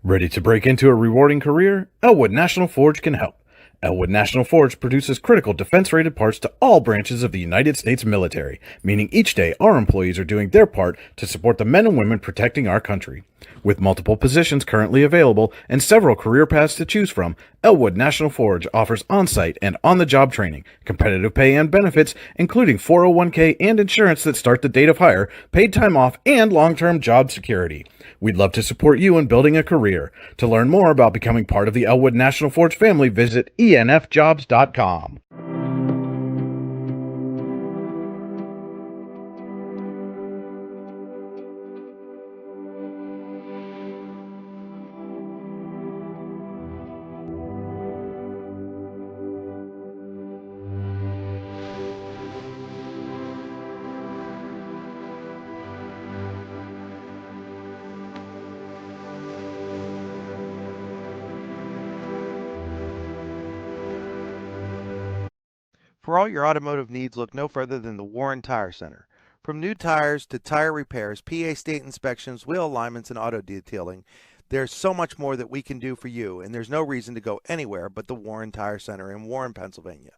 Ready to break into a rewarding career? Elwood National Forge can help. Elwood National Forge produces critical defense-rated parts to all branches of the United States military, meaning each day our employees are doing their part to support the men and women protecting our country. With multiple positions currently available and several career paths to choose from, Elwood National Forge offers on-site and on-the-job training, competitive pay and benefits, including 401k and insurance that start the date of hire, paid time off, and long-term job security. We'd love to support you in building a career. To learn more about becoming part of the Elwood National Forge family, visit enfjobs.com. For all your automotive needs, look no further than the Warren Tire Center. From new tires to tire repairs, PA state inspections, wheel alignments, and auto detailing, there's so much more that we can do for you, and there's no reason to go anywhere but the Warren Tire Center in Warren, Pennsylvania.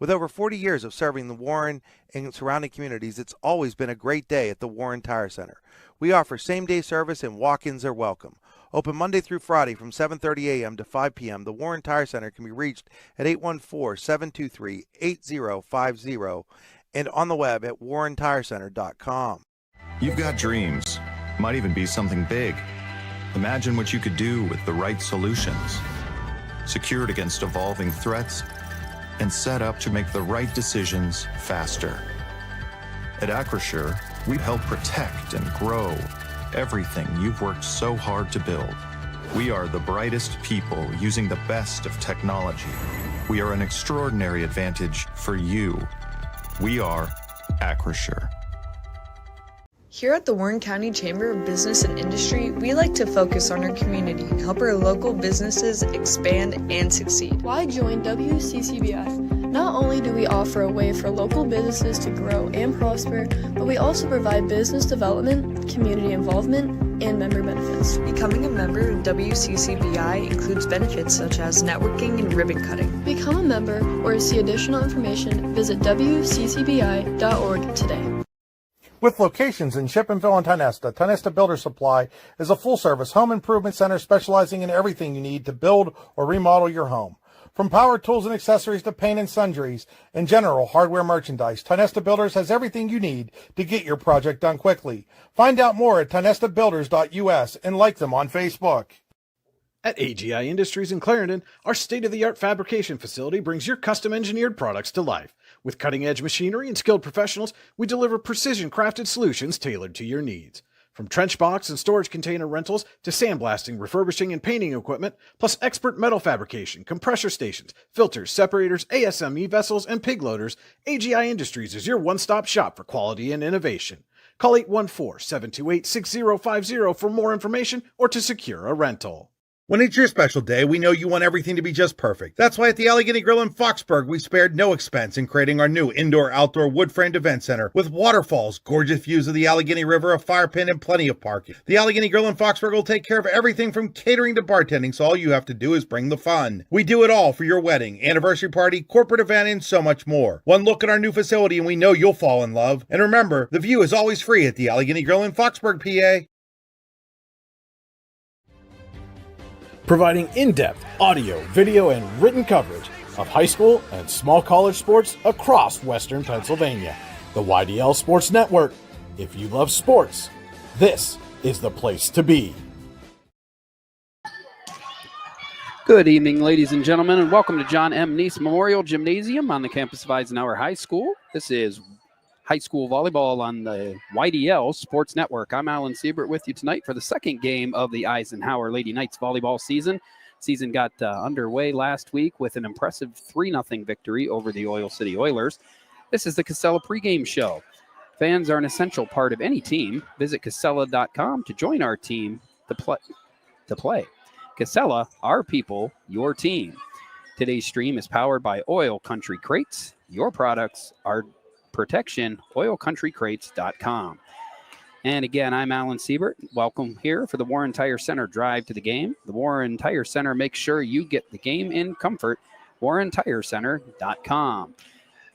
With over 40 years of serving the Warren and surrounding communities, it's always been a great day at the Warren Tire Center. We offer same-day service and walk-ins are welcome. Open Monday through Friday from 7:30 a.m. to 5 p.m., the Warren Tire Center can be reached at 814-723-8050 and on the web at warrentirecenter.com. You've got dreams. Might even be something big. Imagine what you could do with the right solutions. Secured against evolving threats and set up to make the right decisions faster. At Acrisure, we help protect and grow everything you've worked so hard to build. We are the brightest people using the best of technology. We are an extraordinary advantage for you. We are Acrisure. Here at the Warren County Chamber of Business and Industry, we like to focus on our community and help our local businesses expand and succeed. Why join WCCBI? Not only do we offer a way for local businesses to grow and prosper, but we also provide business development, community involvement, and member benefits. Becoming a member of WCCBI includes benefits such as networking and ribbon cutting. Become a member or to see additional information, visit WCCBI.org today. With locations in Shippensville and Tonesta Builder Supply is a full-service home improvement center specializing in everything you need to build or remodel your home. From power tools and accessories to paint and sundries and general hardware merchandise, Tonesta Builders has everything you need to get your project done quickly. Find out more at tonestabuilders.us and like them on Facebook. At AGI Industries in Clarendon, our state-of-the-art fabrication facility brings your custom-engineered products to life. With cutting-edge machinery and skilled professionals, we deliver precision-crafted solutions tailored to your needs. From trench box and storage container rentals to sandblasting, refurbishing, and painting equipment, plus expert metal fabrication, compressor stations, filters, separators, ASME vessels, and pig loaders, AGI Industries is your one-stop shop for quality and innovation. Call 814-728-6050 for more information or to secure a rental. When it's your special day, we know you want everything to be just perfect. That's why at the Allegheny Grill in Foxburg, we spared no expense in creating our new indoor-outdoor wood-framed event center with waterfalls, gorgeous views of the Allegheny River, a fire pit, and plenty of parking. The Allegheny Grill in Foxburg will take care of everything from catering to bartending, so all you have to do is bring the fun. We do it all for your wedding, anniversary party, corporate event, and so much more. One look at our new facility and we know you'll fall in love. And remember, the view is always free at the Allegheny Grill in Foxburg, PA. Providing in-depth audio, video, and written coverage of high school and small college sports across Western Pennsylvania. The YDL Sports Network. If you love sports, this is the place to be. Good evening, ladies and gentlemen, and welcome to John M. Neese Memorial Gymnasium on the campus of Eisenhower High School. This is high school volleyball on the YDL Sports Network. I'm Alan Siebert with you tonight for the second game of the Eisenhower Lady Knights volleyball season. Season got underway last week with an impressive 3-0 victory over the Oil City Oilers. This is the Casella pregame show. Fans are an essential part of any team. Visit Casella.com to join our team to play. Casella, our people, your team. Today's stream is powered by Oil Country Crates. Your products are protection, oilcountrycrates.com. And again, I'm Alan Siebert. Welcome here for the Warren Tire Center Drive to the Game. The Warren Tire Center makes sure you get the game in comfort. WarrenTireCenter.com.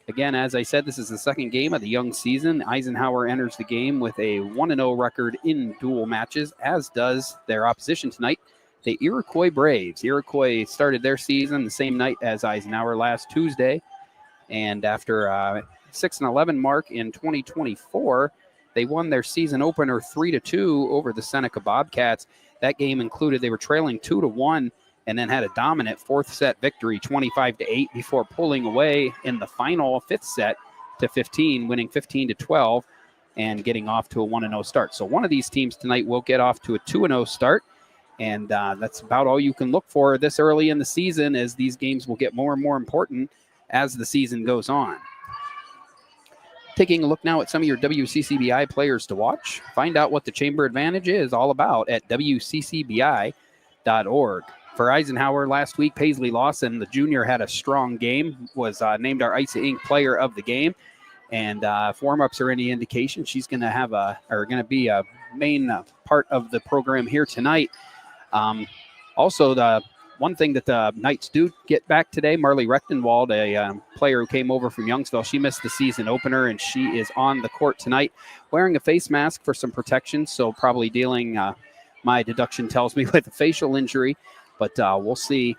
Again, as I said, this is the second game of the young season. Eisenhower enters the game with a 1-0 record in dual matches, as does their opposition tonight, the Iroquois Braves. Iroquois started their season the same night as Eisenhower last Tuesday, and after a 6-11 mark in 2024, they won their season opener 3-2 over the Seneca Bobcats. That game included they were trailing 2-1 and then had a dominant fourth set victory, 25-8, before pulling away in the final fifth set to 15, winning 15-12 and getting off to a 1-0 start. So one of these teams tonight will get off to a 2-0 start, and that's about all you can look for this early in the season, as these games will get more and more important as the season goes on. Taking a look now at some of your WCCBI players to watch. Find out what the Chamber Advantage is all about at WCCBI.org. For Eisenhower last week, Paisley Lawson, the junior, had a strong game, was named our Icy Inc. Player of the Game. And if warm-ups are any indication, she's going to be a main part of the program here tonight. Also, the one thing that the Knights do get back today, Marley Rechtenwald, a player who came over from Youngsville, she missed the season opener, and she is on the court tonight wearing a face mask for some protection, so probably dealing, my deduction tells me, with a facial injury. But we'll see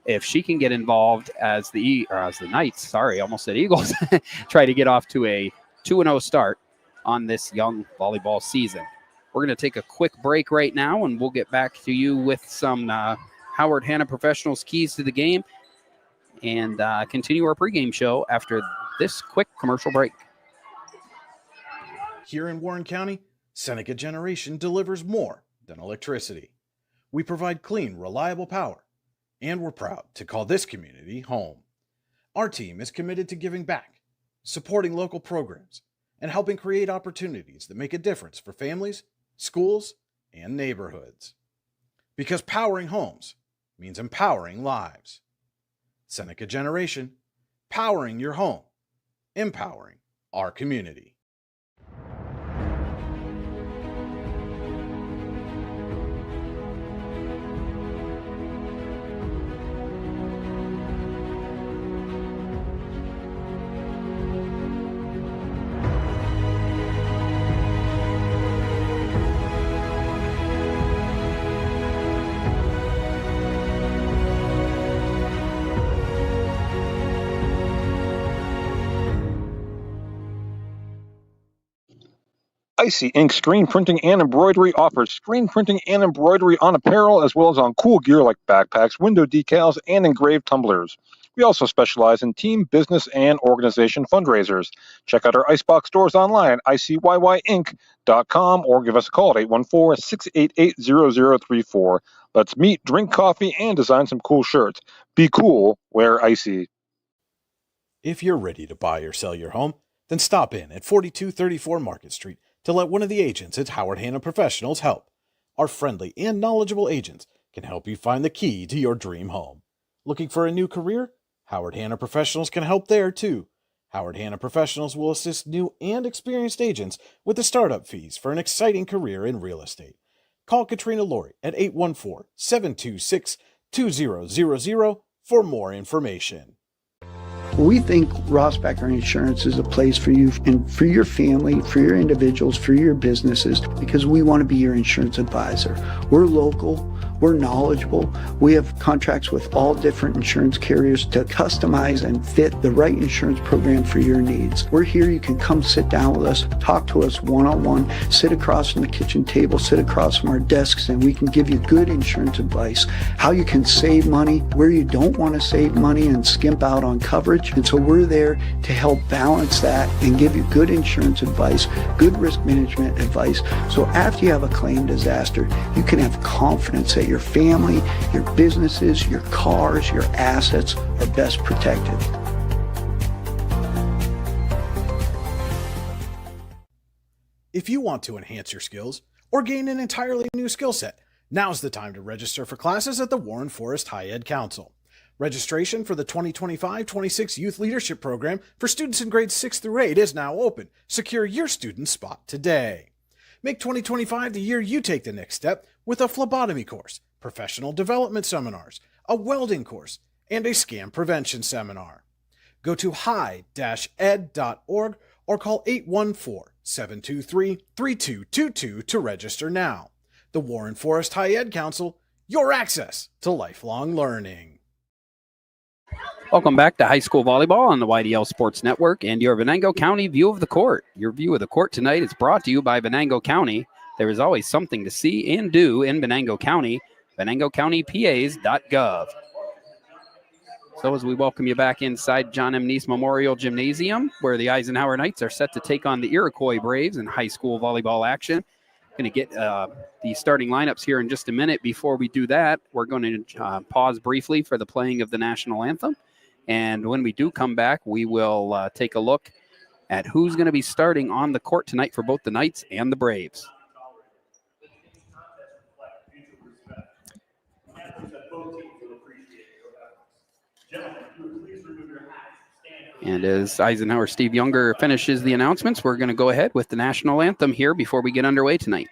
if she can get involved as the Knights, almost said Eagles, try to get off to a 2-0 start on this young volleyball season. We're going to take a quick break right now, and we'll get back to you with some Howard Hanna Professionals keys to the game and continue our pregame show after this quick commercial break. Here in Warren County, Seneca Generation delivers more than electricity. We provide clean, reliable power, and we're proud to call this community home. Our team is committed to giving back, supporting local programs, and helping create opportunities that make a difference for families, schools, and neighborhoods. Because powering homes means empowering lives. Seneca Generation, powering your home, empowering our community. Icy Ink Screen Printing and Embroidery offers screen printing and embroidery on apparel as well as on cool gear like backpacks, window decals, and engraved tumblers. We also specialize in team, business, and organization fundraisers. Check out our Icebox stores online at icyyyinc.com or give us a call at 814-688-0034. Let's meet, drink coffee, and design some cool shirts. Be cool, wear Icy. If you're ready to buy or sell your home, then stop in at 4234 Market Street to let one of the agents at Howard Hanna Professionals help. Our friendly and knowledgeable agents can help you find the key to your dream home. Looking for a new career? Howard Hanna Professionals can help there too. Howard Hanna Professionals will assist new and experienced agents with the startup fees for an exciting career in real estate. Call Katrina Laurie at 814-726-2000 for more information. We think Ross Becker Insurance is a place for you and for your family, for your individuals, for your businesses, because we want to be your insurance advisor. We're local, we're knowledgeable, we have contracts with all different insurance carriers to customize and fit the right insurance program for your needs. We're here, you can come sit down with us, talk to us one-on-one, sit across from the kitchen table, sit across from our desks, and we can give you good insurance advice, how you can save money, where you don't want to save money and skimp out on coverage. And so we're there to help balance that and give you good insurance advice, good risk management advice. So after you have a claim disaster, you can have confidence that your family, your businesses, your cars, your assets are best protected. If you want to enhance your skills or gain an entirely new skill set, now's the time to register for classes at the Warren Forest High Ed Council. Registration for the 2025-26 Youth Leadership Program for students in grades 6 through 8 is now open. Secure your student spot today. Make 2025 the year you take the next step with a phlebotomy course, professional development seminars, a welding course, and a scam prevention seminar. Go to high-ed.org or call 814-723-3222 to register now. The Warren Forest High Ed Council, your access to lifelong learning. Welcome back to High School Volleyball on the YDL Sports Network and your Venango County View of the Court. Your view of the court tonight is brought to you by Venango County. There is always something to see and do in Venango County. VenangoCountyPAs.gov. So as we welcome you back inside John M. Neese Memorial Gymnasium, where the Eisenhower Knights are set to take on the Iroquois Braves in high school volleyball action. Going to get the starting lineups here in just a minute. Before we do that, we're going to pause briefly for the playing of the national anthem. And when we do come back, we will take a look at who's going to be starting on the court tonight for both the Knights and the Braves. And as Eisenhower Steve Younger finishes the announcements, we're going to go ahead with the national anthem here before we get underway tonight.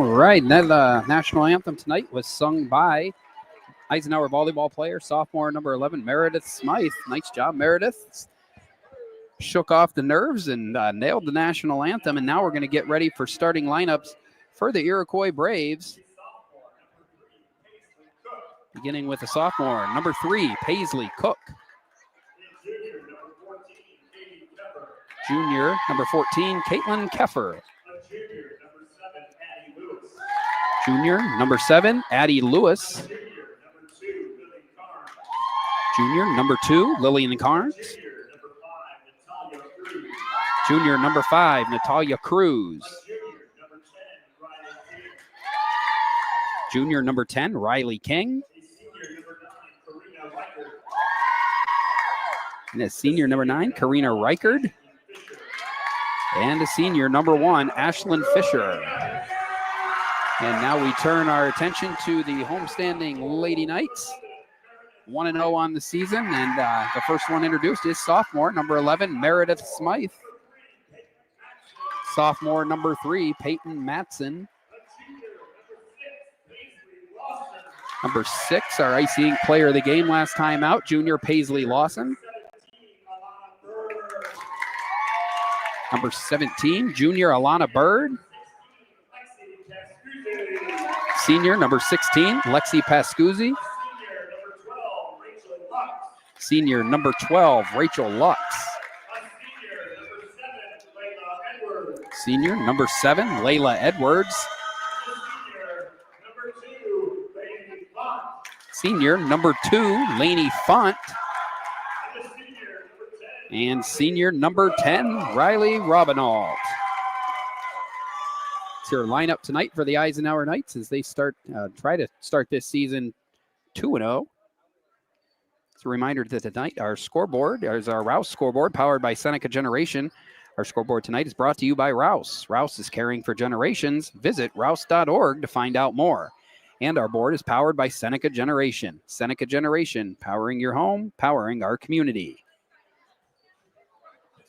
Right, and that national anthem tonight was sung by Eisenhower volleyball player, sophomore number 11, Meredith Smythe. Nice job, Meredith. Shook off the nerves and nailed the national anthem, and now we're going to get ready for starting lineups for the Iroquois Braves. Beginning with the sophomore, number 3, Paisley Cook. Junior, number 14, Caitlin Keffer. Junior, number 7, Addie Lewis. Junior, number 2, Lillian Carnes. Junior, number 5, Natalia Cruz. Junior, number 10, Riley King. And a senior, number 9, Karina Reichard. And a senior, number 1, Ashlyn Fisher. And now we turn our attention to the homestanding Lady Knights. 1-0 on the season, and the first one introduced is sophomore, number 11, Meredith Smythe. Sophomore, number 3, Peyton Matson. Number 6, our icing player of the game last time out, junior Paisley Lawson. Number 17, junior Alana Bird. Senior, number 16, Lexi Pascuzzi. Senior, number 12, Rachel Lux. Senior, number 7, Layla Edwards. Senior, number 2, Lainey Font. And senior, number 10, Riley Robinault. It's your lineup tonight for the Eisenhower Knights as they try to start this season 2-0. It's a reminder that tonight our scoreboard is our Rouse scoreboard powered by Seneca Generation. Our scoreboard tonight is brought to you by Rouse. Rouse is caring for generations. Visit rouse.org to find out more. And our board is powered by Seneca Generation. Seneca Generation, powering your home, powering our community.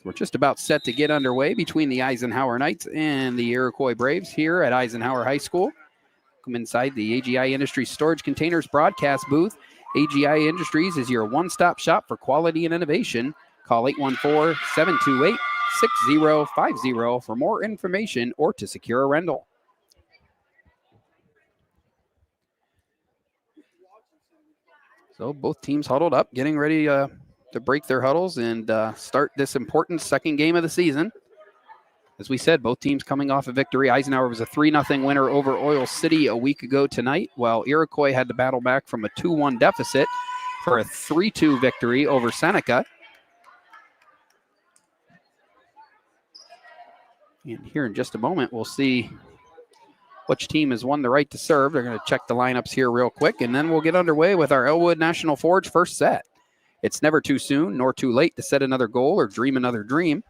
We're just about set to get underway between the Eisenhower Knights and the Iroquois Braves here at Eisenhower High School. Come inside the AGI Industries Storage Containers broadcast booth. AGI Industries is your one-stop shop for quality and innovation. Call 814-728-6050 for more information or to secure a rental. So both teams huddled up, getting ready to break their huddles and start this important second game of the season. As we said, both teams coming off a victory. Eisenhower was a 3-0 winner over Oil City a week ago tonight, while Iroquois had to battle back from a 2-1 deficit for a 3-2 victory over Seneca. And here in just a moment, we'll see which team has won the right to serve. They're going to check the lineups here real quick, and then we'll get underway with our Elwood National Forge first set. It's never too soon nor too late to set another goal or dream another dream.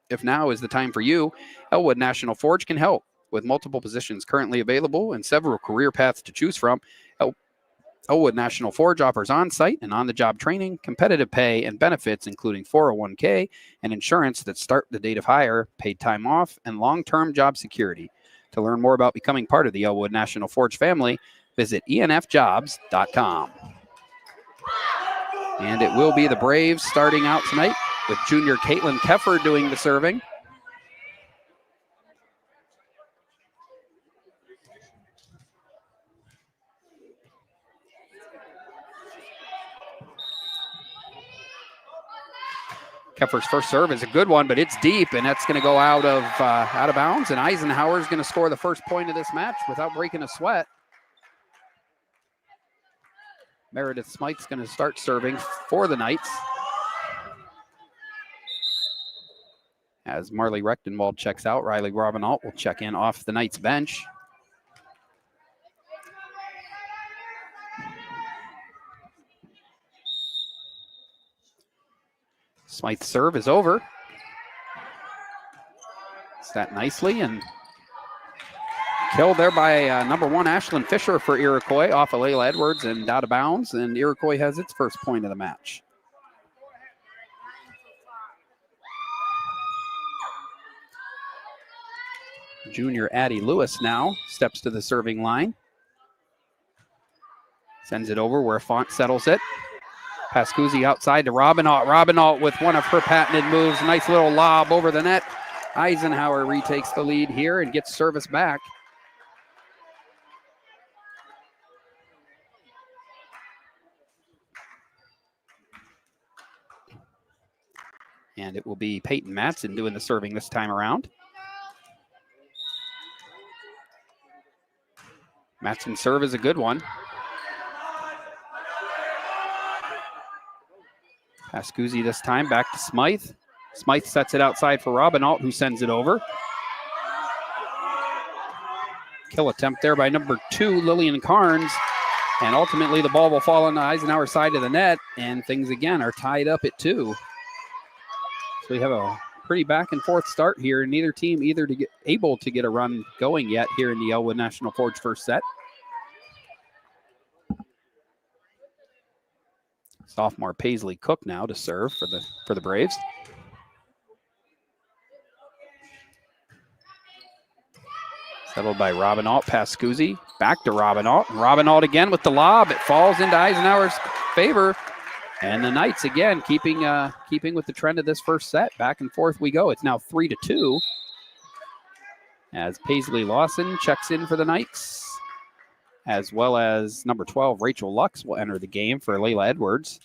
If now is the time for you, Elwood National Forge can help. With multiple positions currently available and several career paths to choose from, Elwood National Forge offers on-site and on-the-job training, competitive pay, and benefits, including 401k and insurance that start the date of hire, paid time off, and long-term job security. To learn more about becoming part of the Elwood National Forge family, visit enfjobs.com. And it will be the Braves starting out tonight with junior Caitlin Keffer doing the serving. Keffer's first serve is a good one, but it's deep, and that's going to go out of bounds. And Eisenhower is going to score the first point of this match without breaking a sweat. Meredith Smythe's going to start serving for the Knights, as Marley Rechtenwald checks out. Riley Robinault will check in off the Knights bench. Smythe's serve is over. Set nicely and killed there by number 1 Ashlyn Fisher for Iroquois off of Layla Edwards and out of bounds, and Iroquois has its first point of the match. Junior Addie Lewis now steps to the serving line. Sends it over where Font settles it. Pascuzzi outside to Robinault. Robinault with one of her patented moves. Nice little lob over the net. Eisenhower retakes the lead here and gets service back. And it will be Peyton Matson doing the serving this time around. Matson's serve is a good one. Pascuzzi this time back to Smythe. Smythe sets it outside for Robinault, who sends it over. Kill attempt there by number 2, Lillian Carnes. And ultimately the ball will fall on the Eisenhower side of the net, and things again are tied up at 2. So we have a pretty back and forth start here. Neither team able to get a run going yet here in the Elwood National Forge first set. Sophomore Paisley Cook now to serve for the Braves. Settled by Robinault. Pascuzzi back to Robinault. Robinault again with the lob. It falls into Eisenhower's favor. And the Knights again keeping with the trend of this first set. Back and forth we go. It's now 3-2. As Paisley Lawson checks in for the Knights, as well as number 12, Rachel Lux, will enter the game for Layla Edwards.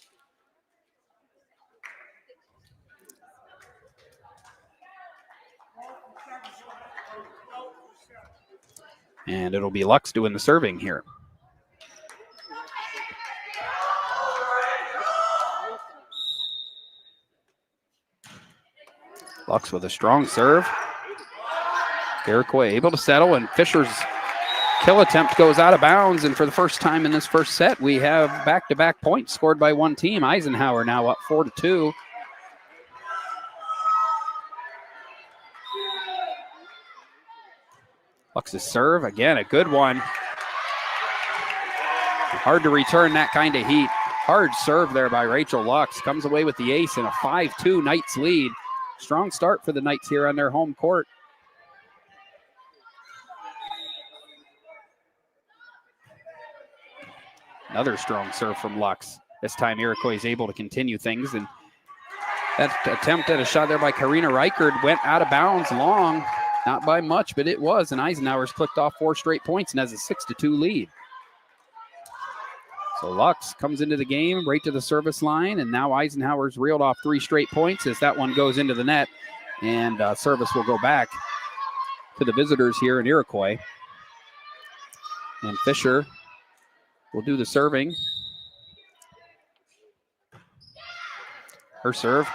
And it'll be Lux doing the serving here. Lux with a strong serve. Iroquois able to settle, and Fisher's kill attempt goes out of bounds. And for the first time in this first set, we have back-to-back points scored by one team. Eisenhower now up 4-2. Lux's serve, again, a good one. Hard to return that kind of heat. Hard serve there by Rachel Lux. Comes away with the ace and a 5-2 Knights lead. Strong start for the Knights here on their home court. Another strong serve from Lux. This time Iroquois is able to continue things, and that attempt at a shot there by Karina Reichard went out of bounds long. Not by much, but it was, and Eisenhower's clicked off 4 straight points and has a 6-2 lead. So Lux comes into the game right to the service line, and now Eisenhower's reeled off 3 straight points as that one goes into the net, and service will go back to the visitors here in Iroquois. And Fisher will do the serving. Her serve.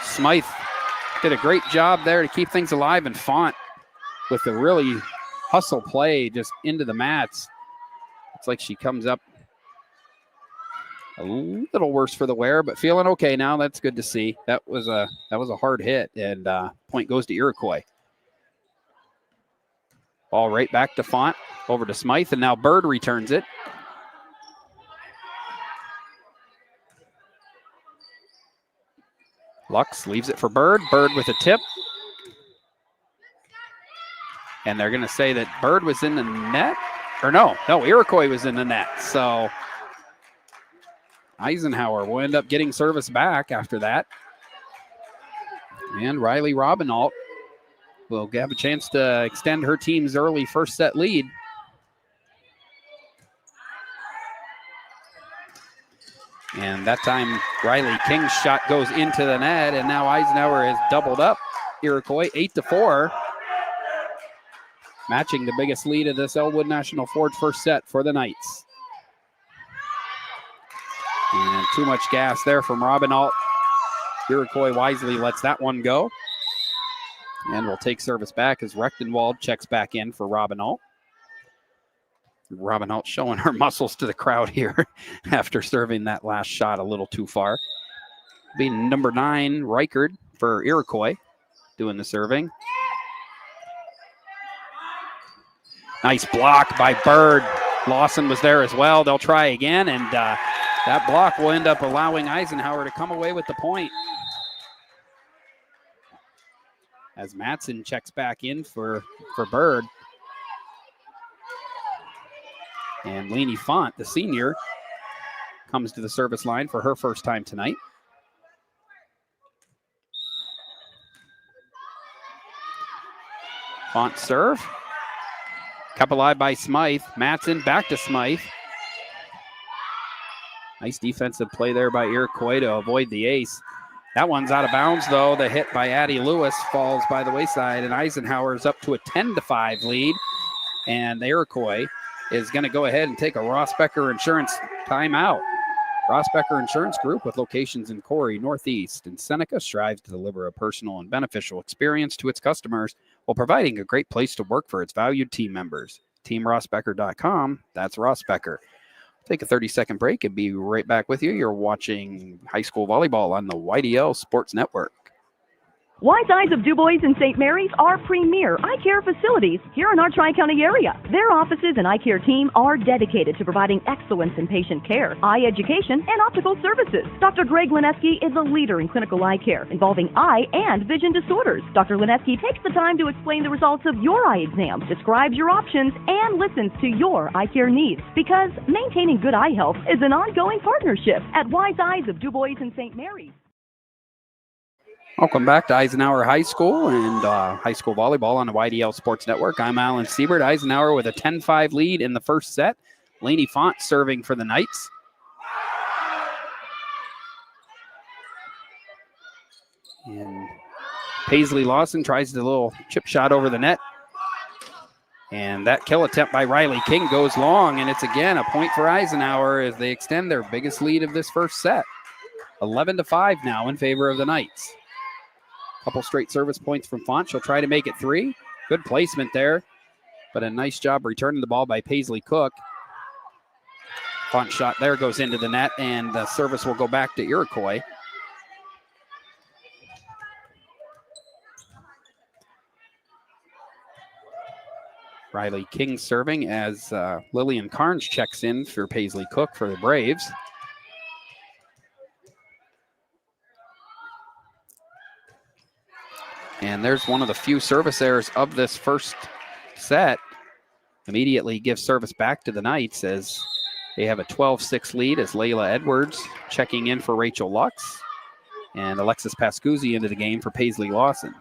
Smythe did a great job there to keep things alive, and Font with a really hustle play just into the mats. It's like she comes up a little worse for the wear, but feeling okay now. That's good to see. That was a hard hit, and point goes to Iroquois. Ball right back to Font, over to Smythe, and now Bird returns it. Lux leaves it for Bird. Bird with a tip. And they're going to say that Bird was in the net. Or no, Iroquois was in the net. So Eisenhower will end up getting service back after that. And Riley Robinault will have a chance to extend her team's early first set lead. And that time, Riley King's shot goes into the net, and now Eisenhower has doubled up Iroquois 8-4, matching the biggest lead of this Elwood National Forge first set for the Knights. And too much gas there from Robinault. Iroquois wisely lets that one go. And will take service back as Rechtenwald checks back in for Robinault. Robinault showing her muscles to the crowd here after serving that last shot a little too far. Being number 9, Reichard for Iroquois, doing the serving. Nice block by Bird. Lawson was there as well. They'll try again, and that block will end up allowing Eisenhower to come away with the point. As Matson checks back in for Bird. And Lainey Font, the senior, comes to the service line for her first time tonight. Font serve. Kept alive by Smythe. Matson back to Smythe. Nice defensive play there by Iroquois to avoid the ace. That one's out of bounds, though. The hit by Addie Lewis falls by the wayside, and Eisenhower is up to a 10-5 lead. And Iroquois is going to go ahead and take a Ross Becker Insurance timeout. Ross Becker Insurance Group, with locations in Corey, Northeast, and Seneca, strives to deliver a personal and beneficial experience to its customers while providing a great place to work for its valued team members. TeamRossBecker.com, that's Ross Becker. Take a 30-second break and be right back with you. You're watching high school volleyball on the YDL Sports Network. Wise Eyes of DuBois and St. Mary's are premier eye care facilities here in our Tri-County area. Their offices and eye care team are dedicated to providing excellence in patient care, eye education, and optical services. Dr. Greg Lineski is a leader in clinical eye care involving eye and vision disorders. Dr. Lineski takes the time to explain the results of your eye exam, describes your options, and listens to your eye care needs, because maintaining good eye health is an ongoing partnership at Wise Eyes of DuBois and St. Mary's. Welcome back to Eisenhower High School and high school volleyball on the YDL Sports Network. I'm Alan Siebert. Eisenhower with a 10-5 lead in the first set. Lainey Font serving for the Knights. And Paisley Lawson tries the little chip shot over the net. And that kill attempt by Riley King goes long, and it's again a point for Eisenhower as they extend their biggest lead of this first set. 11-5 now in favor of the Knights. Couple straight service points from Font. She'll try to make it 3. Good placement there, but a nice job returning the ball by Paisley Cook. Font shot there goes into the net, and the service will go back to Iroquois. Riley King serving as Lillian Carnes checks in for Paisley Cook for the Braves. And there's one of the few service errors of this first set. Immediately gives service back to the Knights as They have a 12-6 lead as Layla Edwards checking in for Rachel Lux and Alexis Pascuzzi into the game for Paisley Lawson.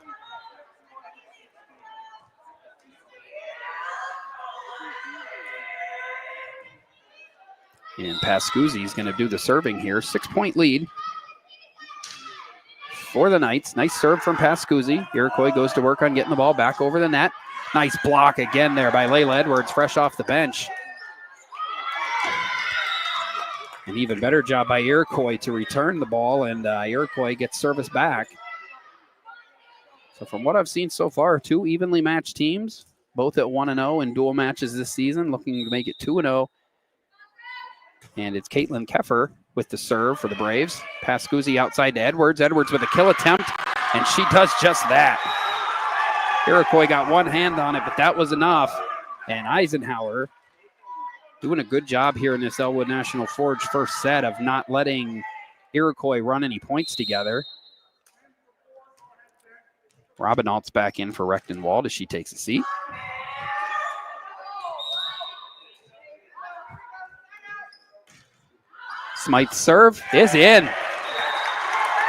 And Pascuzzi is going to do the serving here. 6-point lead for the Knights. Nice serve from Pascuzzi. Iroquois goes to work on getting the ball back over the net. Nice block again there by Layla Edwards, fresh off the bench. An even better job by Iroquois to return the ball, and Iroquois gets service back. So from what I've seen so far, two evenly matched teams, both at 1-0 in dual matches this season, looking to make it 2-0. And it's Caitlin Keffer with the serve for the Braves. Pascuzzi outside to Edwards. Edwards with a kill attempt, and she does just that. Iroquois got one hand on it, but that was enough. And Eisenhower doing a good job here in this Elwood National Forge first set of not letting Iroquois run any points together. Robinault's back in for Rechtenwald as she takes a seat. Smythe's serve is in.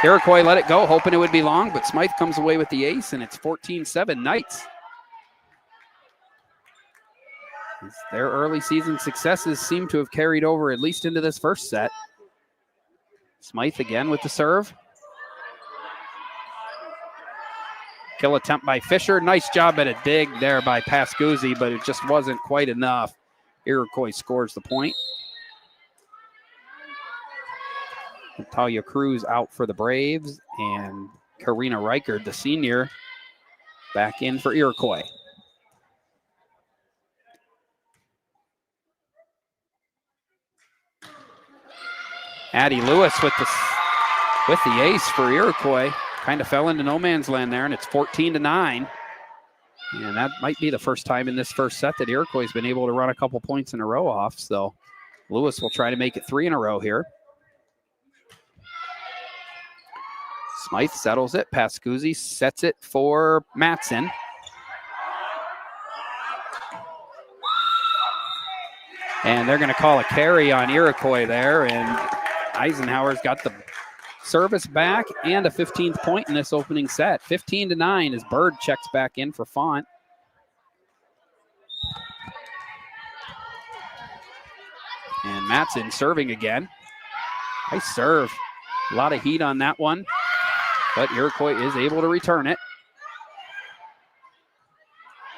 Iroquois let it go, hoping it would be long, but Smythe comes away with the ace, and it's 14-7 Knights. Their early season successes seem to have carried over at least into this first set. Smythe again with the serve. Kill attempt by Fisher. Nice job at a dig there by Pascuzzi, but it just wasn't quite enough. Iroquois scores the point. Natalia Cruz out for the Braves, and Karina Reichard, the senior, back in for Iroquois. Addie Lewis with the ace for Iroquois. Kind of fell into no man's land there, and it's 14-9. And that might be the first time in this first set that Iroquois has been able to run a couple points in a row off. So Lewis will try to make it 3 in a row here. Smythe settles it. Pascuzzi sets it for Matson. And they're going to call a carry on Iroquois there. And Eisenhower's got the service back and a 15th point in this opening set. 15-9 as Bird checks back in for Font. And Matson serving again. Nice serve. A lot of heat on that one, but Iroquois is able to return it.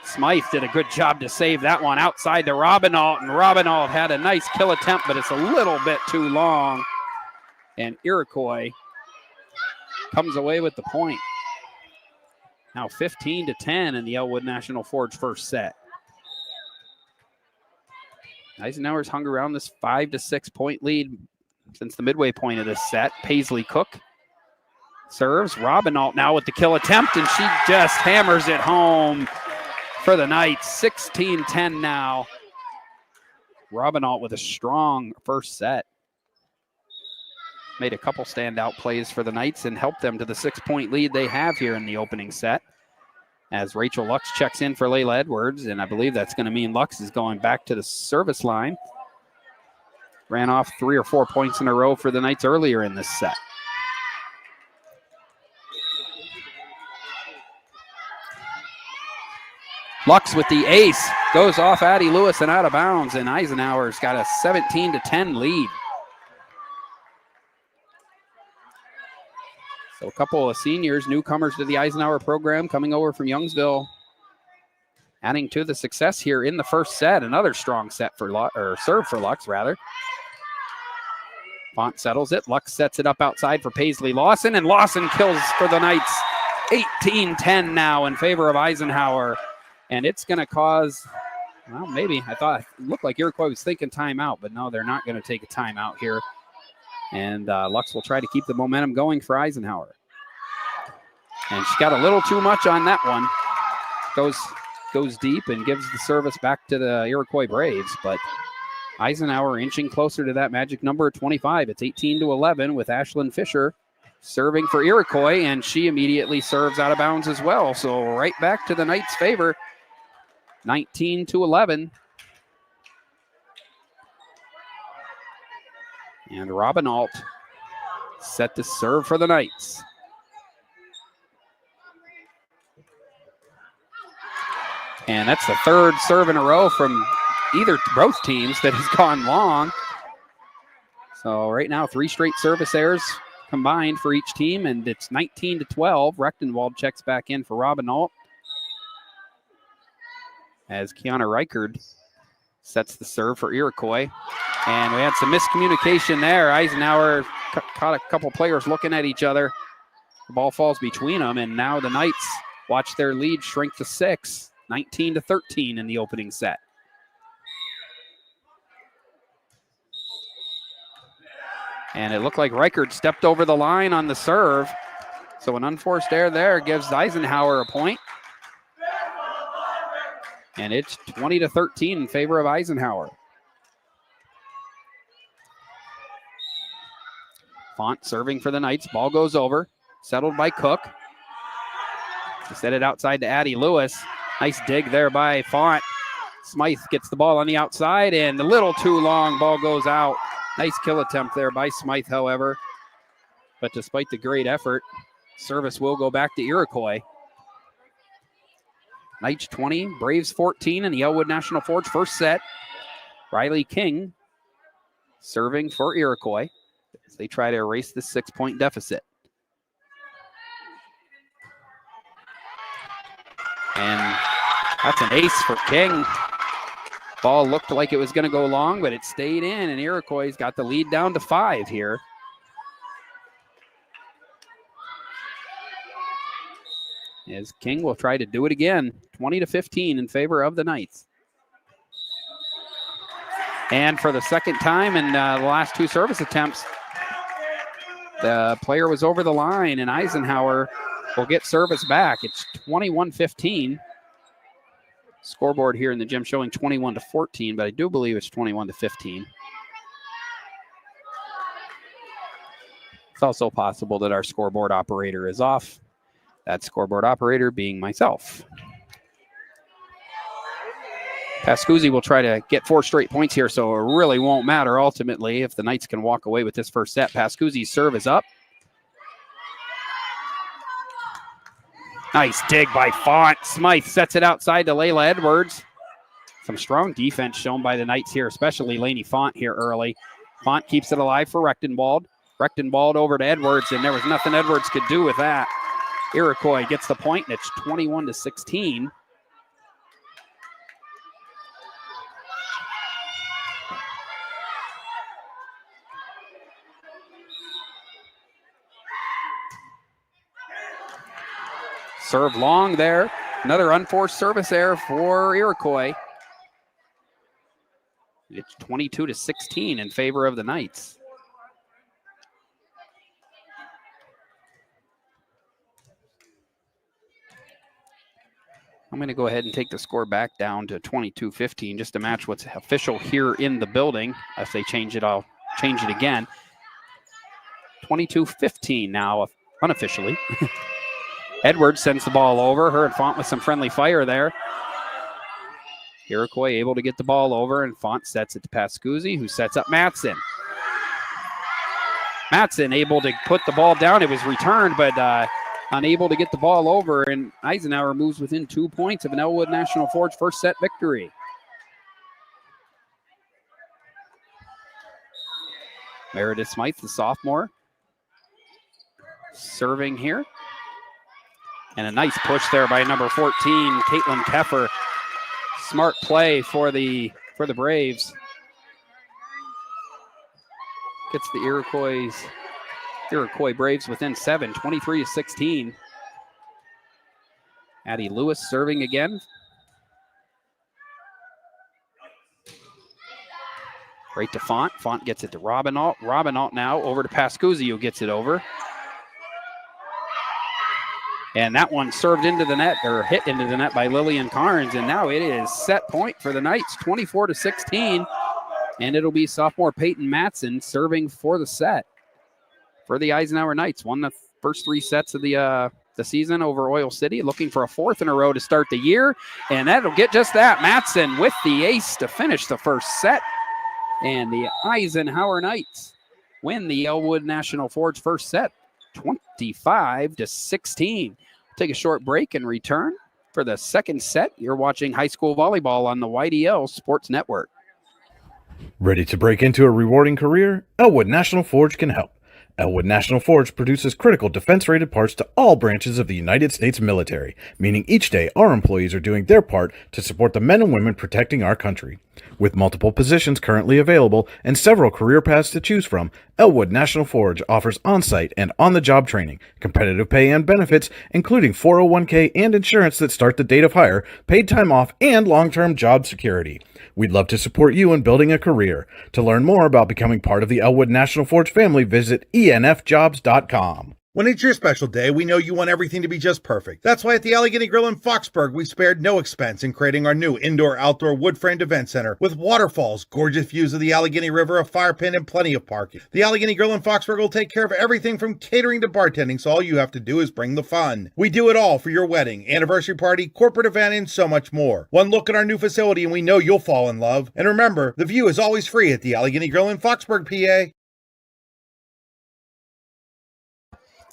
Smythe did a good job to save that one outside to Robinault, and Robinault had a nice kill attempt, but it's a little bit too long. And Iroquois comes away with the point. Now 15-10 in the Elwood National Forge first set. Eisenhower's hung around this 5-6 point lead since the midway point of this set. Paisley Cook serves. Robinault now with the kill attempt, and she just hammers it home for the Knights. 16-10 now. Robinault with a strong first set. Made a couple standout plays for the Knights and helped them to the 6-point lead they have here in the opening set. As Rachel Lux checks in for Layla Edwards, and I believe that's going to mean Lux is going back to the service line. Ran off 3 or 4 points in a row for the Knights earlier in this set. Lux with the ace, goes off Addie Lewis and out of bounds, and Eisenhower's got a 17-10 lead. So a couple of seniors, newcomers to the Eisenhower program, coming over from Youngsville, adding to the success here in the first set. Another strong set for serve for Lux, rather. Font settles it. Lux sets it up outside for Paisley Lawson, and Lawson kills for the Knights. 18-10 now in favor of Eisenhower. And it's going to cause, well, maybe, I thought it looked like Iroquois was thinking timeout, but no, they're not going to take a timeout here. And Lux will try to keep the momentum going for Eisenhower. And she got a little too much on that one. Goes deep and gives the service back to the Iroquois Braves. But Eisenhower inching closer to that magic number 25. It's 18-11 with Ashlyn Fisher serving for Iroquois, and she immediately serves out of bounds as well. So right back to the Knights' favor, 19-11. And Robinault set to serve for the Knights. And that's the third serve in a row from both teams that has gone long. So right now, 3 straight service errors combined for each team, and it's 19-12. Rechtenwald checks back in for Robinault as Kiana Reichard sets the serve for Iroquois. And we had some miscommunication there. Eisenhower caught a couple players looking at each other. The ball falls between them, and now the Knights watch their lead shrink to 6, 19-13 in the opening set. And it looked like Reichard stepped over the line on the serve. So an unforced error there gives Eisenhower a point. And it's 20-13 in favor of Eisenhower. Font serving for the Knights. Ball goes over. Settled by Cook. He set it outside to Addie Lewis. Nice dig there by Font. Smythe gets the ball on the outside, and a little too long. Ball goes out. Nice kill attempt there by Smythe, however. But despite the great effort, service will go back to Iroquois. Knights 20, Braves 14 in the Elwood National Forge first set. Riley King serving for Iroquois as they try to erase the 6-point deficit. And that's an ace for King. Ball looked like it was going to go long, but it stayed in, and Iroquois got the lead down to 5 here. As King will try to do it again, 20-15 in favor of the Knights. And for the second time in the last 2 service attempts, the player was over the line, and Eisenhower will get service back. It's 21-15. Scoreboard here in the gym showing 21-14, but I do believe it's 21-15. It's also possible that our scoreboard operator is off. That scoreboard operator being myself. Pascuzzi will try to get 4 straight points here, so it really won't matter ultimately if the Knights can walk away with this first set. Pascuzzi's serve is up. Nice dig by Font. Smythe sets it outside to Layla Edwards. Some strong defense shown by the Knights here, especially Lainey Font here early. Font keeps it alive for Rechtenwald. Rechtenwald over to Edwards, and there was nothing Edwards could do with that. Iroquois gets the point, and it's 21-16. Serve long there. Another unforced service error for Iroquois. It's 22-16 in favor of the Knights. I'm going to go ahead and take the score back down to 22-15 just to match what's official here in the building. If they change it, I'll change it again. 22-15 now, unofficially. Edwards sends the ball over. Her and Font with some friendly fire there. Iroquois able to get the ball over, and Font sets it to Pascuzzi, who sets up Matson. Matson able to put the ball down. It was returned, but unable to get the ball over, and Eisenhower moves within 2 points of an Elwood National Forge first set victory. Meredith Smythe, the sophomore, serving here. And a nice push there by number 14, Caitlin Keffer. Smart play for the Braves. Gets the Iroquois Braves within 7, 23-16. Addie Lewis serving again. Right to Font. Font gets it to Robinault. Robinault now over to Pascuzzi, who gets it over. And that one served into the net, or hit into the net by Lillian Carnes. And now it is set point for the Knights, 24-16. And it'll be sophomore Peyton Matson serving for the set for the Eisenhower Knights. Won the first 3 sets of the season over Oil City, looking for a 4th in a row to start the year. And that'll get just that. Matson with the ace to finish the first set. And the Eisenhower Knights win the Elwood National Forge first set, 25-16. Take a short break and return for the second set. You're watching high school volleyball on the YDL Sports Network. Ready to break into a rewarding career? Elwood National Forge can help. Elwood National Forge produces critical defense-rated parts to all branches of the United States military, meaning each day our employees are doing their part to support the men and women protecting our country. With multiple positions currently available and several career paths to choose from, Elwood National Forge offers on-site and on-the-job training, competitive pay and benefits, including 401k and insurance that start the date of hire, paid time off, and long-term job security. We'd love to support you in building a career. To learn more about becoming part of the Elwood National Forge family, visit enfjobs.com. When it's your special day, we know you want everything to be just perfect. That's why at the Allegheny Grill in Foxburg, we spared no expense in creating our new indoor-outdoor wood-framed event center with waterfalls, gorgeous views of the Allegheny River, a fire pit, and plenty of parking. The Allegheny Grill in Foxburg will take care of everything from catering to bartending, so all you have to do is bring the fun. We do it all for your wedding, anniversary party, corporate event, and so much more. One look at our new facility and we know you'll fall in love. And remember, the view is always free at the Allegheny Grill in Foxburg, PA.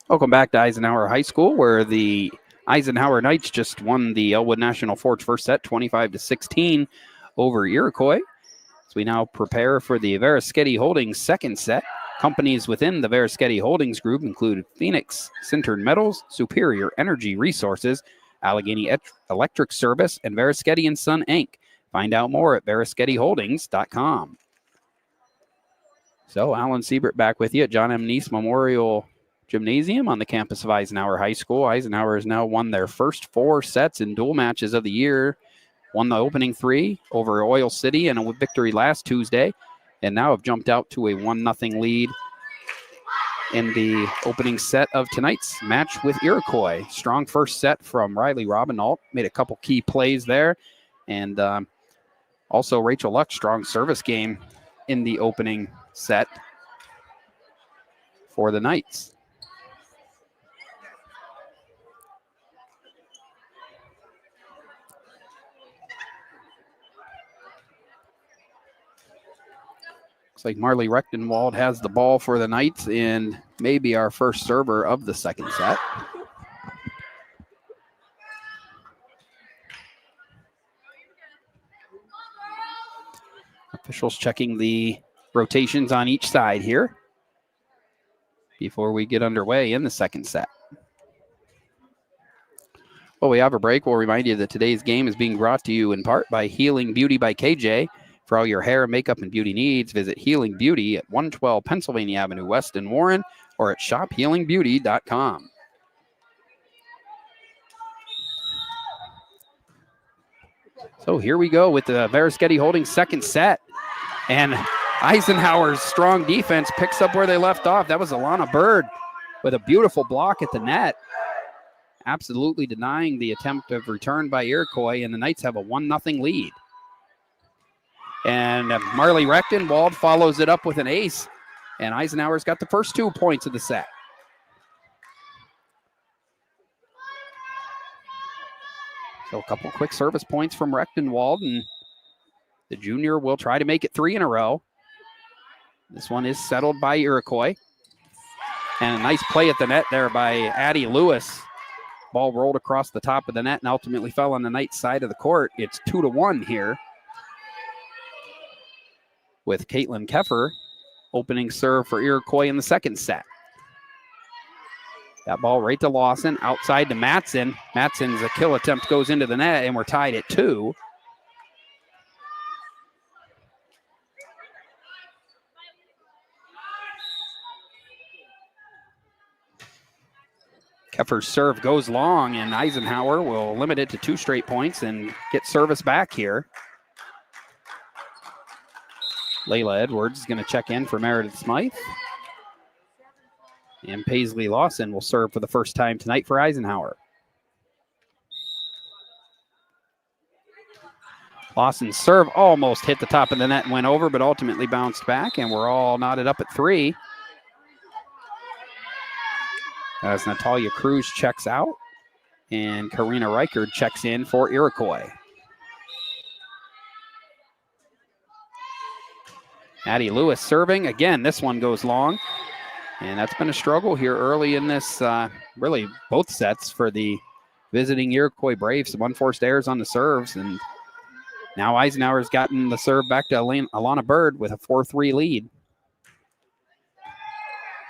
Welcome back to Eisenhower High School, where the Eisenhower Knights just won the Elwood National Forge first set, 25-16 over Iroquois. So we now prepare for the Verischetti Holdings second set. Companies within the Verischetti Holdings group include Phoenix Sintered Metals, Superior Energy Resources, Allegheny Electric Service, and Verischetti & Son, Inc. Find out more at verischettiholdings.com. So Alan Siebert back with you at John M. Neese Memorial Gymnasium on the campus of Eisenhower High School. Eisenhower has now won their first 4 sets in dual matches of the year. Won the opening 3 over Oil City and a victory last Tuesday, and now have jumped out to a 1-0 lead in the opening set of tonight's match with Iroquois. Strong first set from Riley Robinault. Made a couple key plays there. And also Rachel Luck, strong service game in the opening set for the Knights. Looks like Marley Rechtenwald has the ball for the Knights and maybe our first server of the second set. Officials checking the rotations on each side here before we get underway in the second set. Well, we have a break. We'll remind you that today's game is being brought to you in part by Healing Beauty by KJ. For all your hair, makeup, and beauty needs, visit Healing Beauty at 112 Pennsylvania Avenue West in Warren or at shophealingbeauty.com. So here we go with the Verischetti Holdings second set. And Eisenhower's strong defense picks up where they left off. That was Alana Bird with a beautiful block at the net. Absolutely denying the attempt of return by Iroquois, and the Knights have a 1-0 lead. And Marley Rechtenwald follows it up with an ace, and Eisenhower's got the first 2 points of the set. So a couple quick service points from Rechtenwald, and the junior will try to make it 3 in a row. This one is settled by Iroquois. And a nice play at the net there by Addie Lewis. Ball rolled across the top of the net and ultimately fell on the Knights' side of the court. It's 2-1 here, with Caitlin Keffer opening serve for Iroquois in the second set. That ball right to Lawson, outside to Matson. Matson's a kill attempt goes into the net, and we're tied at 2. Keffer's serve goes long, and Eisenhower will limit it to 2 straight points and get service back here. Layla Edwards is going to check in for Meredith Smythe. And Paisley Lawson will serve for the first time tonight for Eisenhower. Lawson's serve almost hit the top of the net and went over, but ultimately bounced back, and we're all knotted up at 3. As Natalia Cruz checks out, and Karina Reichard checks in for Iroquois. Addie Lewis serving. Again, this one goes long. And that's been a struggle here early in this, really both sets for the visiting Iroquois Braves. Some unforced errors on the serves. And now Eisenhower's gotten the serve back to Alana Bird with a 4-3 lead.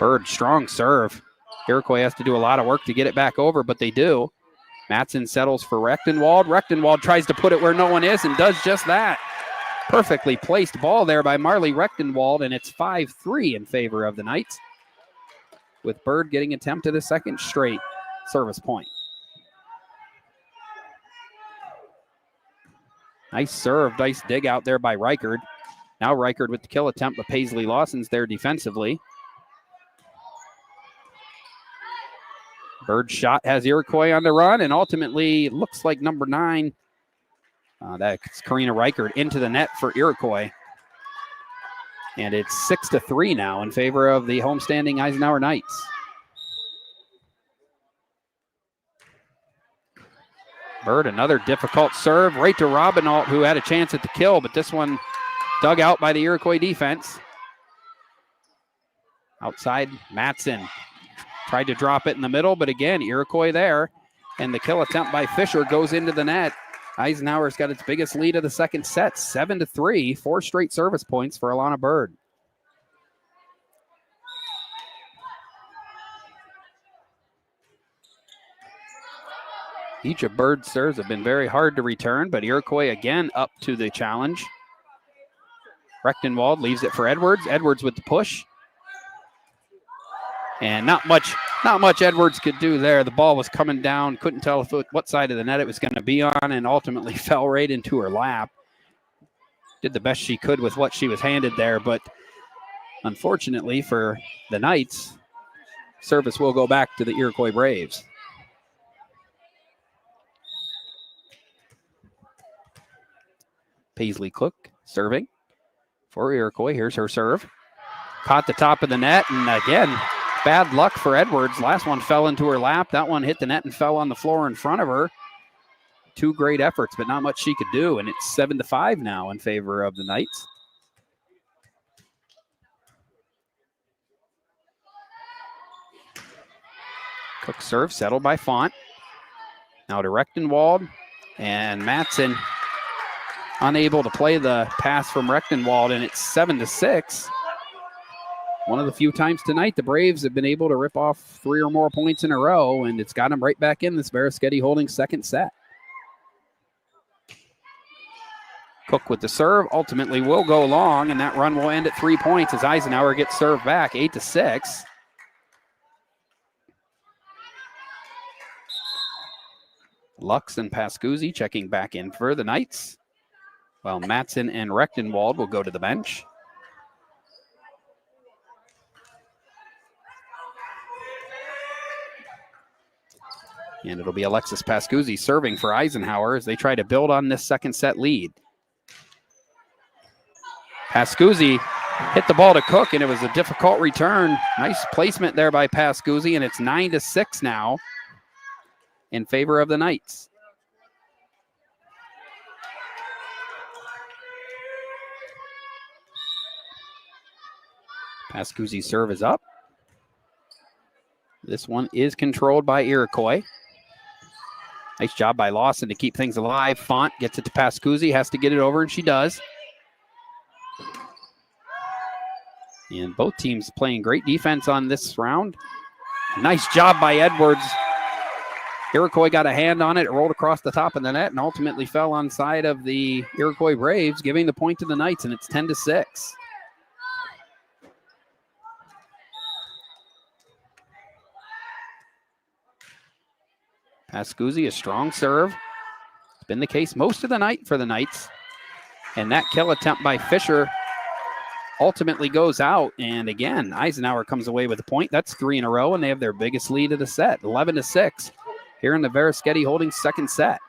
Bird, strong serve. Iroquois has to do a lot of work to get it back over, but they do. Matson settles for Rechtenwald. Rechtenwald tries to put it where no one is and does just that. Perfectly placed ball there by Marley Rechtenwald, and it's 5-3 in favor of the Knights, with Bird getting attempted a second straight service point. Nice serve, nice dig out there by Reichard. Now Reichard with the kill attempt, but Paisley Lawson's there defensively. Bird's shot has Iroquois on the run, and ultimately looks like number 9. That's Karina Reichard into the net for Iroquois. And it's 6-3 now in favor of the homestanding Eisenhower Knights. Bird, another difficult serve right to Robinalt, who had a chance at the kill, but this one dug out by the Iroquois defense. Outside, Matson tried to drop it in the middle, but again, Iroquois there. And the kill attempt by Fisher goes into the net. Eisenhower's got its biggest lead of the second set, 7-3, 4 straight service points for Alana Bird. Each of Bird's serves have been very hard to return, but Iroquois again up to the challenge. Rechtenwald leaves it for Edwards. Edwards with the push. And not much Edwards could do there. The ball was coming down, couldn't tell what side of the net it was going to be on, and ultimately fell right into her lap. Did the best she could with what she was handed there, but unfortunately for the Knights, service will go back to the Iroquois Braves. Paisley Cook serving for Iroquois. Here's her serve. Caught the top of the net, and again, bad luck for Edwards. Last one fell into her lap. That one hit the net and fell on the floor in front of her. 2 great efforts, but not much she could do, and it's 7-5 now in favor of the Knights. Cook serve settled by Font. Now to Rechtenwald, and Matson unable to play the pass from Rechtenwald, and it's 7-6. One of the few times tonight the Braves have been able to rip off 3 or more points in a row, and it's got them right back in this Verischetti Holdings second set. Cook with the serve ultimately will go long, and that run will end at 3 points as Eisenhower gets served back, 8-6. Lux and Pascuzzi checking back in for the Knights, while Matson and Rechtenwald will go to the bench. And it'll be Alexis Pascuzzi serving for Eisenhower as they try to build on this second set lead. Pascuzzi hit the ball to Cook, and it was a difficult return. Nice placement there by Pascuzzi, and it's 9-6 now in favor of the Knights. Pascuzzi's serve is up. This one is controlled by Iroquois. Nice job by Lawson to keep things alive. Font gets it to Pascuzzi, has to get it over, and she does. And both teams playing great defense on this round. Nice job by Edwards. Iroquois got a hand on it, rolled across the top of the net, and ultimately fell on side of the Iroquois Braves, giving the point to the Knights, and it's 10-6. Pascuzzi, a strong serve. It's been the case most of the night for the Knights. And that kill attempt by Fisher ultimately goes out. And again, Eisenhower comes away with a point. That's 3 in a row, and they have their biggest lead of the set, 11-6, here in the Verischetti Holdings second set.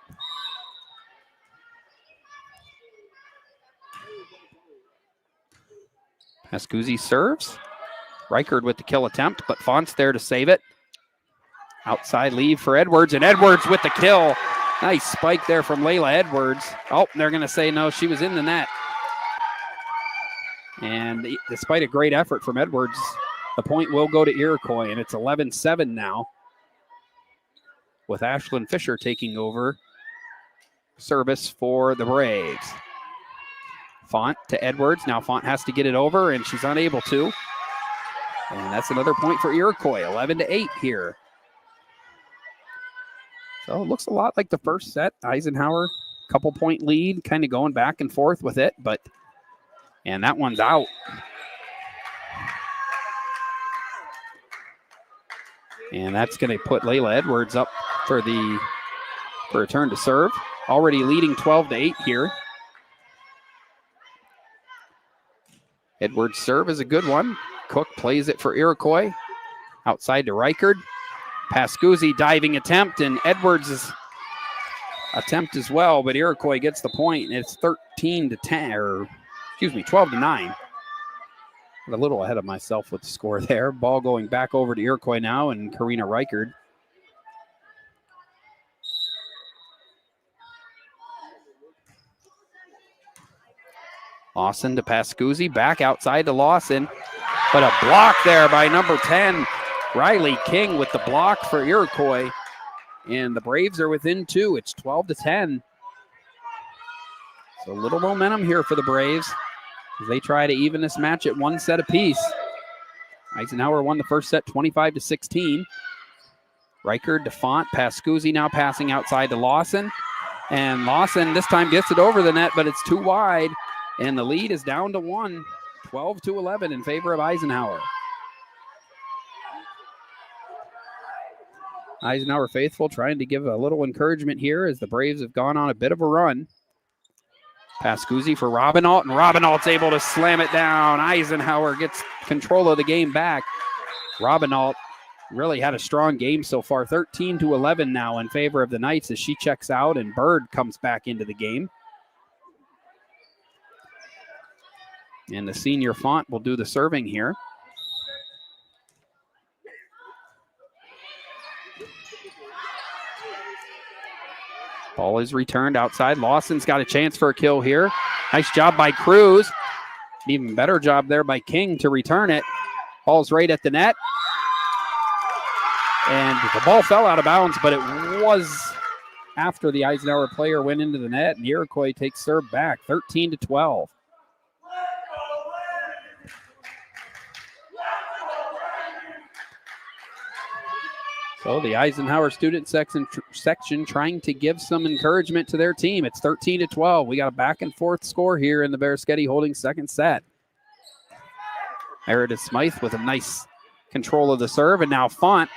Pascuzzi serves. Reichard with the kill attempt, but Font's there to save it. Outside lead for Edwards, and Edwards with the kill. Nice spike there from Layla Edwards. Oh, they're going to say no, she was in the net. And despite a great effort from Edwards, the point will go to Iroquois, and it's 11-7 now, with Ashlyn Fisher taking over service for the Braves. Font to Edwards. Now Font has to get it over, and she's unable to. And that's another point for Iroquois, 11-8 here. So it looks a lot like the first set. Eisenhower, couple point lead, kind of going back and forth with it, and that one's out. And that's going to put Layla Edwards up for a turn to serve. Already leading 12-8 here. Edwards' serve is a good one. Cook plays it for Iroquois. Outside to Reichard. Pascuzzi diving attempt, and Edwards' attempt as well, but Iroquois gets the point, and it's 12-9. I'm a little ahead of myself with the score there. Ball going back over to Iroquois now, and Karina Reichard. Lawson to Pascuzzi, back outside to Lawson, but a block there by number 10, Riley King, with the block for Iroquois, and the Braves are within 2. It's 12-10. So a little momentum here for the Braves as they try to even this match at 1 set apiece. Eisenhower won the first set 25-16. Reichard to Font, Pascuzzi now passing outside to Lawson, and Lawson this time gets it over the net, but it's too wide, and the lead is down to 1, 12-11 in favor of Eisenhower. Eisenhower faithful trying to give a little encouragement here as the Braves have gone on a bit of a run. Pascuzzi for Robinault, and Robinault's able to slam it down. Eisenhower gets control of the game back. Robinault really had a strong game so far, 13-11 now in favor of the Knights as she checks out and Bird comes back into the game. And the senior Font will do the serving here. Ball is returned outside. Lawson's got a chance for a kill here. Nice job by Cruz. An even better job there by King to return it. Ball's right at the net. And the ball fell out of bounds, but it was after the Eisenhower player went into the net, and Iroquois takes serve back, 13-12. So the Eisenhower student section trying to give some encouragement to their team. It's 13-12. We got a back and forth score here in the Bereschetti Holdings second set. Meredith Smythe with a nice control of the serve, and now Font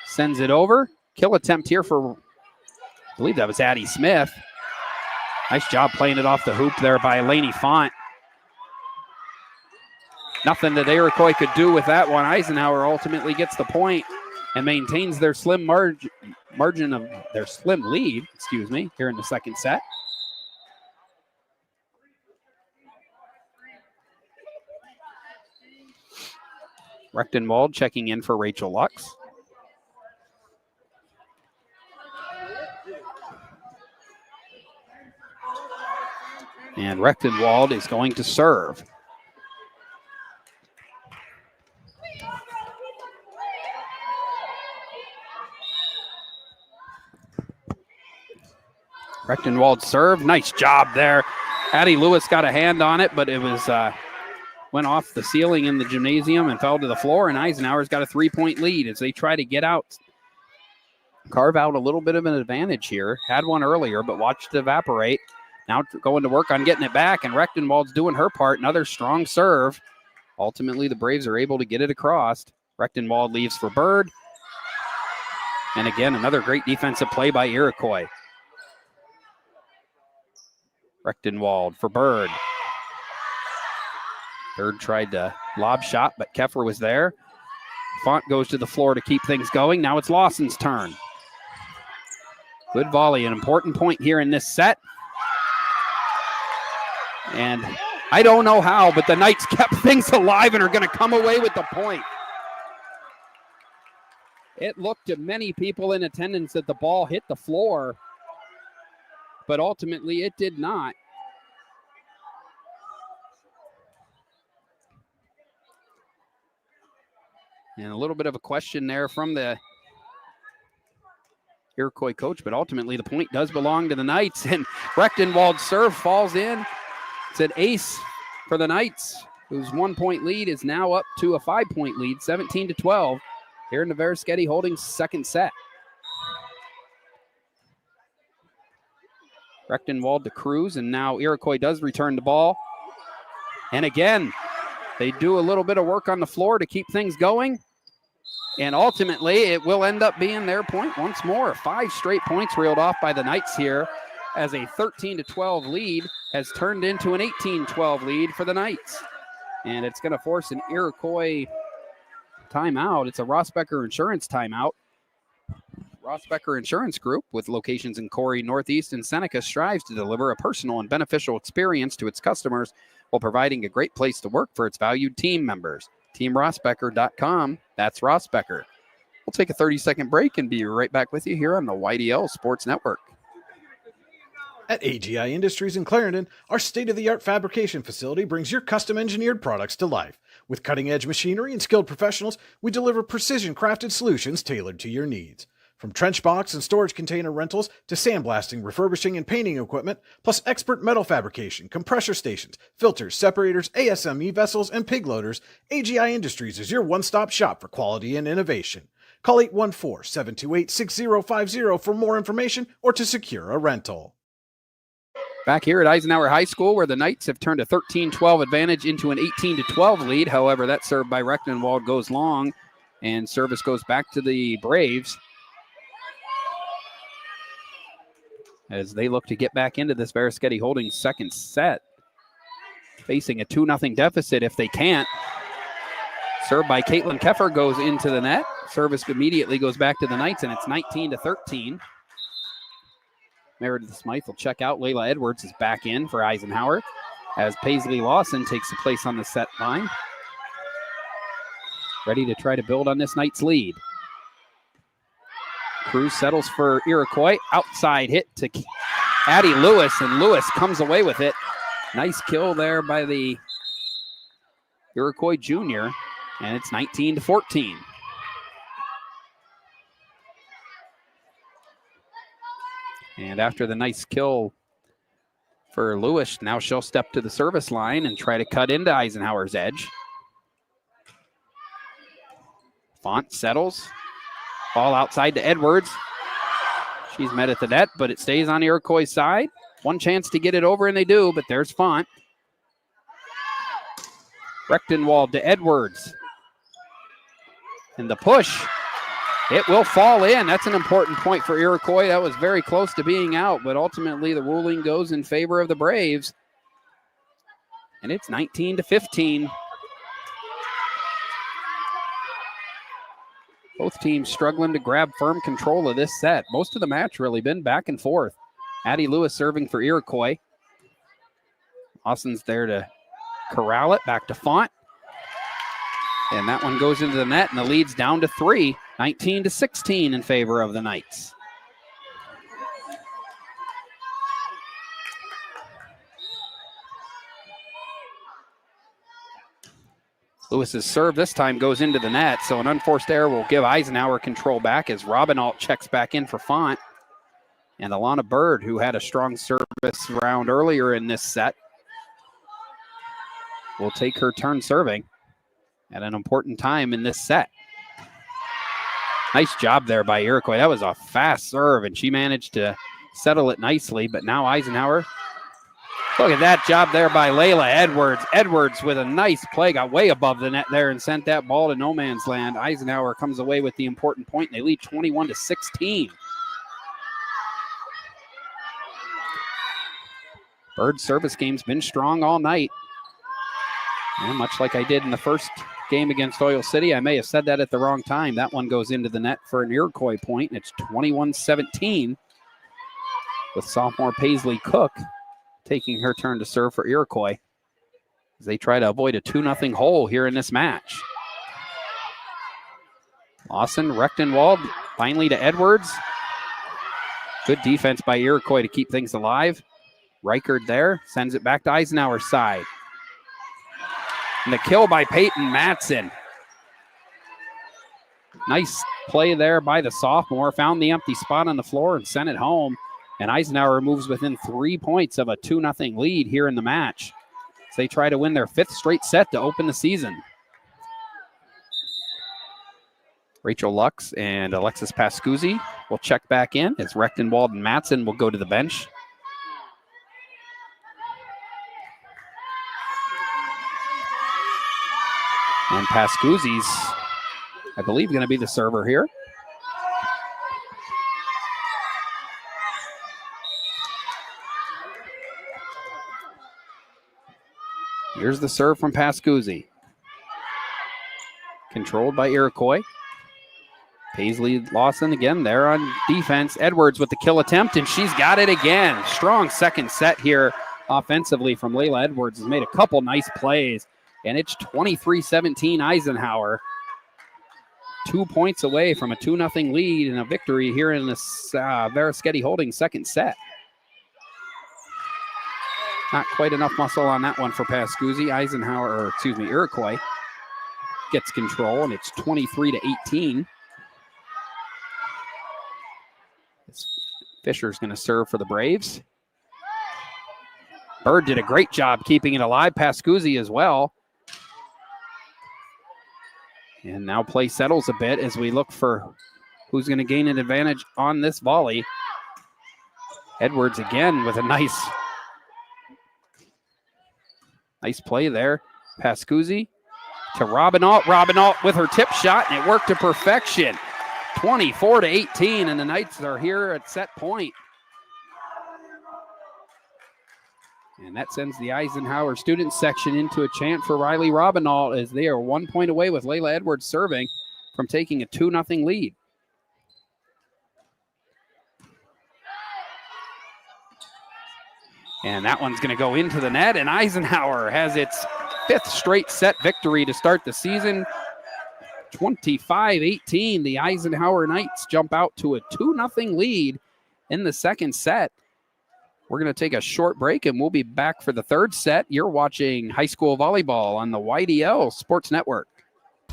sends it over. Kill attempt here for, I believe that was Addie Smith. Nice job playing it off the hoop there by Lainey Font. Nothing that Iroquois could do with that one. Eisenhower ultimately gets the point and maintains their slim margin of their slim lead, here in the second set. Rechtenwald checking in for Rachel Lux. And Rechtenwald is going to serve. Rechtenwald serve. Nice job there. Addie Lewis got a hand on it, but it was went off the ceiling in the gymnasium and fell to the floor, and Eisenhower's got a 3-point lead as they try to get out, carve out a little bit of an advantage here. Had one earlier, but watched it evaporate. Now going to work on getting it back, and Rechtenwald's doing her part. Another strong serve. Ultimately, the Braves are able to get it across. Rechtenwald leaves for Bird. And again, another great defensive play by Iroquois. Rechtenwald for Bird. Bird tried to lob shot, but Keffer was there. Font goes to the floor to keep things going. Now it's Lawson's turn. Good volley, an important point here in this set. And I don't know how, but the Knights kept things alive and are going to come away with the point. It looked to many people in attendance that the ball hit the floor, but ultimately it did not. And a little bit of a question there from the Iroquois coach, but ultimately the point does belong to the Knights. And Rechtenwald's serve falls in. It's an ace for the Knights, whose 1-point lead is now up to a 5-point lead, 17-12, here in the Veriskety Holdings second set. Rechtenwald to Cruz, and now Iroquois does return the ball. And again, they do a little bit of work on the floor to keep things going. And ultimately, it will end up being their point once more. 5 straight points reeled off by the Knights here, as a 13-12 lead has turned into an 18-12 lead for the Knights. And it's going to force an Iroquois timeout. It's a Rossbecker Insurance timeout. Rossbecker Insurance Group, with locations in Corey, Northeast, and Seneca, strives to deliver a personal and beneficial experience to its customers while providing a great place to work for its valued team members. TeamRossbecker.com. That's Rossbecker. We'll take a 30-second break and be right back with you here on the YDL Sports Network. At AGI Industries in Clarendon, our state-of-the-art fabrication facility brings your custom-engineered products to life. With cutting-edge machinery and skilled professionals, we deliver precision-crafted solutions tailored to your needs. From trench box and storage container rentals to sandblasting, refurbishing, and painting equipment, plus expert metal fabrication, compressor stations, filters, separators, ASME vessels, and pig loaders, AGI Industries is your one-stop shop for quality and innovation. Call 814-728-6050 for more information or to secure a rental. Back here at Eisenhower High School, where the Knights have turned a 13-12 advantage into an 18-12 lead. However, that serve by Rechtenwald goes long, and service goes back to the Braves as they look to get back into this Veriskety Holdings second set, facing a 2-0 deficit if they can't. Serve by Caitlin Keffer goes into the net. Service immediately goes back to the Knights, and it's 19-13. Meredith Smythe will check out. Layla Edwards is back in for Eisenhower as Paisley Lawson takes a place on the set line, ready to try to build on this Knights lead. Cruz settles for Iroquois. Outside hit to Addie Lewis, and Lewis comes away with it. Nice kill there by the Iroquois junior, and it's 19-14. And after the nice kill for Lewis, now she'll step to the service line and try to cut into Eisenhower's edge. Font settles. Ball outside to Edwards. She's met at the net, but it stays on Iroquois' side. One chance to get it over, and they do, but there's Font. Rechtenwald to Edwards. And the push. It will fall in. That's an important point for Iroquois. That was very close to being out, but ultimately the ruling goes in favor of the Braves. And it's 19-15. Both teams struggling to grab firm control of this set. Most of the match really been back and forth. Addie Lewis serving for Iroquois. Lawson's there to corral it. Back to Font. And that one goes into the net, and the lead's down to 3. 19-16 in favor of the Knights. Lewis's serve this time goes into the net, so an unforced error will give Eisenhower control back as Robinalt checks back in for Font. And Alana Bird, who had a strong service round earlier in this set, will take her turn serving at an important time in this set. Nice job there by Iroquois. That was a fast serve, and she managed to settle it nicely. But now Eisenhower, look at that job there by Layla Edwards. Edwards with a nice play, got way above the net there and sent that ball to no man's land. Eisenhower comes away with the important point, and they lead 21-16. Bird's service game's been strong all night. And much like I did in the first game against Oil City, I may have said that at the wrong time. That one goes into the net for an Iroquois point, and it's 21-17 with sophomore Paisley Cook taking her turn to serve for Iroquois as they try to avoid a 2-0 hole here in this match. Lawson, Rechtenwald, finally to Edwards. Good defense by Iroquois to keep things alive. Reichard there, sends it back to Eisenhower's side. And the kill by Peyton Matson. Nice play there by the sophomore. Found the empty spot on the floor and sent it home. And Eisenhower moves within 3 points of a 2-0 lead here in the match. So they try to win their 5th straight set to open the season. Rachel Lux and Alexis Pascuzzi will check back in as Rechtenwald and Matson will go to the bench. And Pascuzzi's, I believe, going to be the server here. Here's the serve from Pascuzzi. Controlled by Iroquois. Paisley Lawson again there on defense. Edwards with the kill attempt, and she's got it again. Strong second set here offensively from Layla Edwards. Has made a couple nice plays, and it's 23-17 Eisenhower. 2 points away from a 2-0 lead and a victory here in this Veraschetti Holdings second set. Not quite enough muscle on that one for Pascuzzi. Iroquois gets control, and it's 23-18. Fisher's going to serve for the Braves. Bird did a great job keeping it alive. Pascuzzi as well. And now play settles a bit as we look for who's going to gain an advantage on this volley. Edwards again with a nice play there. Pascuzzi to Robinault. Robinault with her tip shot, and it worked to perfection. 24-18, and the Knights are here at set point. And that sends the Eisenhower student section into a chant for Riley Robinault as they are 1 point away with Layla Edwards serving from taking a 2-0 lead. And that one's going to go into the net, and Eisenhower has its 5th straight set victory to start the season. 25-18, the Eisenhower Knights jump out to a 2-0 lead in the second set. We're going to take a short break, and we'll be back for the third set. You're watching high school volleyball on the YDL Sports Network.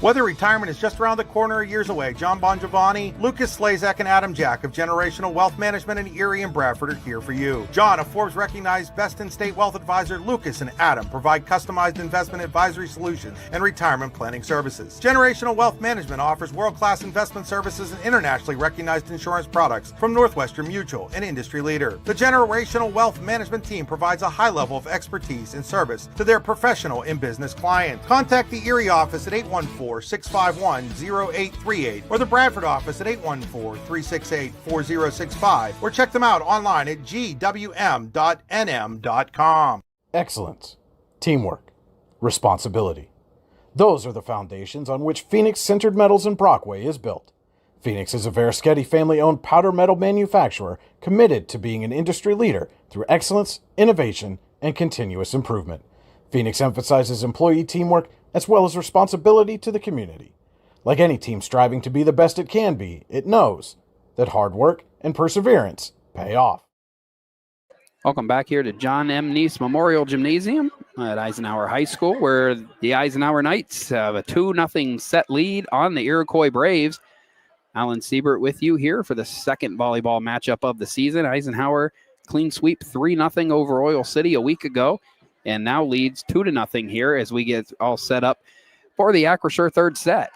Whether retirement is just around the corner or years away, John Bongiovanni, Lucas Slazak, and Adam Jack of Generational Wealth Management in Erie and Bradford are here for you. John, a Forbes-recognized best-in-state wealth advisor, Lucas and Adam provide customized investment advisory solutions and retirement planning services. Generational Wealth Management offers world-class investment services and internationally recognized insurance products from Northwestern Mutual, an industry leader. The Generational Wealth Management team provides a high level of expertise and service to their professional and business clients. Contact the Erie office at 814-651-0838 or the Bradford office at 814-368-4065 or check them out online at gwm.nm.com. Excellence, teamwork, responsibility. Those are the foundations on which Phoenix Sintered Metals in Brockway is built. Phoenix is a Veraschetti family-owned powder metal manufacturer committed to being an industry leader through excellence, innovation, and continuous improvement. Phoenix emphasizes employee teamwork as well as responsibility to the community. Like any team striving to be the best it can be, it knows that hard work and perseverance pay off. Welcome back here to John M. Neese Memorial Gymnasium at Eisenhower High School, where the Eisenhower Knights have a 2-0 set lead on the Iroquois Braves. Alan Siebert with you here for the second volleyball matchup of the season. Eisenhower clean sweep 3-0 over Oil City a week ago, and now leads 2-0 here as we get all set up for the Acrisure third set.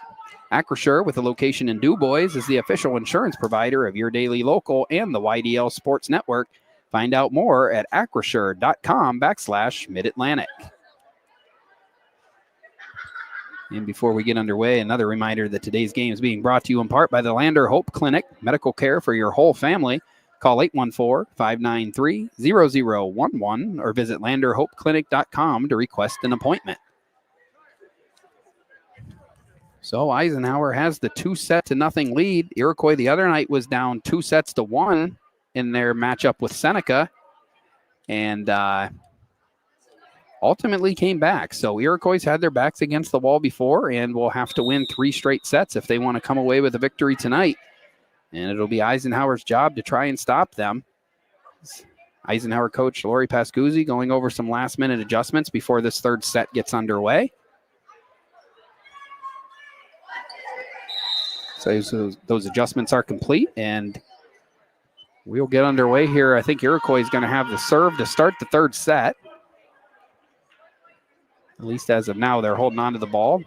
Acrisure, with a location in DuBois, is the official insurance provider of your daily local and the YDL Sports Network. Find out more at acrisure.com/Mid-Atlantic. And before we get underway, another reminder that today's game is being brought to you in part by the Lander Hope Clinic, medical care for your whole family. Call 814-593-0011 or visit landerhopeclinic.com to request an appointment. So Eisenhower has the 2-0 lead. Iroquois the other night was down 2-1 in their matchup with Seneca, and ultimately came back. So Iroquois had their backs against the wall before and will have to win 3 straight sets if they want to come away with a victory tonight. And it'll be Eisenhower's job to try and stop them. Eisenhower coach Lori Pascuzzi going over some last-minute adjustments before this third set gets underway. So those adjustments are complete, and we'll get underway here. I think Iroquois is going to have the serve to start the third set. At least as of now, they're holding on to the ball.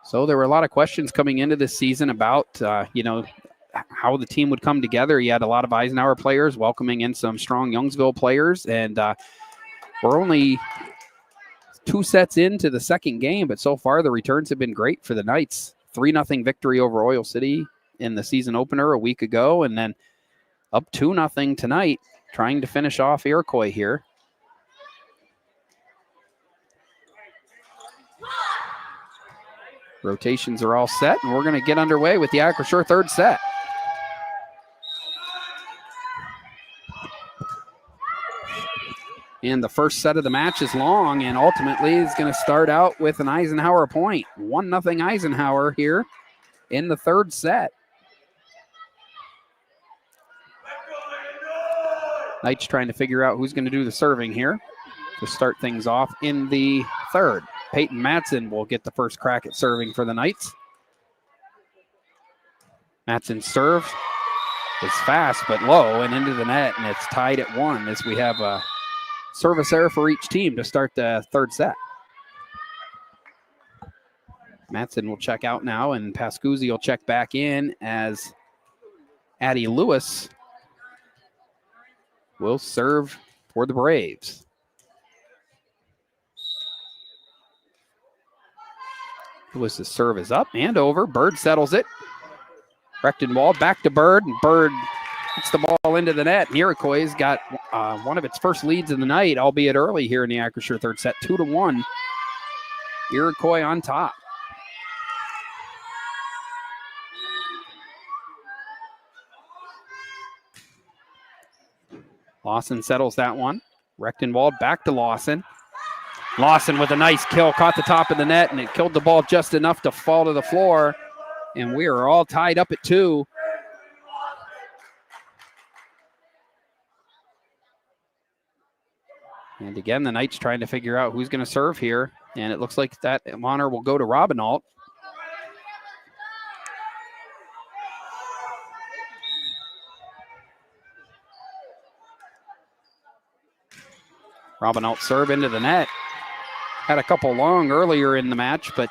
So there were a lot of questions coming into this season about, how the team would come together. You had a lot of Eisenhower players welcoming in some strong Youngsville players, and we're only 2 sets into the second game, but so far the returns have been great for the Knights. 3-0 victory over Oil City in the season opener a week ago, and then up 2-0 tonight, trying to finish off Iroquois here. Rotations are all set, and we're going to get underway with the Acrisure third set. And the first set of the match is long, and ultimately is going to start out with an Eisenhower point. 1-0 Eisenhower here in the third set. Knights trying to figure out who's going to do the serving here to start things off in the third. Peyton Matson will get the first crack at serving for the Knights. Matson's serve is fast but low and into the net, and it's tied at 1 as we have a service error for each team to start the third set. Matson will check out now, and Pascuzzi will check back in as Addie Lewis will serve for the Braves. Lewis's serve is up and over. Bird settles it. Rechtenwald back to Bird, and Bird hits the ball into the net. Iroquois got one of its first leads of the night, albeit early here in the Acrisure third set, 2-1. Iroquois on top. Lawson settles that one. Rechtenwald back to Lawson. Lawson with a nice kill, caught the top of the net, and it killed the ball just enough to fall to the floor. And we are all tied up at 2. And again, the Knights trying to figure out who's going to serve here. And it looks like that honor will go to Robinault. Robinault serve into the net. Had a couple long earlier in the match, but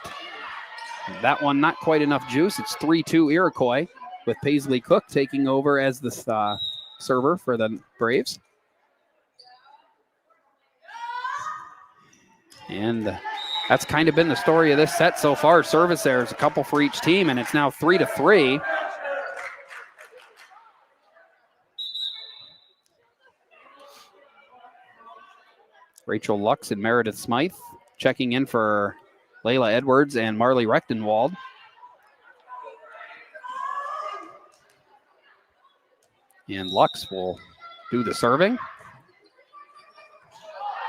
that one not quite enough juice. It's 3-2 Iroquois, with Paisley Cook taking over as the server for the Braves. And that's kind of been the story of this set so far. Service errors, a couple for each team, and it's now 3-3. Rachel Lux and Meredith Smythe checking in for Layla Edwards and Marley Rechtenwald. And Lux will do the serving.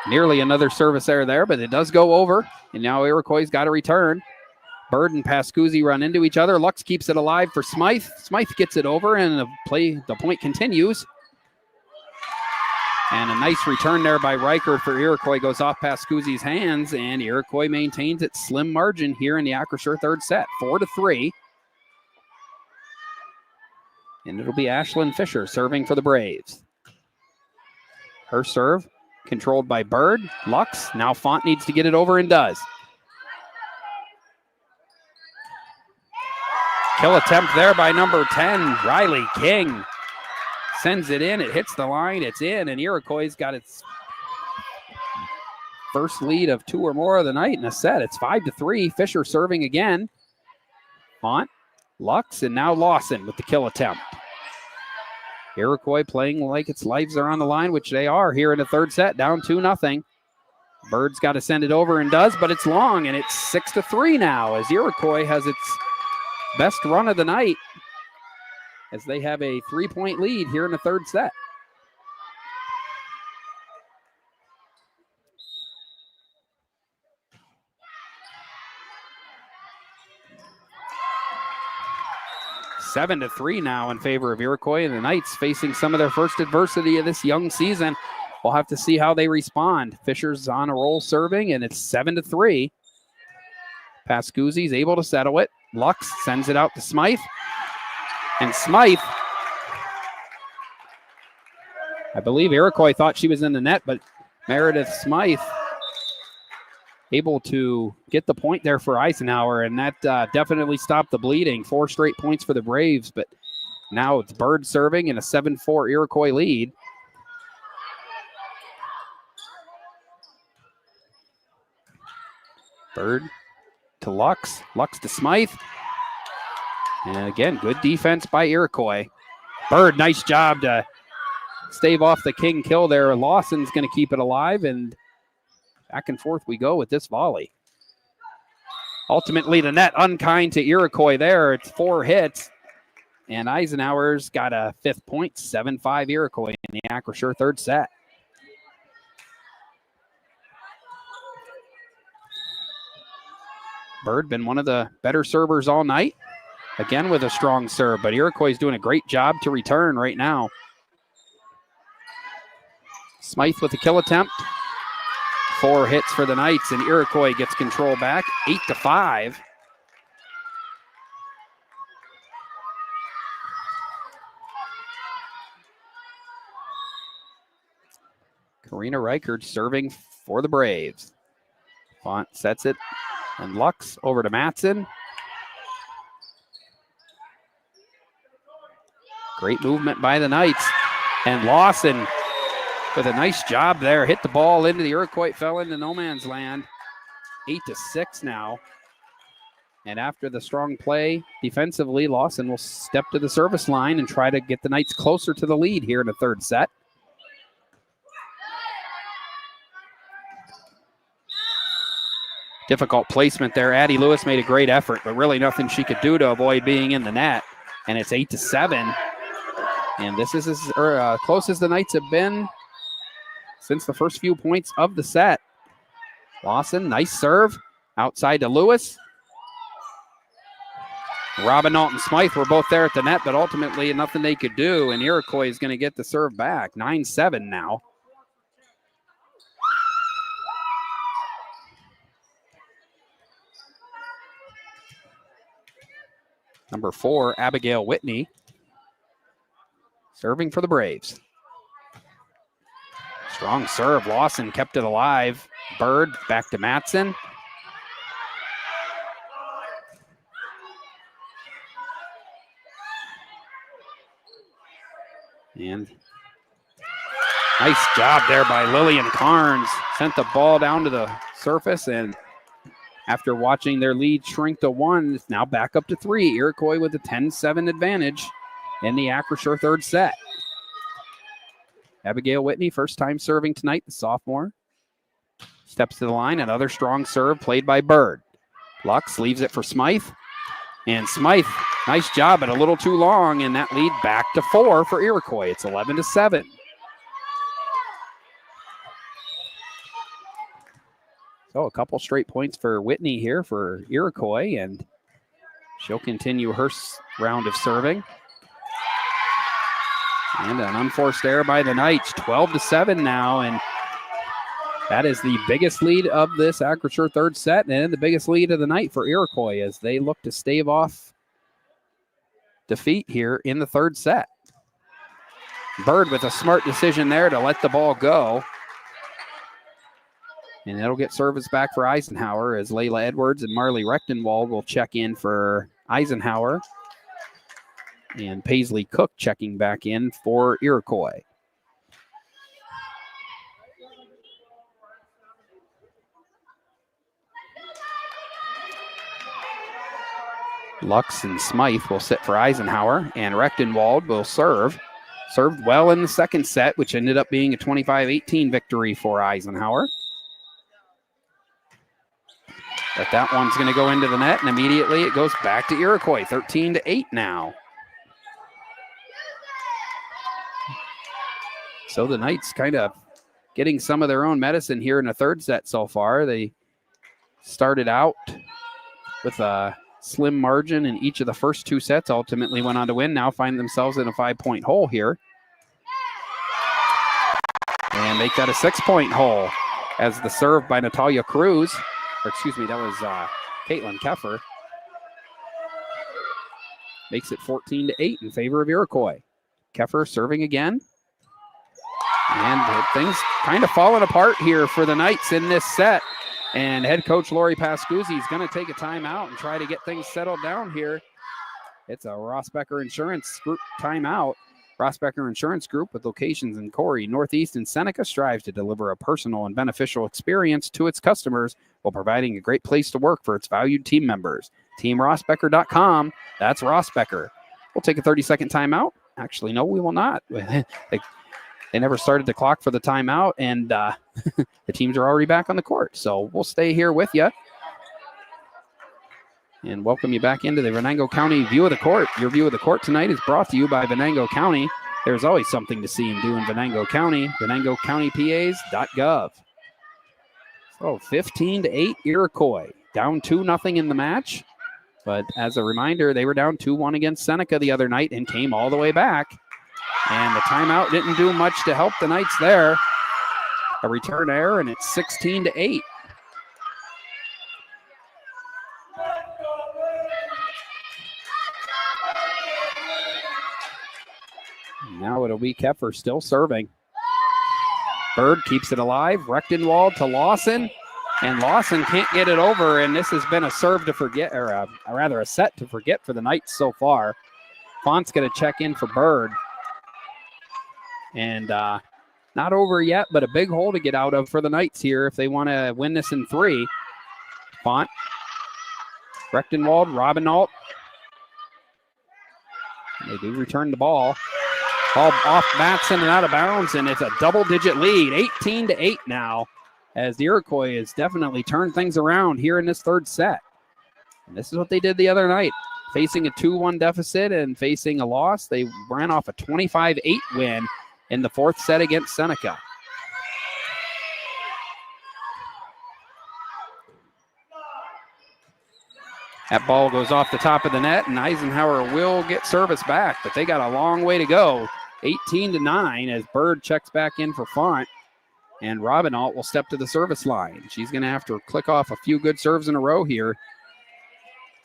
Nearly another service error there, but it does go over. And now Iroquois got a return. Bird and Pascuzzi run into each other. Lux keeps it alive for Smythe. Smythe gets it over, and the point continues. And a nice return there by Riker for Iroquois goes off Pascuzzi's hands, and Iroquois maintains its slim margin here in the Acrisure third set, 4-3. And it'll be Ashlyn Fisher serving for the Braves. Her serve controlled by Bird. Lux, now Font needs to get it over and does. Kill attempt there by number 10, Riley King. Sends it in, it hits the line, it's in, and Iroquois got its first lead of 2 or more of the night in a set. It's 5-3. Fisher serving again. Font, Lux, and now Lawson with the kill attempt. Iroquois playing like its lives are on the line, which they are here in the third set, down 2-0. Bird's got to send it over and does, but it's long, and it's 6-3 now as Iroquois has its best run of the night, as they have a 3-point lead here in the third set. Seven to 3 now in favor of Iroquois, and the Knights facing some of their first adversity of this young season. We'll have to see how they respond. Fisher's on a roll serving, and it's 7-3. Pascuzzi's able to settle it. Lux sends it out to Smythe. And Smythe, I believe Iroquois thought she was in the net, but Meredith Smythe able to get the point there for Eisenhower, and that definitely stopped the bleeding. 4 straight points for the Braves, but now it's Bird serving in a 7-4 Iroquois lead. Bird to Lux, Lux to Smythe. And again, good defense by Iroquois. Bird, nice job to stave off the king kill there. Lawson's going to keep it alive, and back and forth we go with this volley. Ultimately, the net unkind to Iroquois there. It's 4 hits, and Eisenhower's got a 5th point, 7-5 Iroquois in the Acrisure third set. Bird been one of the better servers all night. Again with a strong serve, but Iroquois is doing a great job to return right now. Smythe with a kill attempt. 4 hits for the Knights, and Iroquois gets control back, 8-5. Karina Reichert serving for the Braves. Font sets it, and Lux over to Matson. Great movement by the Knights, and Lawson with a nice job there. Hit the ball into the Iroquois, fell into no man's land. 8-6 now. And after the strong play defensively, Lawson will step to the service line and try to get the Knights closer to the lead here in the third set. Difficult placement there. Addie Lewis made a great effort, but really nothing she could do to avoid being in the net. And it's 8-7. And this is as close as the Knights have been since the first few points of the set. Lawson, nice serve. Outside to Lewis. Robin Alton Smythe were both there at the net, but ultimately nothing they could do. And Iroquois is going to get the serve back. 9-7 now. Number 4, Abigail Whitney, serving for the Braves. Strong serve. Lawson kept it alive. Bird back to Matson. And nice job there by Lillian Carnes. Sent the ball down to the surface, and after watching their lead shrink to 1, it's now back up to 3. Iroquois with a 10-7 advantage in the Acrisure third set. Abigail Whitney, first time serving tonight, the sophomore. Steps to the line, another strong serve played by Bird. Lux leaves it for Smythe. And Smythe, nice job, but a little too long, and that lead back to 4 for Iroquois. It's 11-7. So a couple straight points for Whitney here for Iroquois, and she'll continue her round of serving. And an unforced error by the Knights, 12-7 now, and that is the biggest lead of this Acrisure third set and the biggest lead of the night for Iroquois as they look to stave off defeat here in the third set. Bird with a smart decision there to let the ball go. And it'll get service back for Eisenhower as Layla Edwards and Marley Rechtenwald will check in for Eisenhower. And Paisley Cook checking back in for Iroquois. Lux and Smythe will sit for Eisenhower, and Rechtenwald will serve. Served well in the second set, which ended up being a 25-18 victory for Eisenhower. But that one's going to go into the net, and immediately it goes back to Iroquois, 13-8 now. So the Knights kind of getting some of their own medicine here in the third set so far. They started out with a slim margin in each of the first 2 sets, ultimately went on to win, now find themselves in a 5-point hole here. And make that a 6-point hole as the serve by Natalia Cruz, or excuse me, that was Caitlin Keffer makes it 14-8 in favor of Iroquois. Keffer serving again. And things kind of falling apart here for the Knights in this set. And head coach Lori Pascuzzi is going to take a timeout and try to get things settled down here. It's a Rossbecker Insurance Group timeout. Rossbecker Insurance Group, with locations in Corey, Northeast, and Seneca, strives to deliver a personal and beneficial experience to its customers while providing a great place to work for its valued team members. TeamRossbecker.com. That's Rossbecker. We'll take a 30-second timeout. Actually, no, we will not. They never started the clock for the timeout, and the teams are already back on the court. So we'll stay here with you and welcome you back into the Venango County View of the Court. Your View of the Court tonight is brought to you by Venango County. There's always something to see and do in Venango County. VenangoCountyPAs.gov. So 15-8 Iroquois. Down 2-0 in the match. But as a reminder, they were down 2-1 against Seneca the other night and came all the way back. And the timeout didn't do much to help the Knights there. A return error, and it's 16-8. Now it'll be Keffer still serving. Bird keeps it alive. Rechtenwald to Lawson. And Lawson can't get it over, and this has been a serve to forget, or rather a set to forget for the Knights so far. Font's going to check in for Bird. And not over yet, but a big hole to get out of for the Knights here if they want to win this in 3. Font, Rechtenwald, Robinault. They do return the ball. Ball off Matson and out of bounds, and it's a double-digit lead, 18-8 now, as the Iroquois has definitely turned things around here in this third set. And this is what they did the other night. Facing a 2-1 deficit and facing a loss, they ran off a 25-8 win in the fourth set against Seneca. That ball goes off the top of the net, and Eisenhower will get service back, but they got a long way to go. 18-9 as Bird checks back in for Font, and Robinault will step to the service line. She's going to have to click off a few good serves in a row here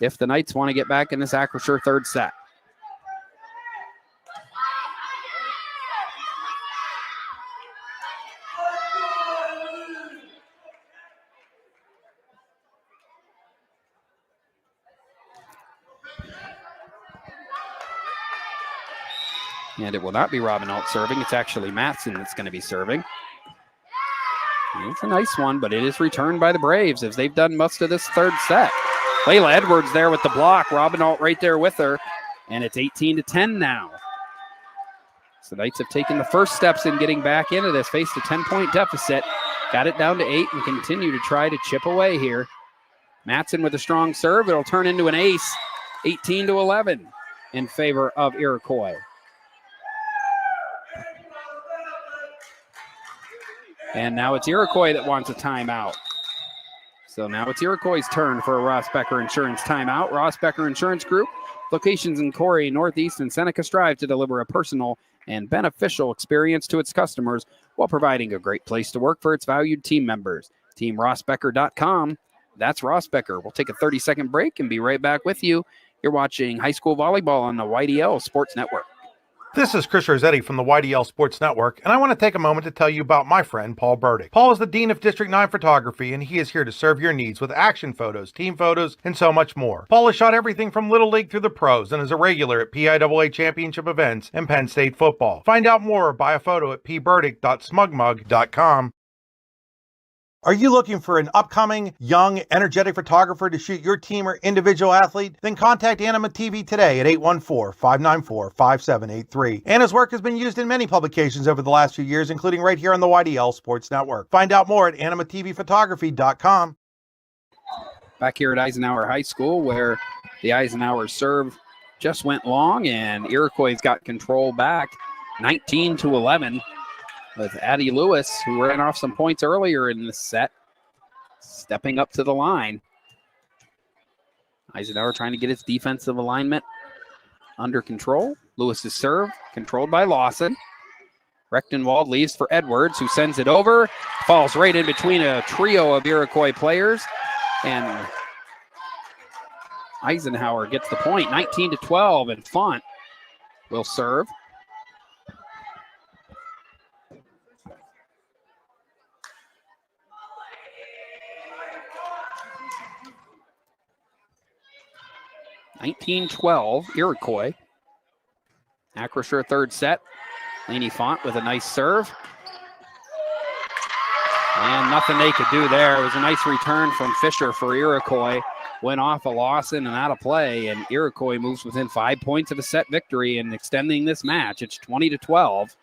if the Knights want to get back in this Acrisure third set. And it will not be Robinault serving. It's actually Matson that's going to be serving. And it's a nice one, but it is returned by the Braves as they've done most of this third set. Layla Edwards there with the block. Robinault right there with her. And it's 18-10 now. So the Knights have taken the first steps in getting back into this. Faced a 10-point deficit. Got it down to 8 and continue to try to chip away here. Matson with a strong serve. It'll turn into an ace. 18-11 in favor of Iroquois. And now it's Iroquois that wants a timeout. So now it's Iroquois' turn for a Rossbecker Insurance timeout. Rossbecker Insurance Group, locations in Corey, Northeast, and Seneca, strive to deliver a personal and beneficial experience to its customers while providing a great place to work for its valued team members. TeamRossbecker.com. That's Rossbecker. We'll take a 30-second break and be right back with you. You're watching high school volleyball on the YDL Sports Network. This is Chris Rossetti from the YDL Sports Network, and I want to take a moment to tell you about my friend Paul Burdick. Paul is the Dean of District 9 Photography, and he is here to serve your needs with action photos, team photos, and so much more. Paul has shot everything from Little League through the pros and is a regular at PIAA championship events and Penn State football. Find out more or buy a photo at pburdick.smugmug.com. Are you looking for an upcoming, young, energetic photographer to shoot your team or individual athlete? Then contact Anima TV today at 814-594-5783. Anna's work has been used in many publications over the last few years, including right here on the YDL Sports Network. Find out more at animatvphotography.com. Back here at Eisenhower High School, where the Eisenhower serve just went long, and Iroquois got control back 19-11. With Addie Lewis, who ran off some points earlier in this set, stepping up to the line. Eisenhower trying to get his defensive alignment under control. Lewis's serve, controlled by Lawson. Rechtenwald leaves for Edwards, who sends it over. Falls right in between a trio of Iroquois players. And Eisenhower gets the point, 19-12, and Font will serve. Iroquois. Acrisure third set. Laney Font with a nice serve. And nothing they could do there. It was a nice return from Fisher for Iroquois. Went off of Lawson and out of play, and Iroquois moves within 5 points of a set victory and extending this match. It's 20-12.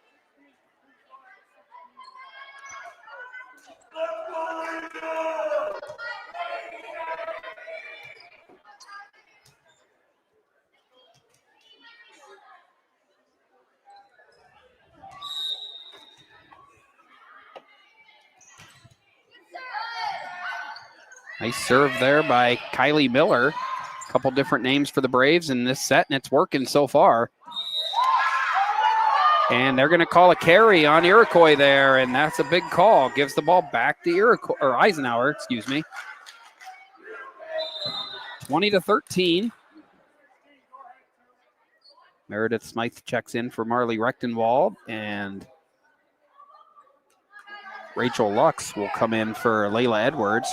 Nice serve there by Kylie Miller. A couple different names for the Braves in this set, and it's working so far. And they're going to call a carry on Iroquois there, and that's a big call. Gives the ball back to Iroquois, or Eisenhower, excuse me. 20-13. Meredith Smythe checks in for Marley Rechtenwald, and Rachel Lux will come in for Layla Edwards.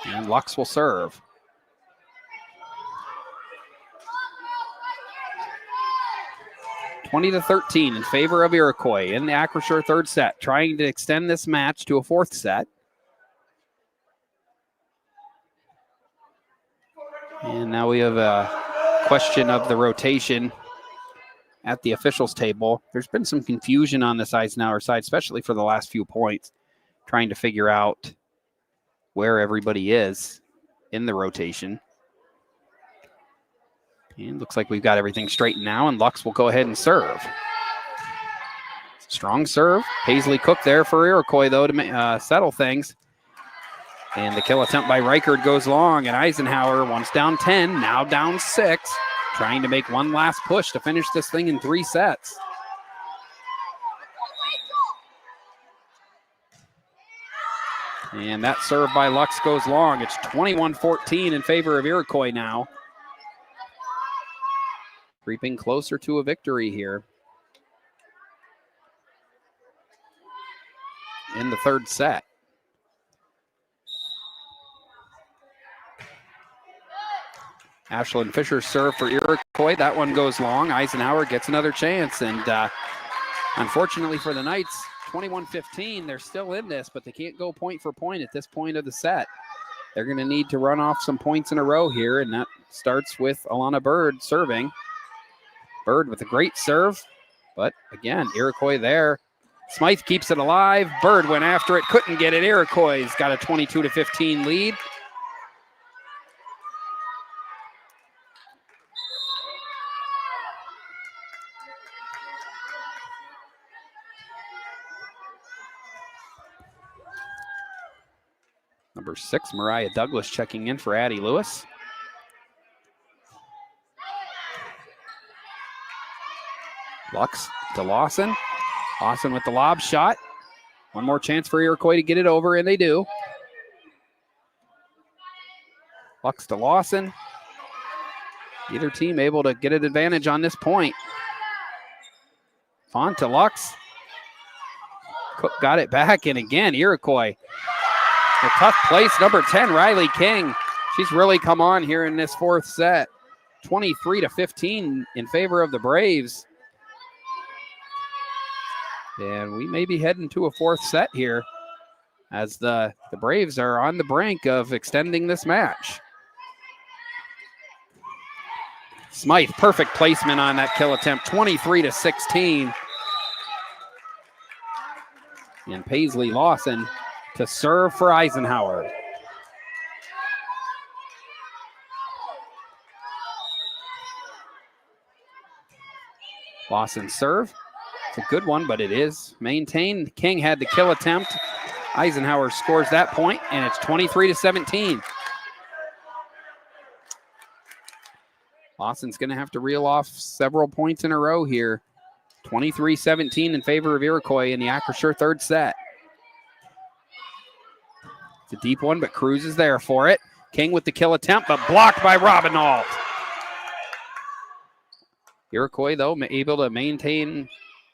And Lux will serve. (20-13) in favor of Iroquois in the Acrisure third set, trying to extend this match to a fourth set. And now we have a question of the rotation at the officials table. There's been some confusion on this Eisenhower side, especially for the last few points, trying to figure out where everybody is in the rotation. And looks like we've got everything straightened now, and Lux will go ahead and serve. Strong serve. Paisley Cook there for Iroquois, though, to settle things. And the kill attempt by Reichard goes long, and Eisenhower, once down 10, now down 6, trying to make one last push to finish this thing in 3 sets. And that serve by Lux goes long. It's 21-14 in favor of Iroquois now. Creeping closer to a victory here in the third set. Ashlyn Fisher serve for Iroquois. That one goes long. Eisenhower gets another chance. And unfortunately for the Knights, 21-15, they're still in this, but they can't go point for point at this point of the set. They're going to need to run off some points in a row here, and that starts with Alana Bird serving. Bird with a great serve, but again, Iroquois there. Smythe keeps it alive. Bird went after it, couldn't get it. Iroquois got a 22-15 lead. Number 6, Mariah Douglas checking in for Addie Lewis. Lux to Lawson. Lawson with the lob shot. One more chance for Iroquois to get it over, and they do. Lux to Lawson. Either team able to get an advantage on this point. Font to Lux. Cook got it back, and again, Iroquois. A tough place, number 10, Riley King. She's really come on here in this fourth set. 23-15 in favor of the Braves. And we may be heading to a fourth set here as the Braves are on the brink of extending this match. Smythe, perfect placement on that kill attempt, 23-16. And Paisley Lawson to serve for Eisenhower. Lawson serve. It's a good one, but it is maintained. King had the kill attempt. Eisenhower scores that point, and it's 23-17. Lawson's going to have to reel off several points in a row here 23-17 in favor of Iroquois in the Acrisure third set. It's a deep one, but Cruz is there for it. King with the kill attempt, but blocked by Robinald. Iroquois, though, able to maintain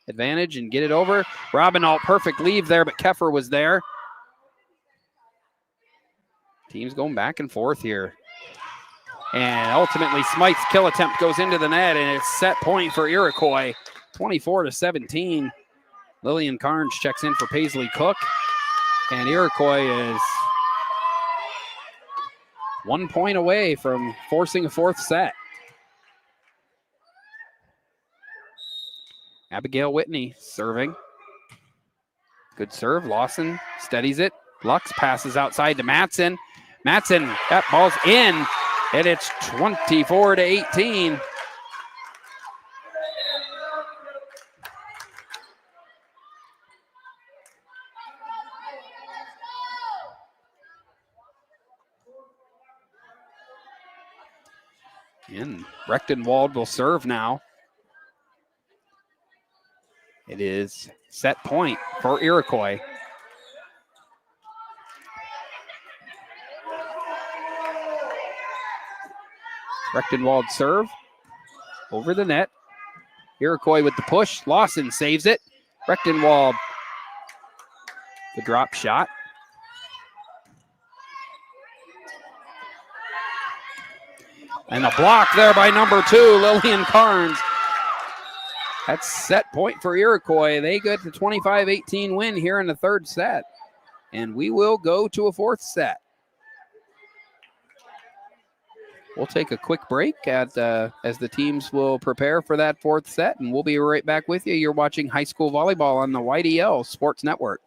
advantage and get it over. Robinald, perfect leave there, but Keffer was there. Teams going back and forth here. And ultimately, Smythe's kill attempt goes into the net, and it's set point for Iroquois, 24-17. Lillian Carnes checks in for Paisley Cook, and Iroquois is 1 point away from forcing a fourth set. Abigail Whitney serving. Good serve. Lawson steadies it. Lux passes outside to Matson. Matson, that ball's in, and it's 24-18. And Rechtenwald will serve now. It is set point for Iroquois. Rechtenwald serve over the net. Iroquois with the push. Lawson saves it. Rechtenwald, the drop shot. And a block there by number 2, Lillian Carnes. That's set point for Iroquois. They get the 25-18 win here in the third set. And we will go to a fourth set. We'll take a quick break as the teams will prepare for that fourth set, and we'll be right back with you. You're watching high school volleyball on the YDL Sports Network.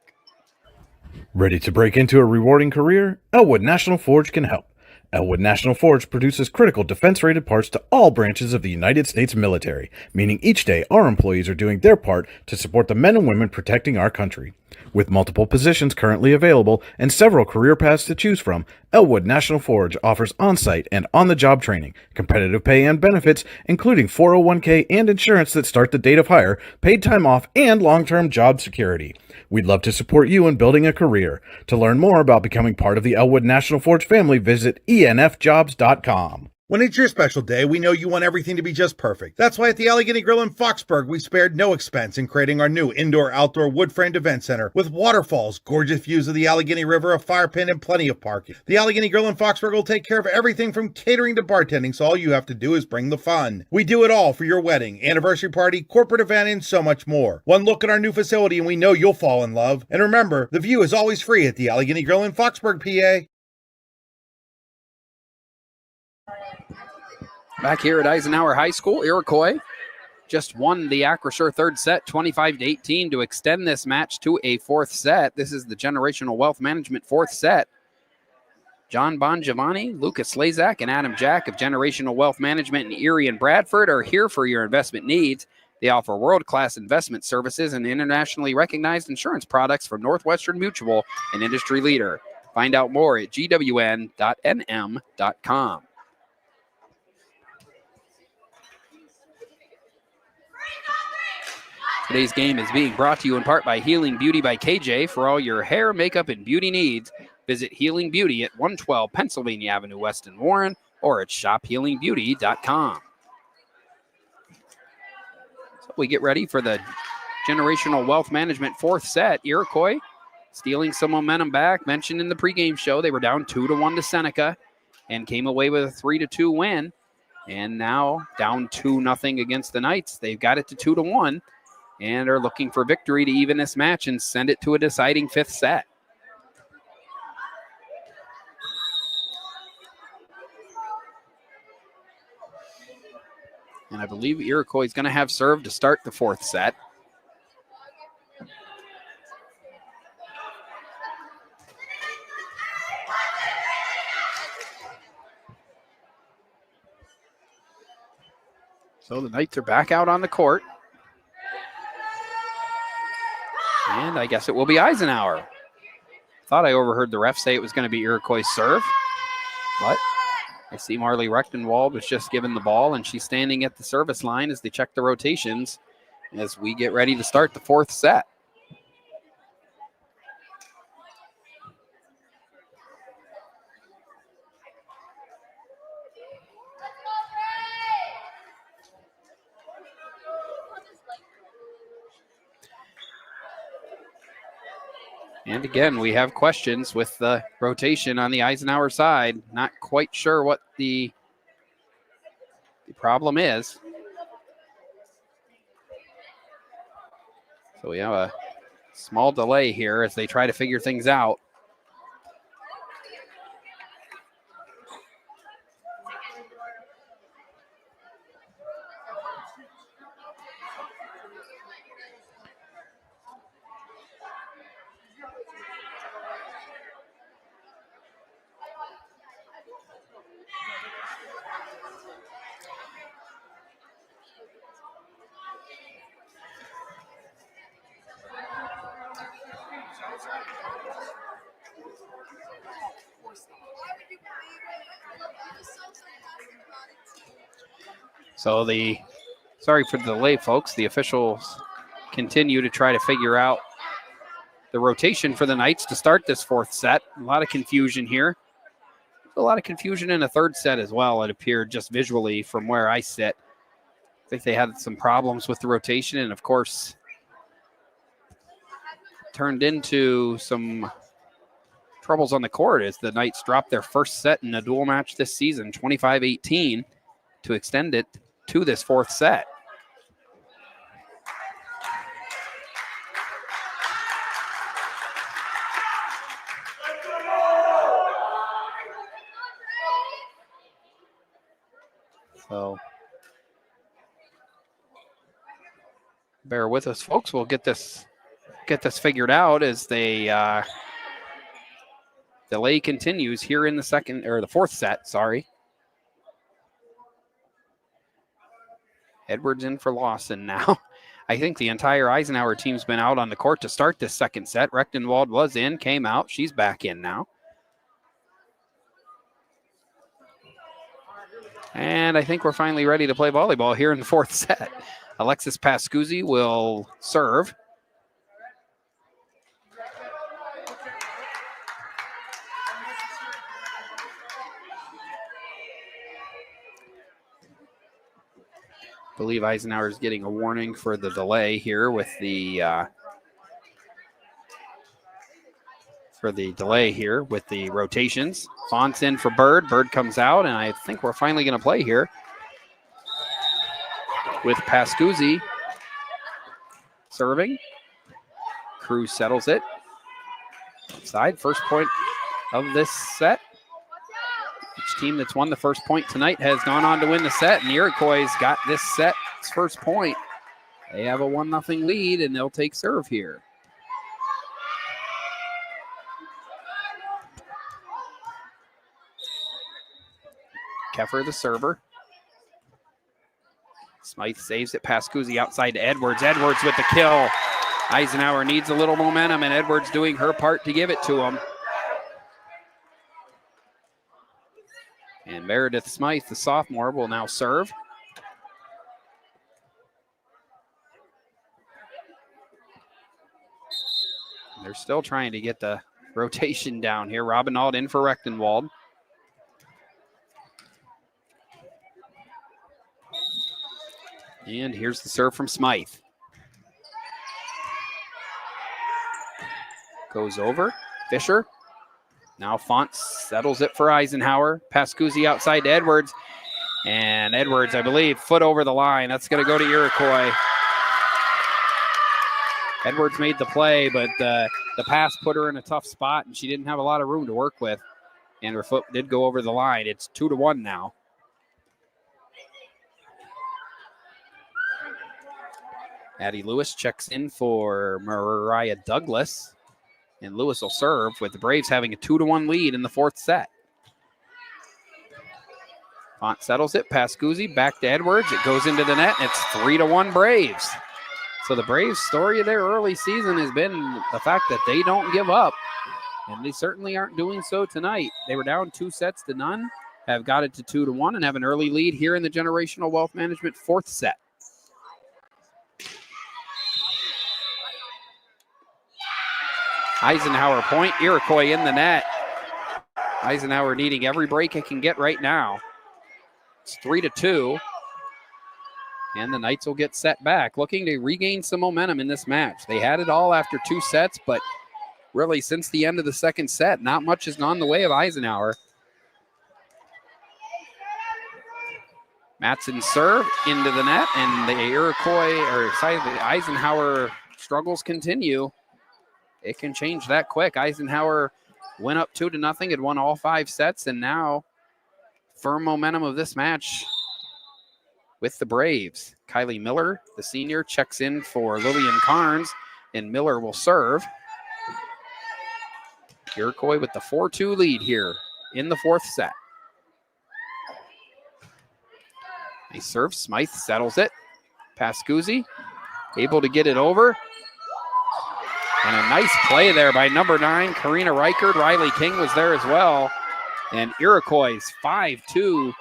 Ready to break into a rewarding career? Elwood National Forge can help. Elwood National Forge produces critical defense-rated parts to all branches of the United States military, meaning each day our employees are doing their part to support the men and women protecting our country. With multiple positions currently available and several career paths to choose from, Elwood National Forge offers on-site and on-the-job training, competitive pay and benefits, including 401k and insurance that start the date of hire, paid time off, and long-term job security. We'd love to support you in building a career. To learn more about becoming part of the Elwood National Forge family, visit enfjobs.com. When it's your special day, we know you want everything to be just perfect. That's why at the Allegheny Grill in Foxburg, we spared no expense in creating our new indoor-outdoor wood-framed event center with waterfalls, gorgeous views of the Allegheny River, a fire pit, and plenty of parking. The Allegheny Grill in Foxburg will take care of everything from catering to bartending, so all you have to do is bring the fun. We do it all for your wedding, anniversary party, corporate event, and so much more. One look at our new facility and we know you'll fall in love. And remember, the view is always free at the Allegheny Grill in Foxburg, PA. Back here at Eisenhower High School, Iroquois just won the Acrisure third set 25-18 to extend this match to a fourth set. This is the Generational Wealth Management fourth set. John Bongiovanni, Lucas Slazak, and Adam Jack of Generational Wealth Management in Erie and Bradford are here for your investment needs. They offer world-class investment services and internationally recognized insurance products from Northwestern Mutual, an industry leader. Find out more at gwn.nm.com. Today's game is being brought to you in part by Healing Beauty by KJ. For all your hair, makeup, and beauty needs, visit Healing Beauty at 112 Pennsylvania Avenue West in Warren or at shophealingbeauty.com. So we get ready for the Generational Wealth Management fourth set. Iroquois stealing some momentum back. Mentioned in the pregame show, they were down 2-1 to Seneca and came away with a 3-2 win. And now down 2-0 against the Knights. They've got it to 2-1. And are looking for victory to even this match and send it to a deciding fifth set. And I believe Iroquois is going to have serve to start the fourth set. So the Knights are back out on the court. And I guess it will be Eisenhower. Thought I overheard the ref say it was going to be Iroquois' serve. But I see Marley Rechtenwald was just given the ball, and she's standing at the service line as they check the rotations. as we get ready to start the fourth set. And again, we have questions with the rotation on the Eisenhower side. Not quite sure what the problem is. So we have a small delay here as they try to figure things out. So sorry for the delay, folks. The officials continue to try to figure out the rotation for the Knights to start this fourth set. A lot of confusion here. A lot of confusion in the third set as well, it appeared just visually from where I sit. I think they had some problems with the rotation and, of course, turned into some troubles on the court as the Knights dropped their first set in a dual match this season, 25-18, to extend it to this fourth set. So bear with us, folks. We'll get this figured out as they delay continues here in the fourth set. Sorry. Edwards in for Lawson now. I think the entire Eisenhower team's been out on the court to start this second set. Rechtenwald was in, came out. She's back in now. And I think we're finally ready to play volleyball here in the fourth set. Alexis Pascuzzi will serve. I believe Eisenhower is getting a warning for the delay here with the rotations. Font's in for Bird. Bird comes out, and I think we're finally going to play here with Pascuzzi serving. Cruz settles it. Side, first point of this set. Each team that's won the first point tonight has gone on to win the set, and the Iroquois got this set's first point. They have a 1-0 lead, and they'll take serve here. Keffer, the server. Smythe saves it. Pascuzzi outside to Edwards. Edwards with the kill. Eisenhower needs a little momentum, and Edwards doing her part to give it to him. And Meredith Smythe, the sophomore, will now serve. They're still trying to get the rotation down here. Robinald in for Rechtenwald. And here's the serve from Smythe. Goes over. Fisher. Now Font settles it for Eisenhower. Pascuzzi outside to Edwards. And Edwards, I believe, foot over the line. That's going to go to Iroquois. Edwards made the play, but the pass put her in a tough spot, and she didn't have a lot of room to work with. And her foot did go over the line. It's 2-1 now. Addie Lewis checks in for Mariah Douglas. And Lewis will serve with the Braves having a 2-1 lead in the fourth set. Font settles it. Pascuzzi back to Edwards. It goes into the net, and it's 3-1 Braves. So the Braves' story of their early season has been the fact that they don't give up. And they certainly aren't doing so tonight. They were down 2-0, have got it to 2-1, and have an early lead here in the Generational Wealth Management fourth set. Eisenhower point, Iroquois in the net. Eisenhower needing every break it can get right now. It's 3-2. And the Knights will get set back, looking to regain some momentum in this match. They had it all after 2 sets, but really since the end of the second set, not much has gone the way of Eisenhower. Matson serve into the net, and the Eisenhower struggles continue. It can change that quick. Eisenhower went up 2-0, had won all 5 sets, and now firm momentum of this match with the Braves. Kylie Miller, the senior, checks in for Lillian Carnes, and Miller will serve. Iroquois with the 4-2 lead here in the 4th set. They serve, Smythe settles it. Pascuzzi able to get it over. And a nice play there by number 9, Karina Reichert. Riley King was there as well. And Iroquois 5-2.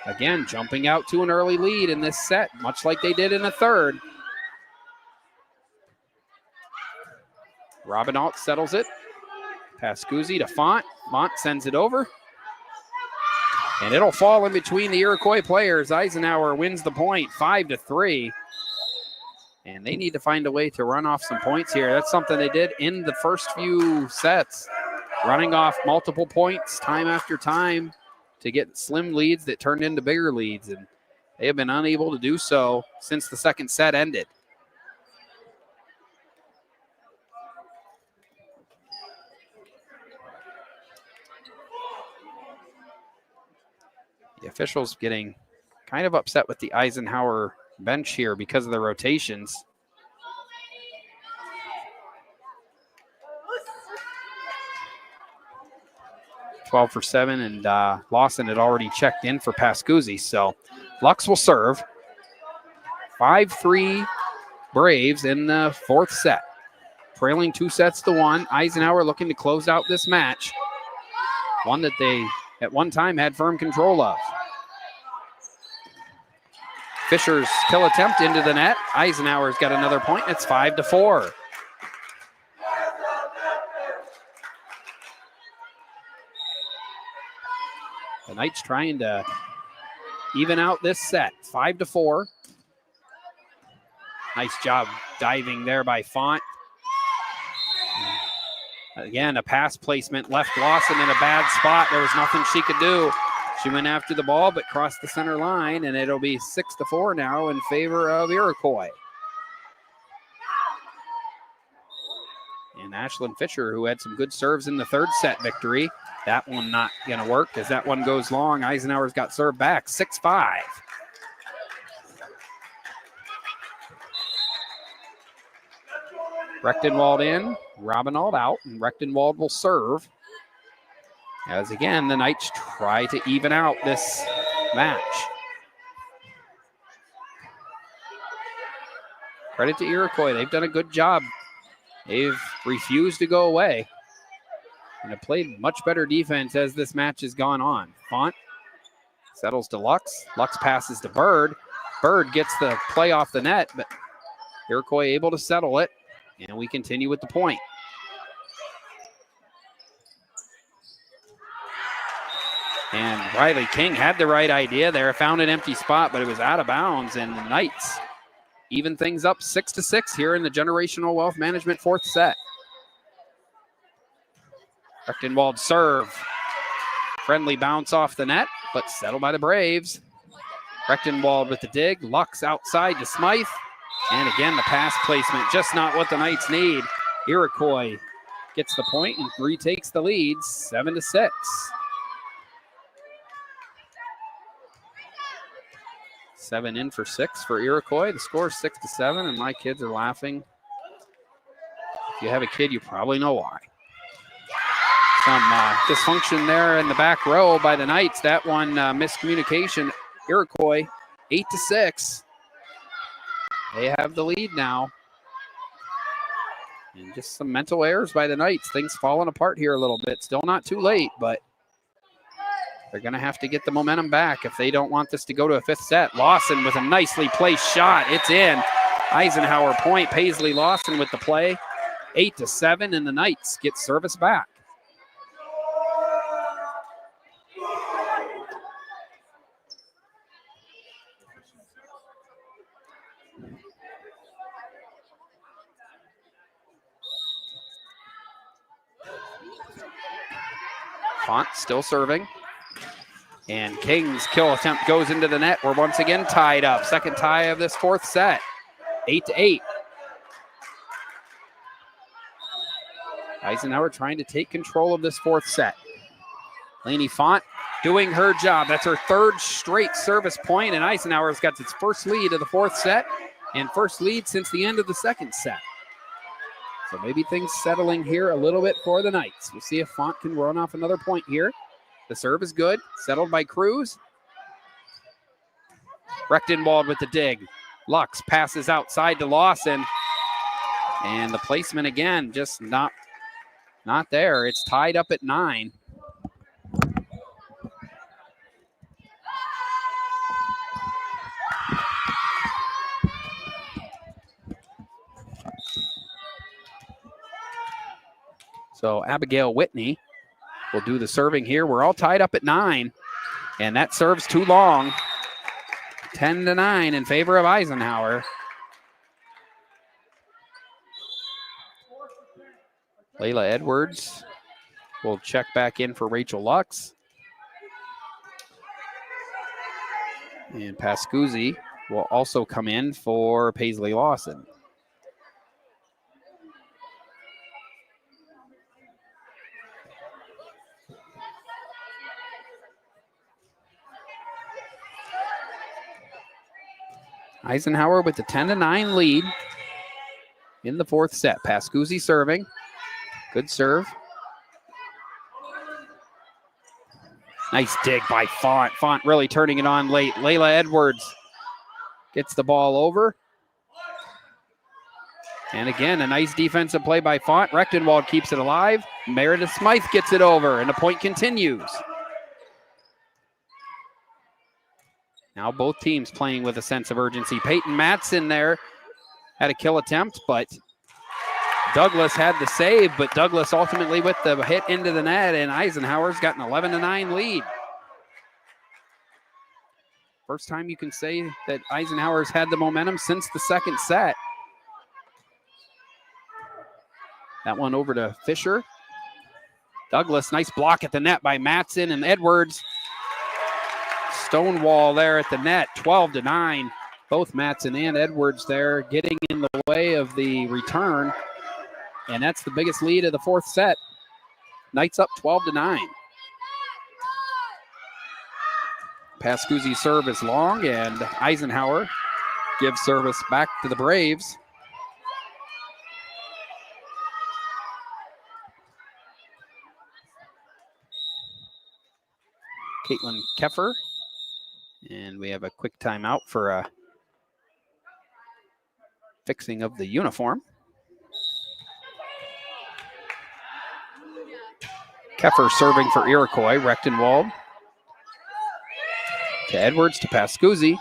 Again, jumping out to an early lead in this set, much like they did in the third. Robinault settles it. Pascuzzi to Font. Font sends it over. And it'll fall in between the Iroquois players. Eisenhower wins the point, 5-3. And they need to find a way to run off some points here. That's something they did in the first few sets, running off multiple points time after time to get slim leads that turned into bigger leads. And they have been unable to do so since the second set ended. The officials getting kind of upset with the Eisenhower bench here because of the rotations. $12 for 7, and Lawson had already checked in for Pascuzzi. So Lux will serve. 5-3 Braves in the 4th set. Trailing 2-1. Eisenhower looking to close out this match. One that they at one time had firm control of. Fisher's kill attempt into the net. Eisenhower's got another point. It's 5-4. The Knights trying to even out this set. 5-4. Nice job diving there by Font. Again, a pass placement left Lawson in a bad spot. There was nothing she could do. She went after the ball, but crossed the center line, and it'll be 6-4 now in favor of Iroquois. And Ashlyn Fisher, who had some good serves in the 3rd set victory. That one not going to work as that one goes long. Eisenhower's got served back, 6-5. Rechtenwald in, Robinault out, and Rechtenwald will serve. As again, the Knights try to even out this match. Credit to Iroquois. They've done a good job. They've refused to go away and have played much better defense as this match has gone on. Font settles to Lux. Lux passes to Bird. Bird gets the play off the net, but Iroquois able to settle it. And we continue with the point. And Riley King had the right idea there, found an empty spot, but it was out of bounds, and the Knights even things up 6-6 here in the Generational Wealth Management 4th set. Rechtenwald serve. Friendly bounce off the net, but settled by the Braves. Rechtenwald with the dig. Lux outside to Smythe. And again, the pass placement, just not what the Knights need. Iroquois gets the point and retakes the lead, 7-6. Seven in for 6 for Iroquois. The score is 6-7, and my kids are laughing. If you have a kid, you probably know why. Some dysfunction there in the back row by the Knights. That one miscommunication. Iroquois 8-6. They have the lead now. And just some mental errors by the Knights. Things falling apart here a little bit. Still not too late, but they're going to have to get the momentum back if they don't want this to go to a 5th set. Lawson with a nicely placed shot. It's in. Eisenhower point. Paisley Lawson with the play. 8-7, and the Knights get service back. Font still serving. And King's kill attempt goes into the net. We're once again tied up. Second tie of this fourth set. 8-8. Eisenhower trying to take control of this fourth set. Lainey Font doing her job. That's her third straight service point, and Eisenhower's got its first lead of the fourth set and first lead since the end of the second set. So maybe things settling here a little bit for the Knights. We'll see if Font can run off another point here. The serve is good, settled by Cruz. Rechtenwald with the dig. Lux passes outside to Lawson. And the placement again, just not there. It's tied up at 9. So Abigail Whitney will do the serving here. We're all tied up at 9, and that serves too long. 10-9 in favor of Eisenhower. Layla Edwards will check back in for Rachel Lux. And Pascuzzi will also come in for Paisley Lawson. Eisenhower with the 10-9 lead in the fourth set. Pascuzzi serving. Good serve. Nice dig by Font. Font really turning it on late. Layla Edwards gets the ball over. And again, a nice defensive play by Font. Rechtenwald keeps it alive. Meredith Smythe gets it over, and the point continues. Now both teams playing with a sense of urgency. Peyton Matson there had a kill attempt, but Douglas had the save, but Douglas ultimately with the hit into the net, and Eisenhower's got an 11-9 lead. First time you can say that Eisenhower's had the momentum since the second set. That one over to Fisher. Douglas, nice block at the net by Matson, and Edwards. Stonewall there at the net, 12-9. Both Matson and Edwards there getting in the way of the return. And that's the biggest lead of the fourth set. Knights up 12-9. Pascuzzi's serve is long, and Eisenhower gives service back to the Braves. Caitlin Keffer. And we have a quick timeout for a fixing of the uniform. Keffer serving for Iroquois. Rechtenwald to Edwards to Pascuzzi.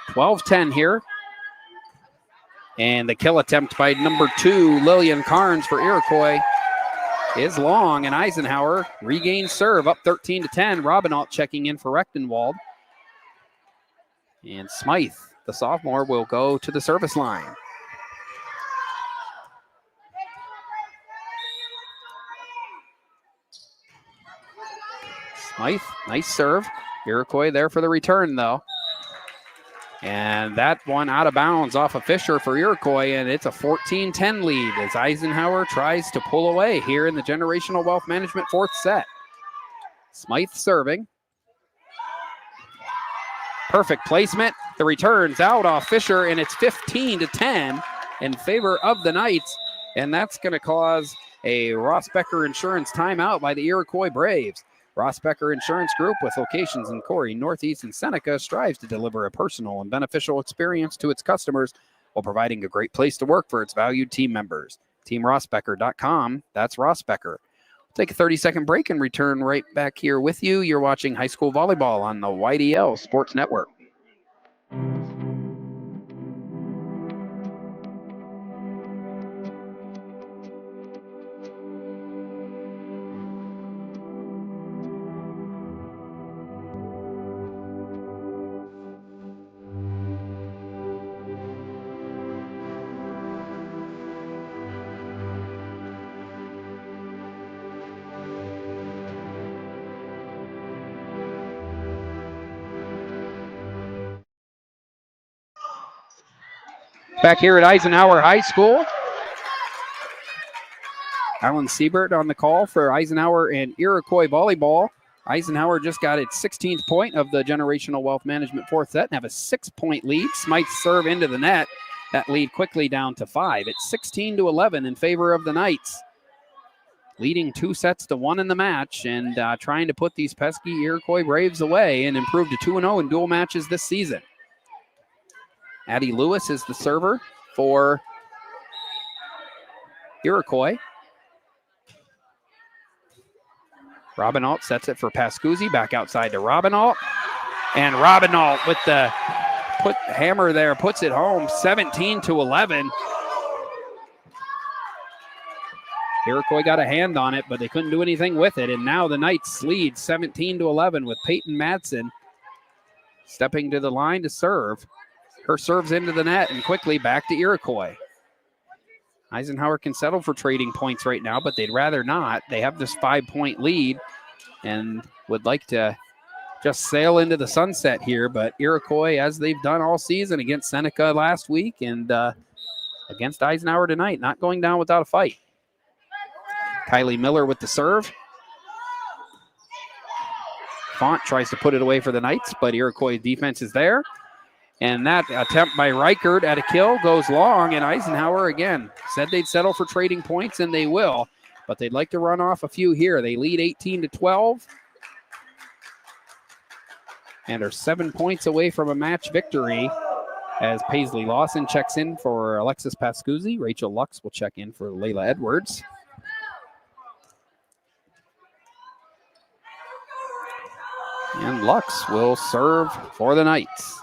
12-10 here. And the kill attempt by number 2, Lillian Carnes for Iroquois, is long, and Eisenhower regains serve up 13-10. Robinault checking in for Rechtenwald. And Smythe, the sophomore, will go to the service line. Smythe, nice serve. Iroquois there for the return, though. And that one out of bounds off of Fisher for Iroquois, and it's a 14-10 lead as Eisenhower tries to pull away here in the Generational Wealth Management fourth set. Smythe serving. Perfect placement. The return's out off Fisher, and it's 15-10 in favor of the Knights, and that's going to cause a Ross Becker Insurance timeout by the Iroquois Braves. Ross Becker Insurance Group, with locations in Corey, Northeast, and Seneca, strives to deliver a personal and beneficial experience to its customers while providing a great place to work for its valued team members. TeamRossBecker.com. That's Ross Becker. We'll take a 30-second break and return right back here with you. You're watching High School Volleyball on the YDL Sports Network. Back here at Eisenhower High School. Alan Siebert on the call for Eisenhower and Iroquois volleyball. Eisenhower just got its 16th point of the Generational Wealth Management fourth set and have a 6-point lead. Smythe's serve into the net. That lead quickly down to 5. It's 16-11 in favor of the Knights. Leading 2-1 in the match and trying to put these pesky Iroquois Braves away and improve to 2-0 in dual matches this season. Addie Lewis is the server for Iroquois. Robinault sets it for Pascuzzi, back outside to Robinault. And Robinault with the hammer there, puts it home, 17-11. Iroquois got a hand on it, but they couldn't do anything with it. And now the Knights lead 17-11 with Peyton Madsen stepping to the line to serve. Her serves into the net and quickly back to Iroquois. Eisenhower can settle for trading points right now, but they'd rather not. They have this 5-point lead and would like to just sail into the sunset here. But Iroquois, as they've done all season against Seneca last week and against Eisenhower tonight, not going down without a fight. Kylie Miller with the serve. Font tries to put it away for the Knights, but Iroquois defense is there. And that attempt by Reichert at a kill goes long, and Eisenhower again said they'd settle for trading points, and they will, but they'd like to run off a few here. They lead 18-12 and are 7 points away from a match victory as Paisley Lawson checks in for Alexis Pascuzzi. Rachel Lux will check in for Layla Edwards. And Lux will serve for the Knights.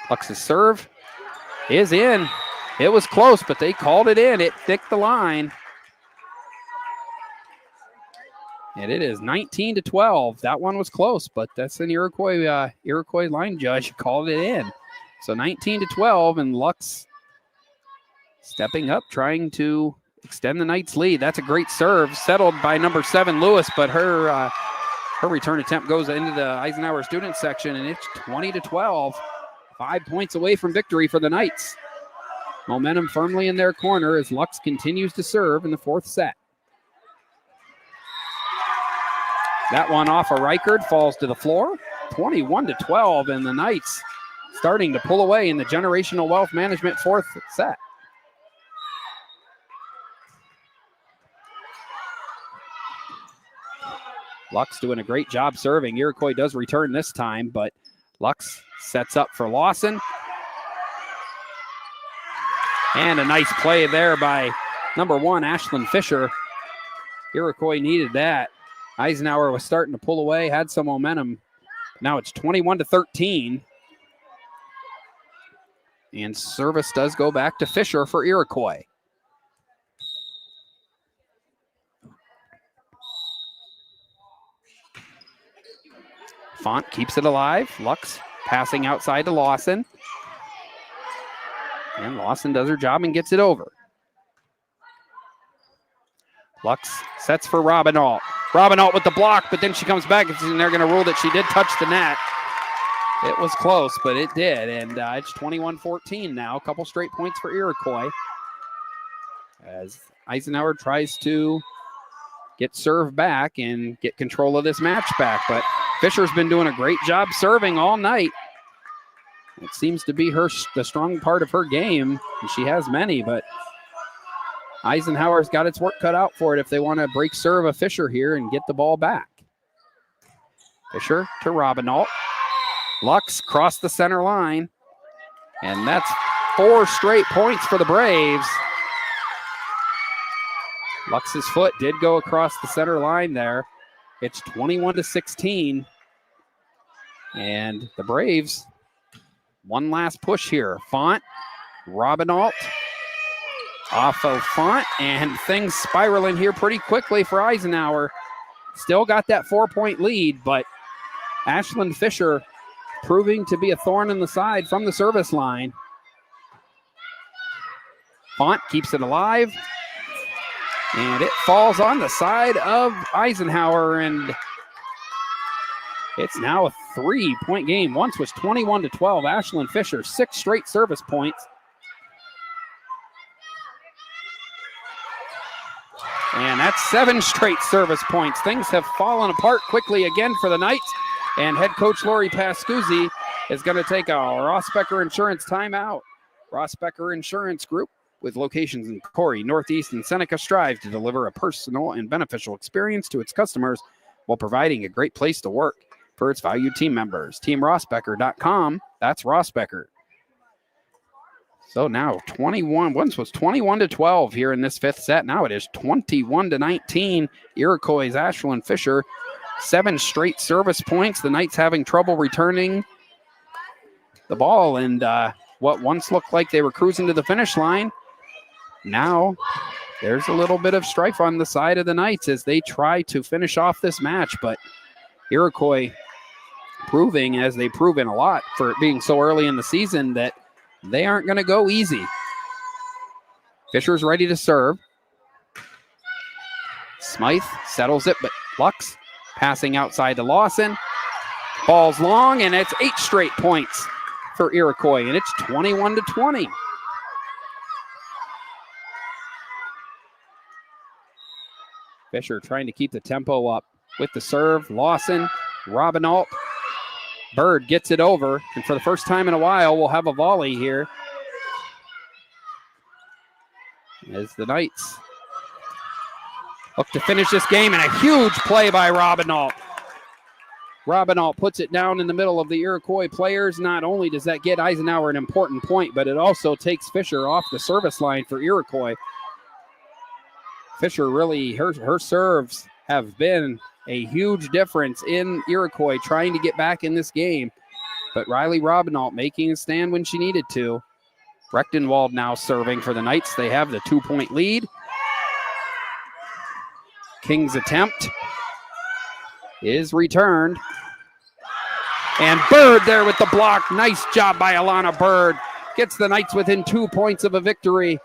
Lux's serve is in. It was close, but they called it in. It thicked the line. And it is 19-12. That one was close, but that's an Iroquois line judge called it in. So 19-12, and Lux stepping up, trying to extend the Knights' lead. That's a great serve, settled by number 7, Lewis, but her return attempt goes into the Eisenhower student section, and it's 20-12. 5 points away from victory for the Knights. Momentum firmly in their corner as Lux continues to serve in the fourth set. That one off of Reichert falls to the floor. 21-12, and the Knights starting to pull away in the Generational Wealth Management fourth set. Lux doing a great job serving. Iroquois does return this time, but Lux sets up for Lawson. And a nice play there by number 1, Ashlyn Fisher. Iroquois needed that. Eisenhower was starting to pull away, had some momentum. Now it's 21-13. And service does go back to Fisher for Iroquois. Font keeps it alive. Lux passing outside to Lawson. And Lawson does her job and gets it over. Lux sets for Robinault. Robinault with the block, but then she comes back and they're going to rule that she did touch the net. It was close, but it did. And it's 21-14 now. A couple straight points for Iroquois as Eisenhower tries to get serve back and get control of this match back. But Fisher's been doing a great job serving all night. It seems to be the strong part of her game, and she has many, but Eisenhower's got its work cut out for it if they want to break serve of Fisher here and get the ball back. Fisher to Robinault. Lux crossed the center line, and that's 4 straight points for the Braves. Lux's foot did go across the center line there. It's 21-16, and the Braves, one last push here. Font, Robinault, off of Font, and things spiraling here pretty quickly for Eisenhower. Still got that 4-point lead, but Ashlyn Fisher proving to be a thorn in the side from the service line. Font keeps it alive. And it falls on the side of Eisenhower, and it's now a 3-point game. Once was 21-12. Ashlyn Fisher, 6 straight service points. And that's 7 straight service points. Things have fallen apart quickly again for the Knights. And head coach Lori Pascuzzi is going to take a Rossbecker Insurance timeout. Rossbecker Insurance Group, with locations in Corey, Northeast, and Seneca, strives to deliver a personal and beneficial experience to its customers while providing a great place to work for its valued team members. TeamRossbecker.com. That's Rossbecker. So now 21. Once was 21-12 here in this 5th set. Now it is 21-19. Iroquois' Ashlyn Fisher, 7 straight service points. The Knights having trouble returning the ball, and what once looked like they were cruising to the finish line, now there's a little bit of strife on the side of the Knights as they try to finish off this match. But Iroquois proving, as they've proven a lot for it being so early in the season, that they aren't going to go easy. Fisher's ready to serve. Smythe settles it, but Lux passing outside to Lawson. Ball's long, and it's 8 straight points for Iroquois, and it's 21-20. Fisher trying to keep the tempo up with the serve. Lawson, Robinault. Bird gets it over, and for the first time in a while, we'll have a volley here as the Knights look to finish this game, and a huge play by Robinault. Robinault puts it down in the middle of the Iroquois players. Not only does that get Eisenhower an important point, but it also takes Fisher off the service line for Iroquois. Fisher really, her serves have been a huge difference in Iroquois trying to get back in this game. But Riley Robinault making a stand when she needed to. Rechtenwald now serving for the Knights. They have the 2-point lead. King's attempt is returned. And Bird there with the block. Nice job by Alana Bird. Gets the Knights within 2 points of a victory.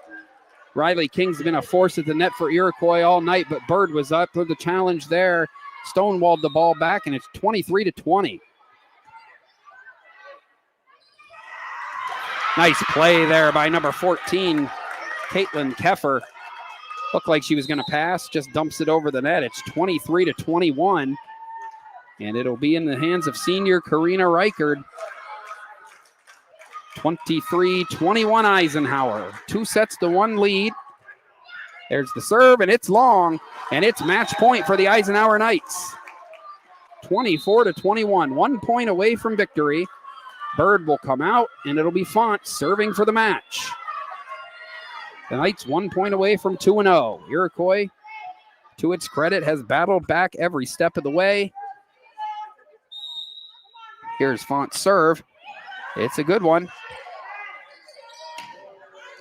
Riley King's been a force at the net for Iroquois all night, but Bird was up for the challenge there. Stonewalled the ball back, and it's 23-20. Nice play there by number 14, Caitlin Keffer. Looked like she was going to pass, just dumps it over the net. It's 23-21, and it'll be in the hands of senior Karina Reichard. 23-21 Eisenhower. 2-1 lead. There's the serve, and it's long, and it's match point for the Eisenhower Knights. 24-21, 1 point away from victory. Bird will come out, and it'll be Font serving for the match. The Knights 1 point away from 2-0. Iroquois, to its credit, has battled back every step of the way. Here's Font's serve. It's a good one.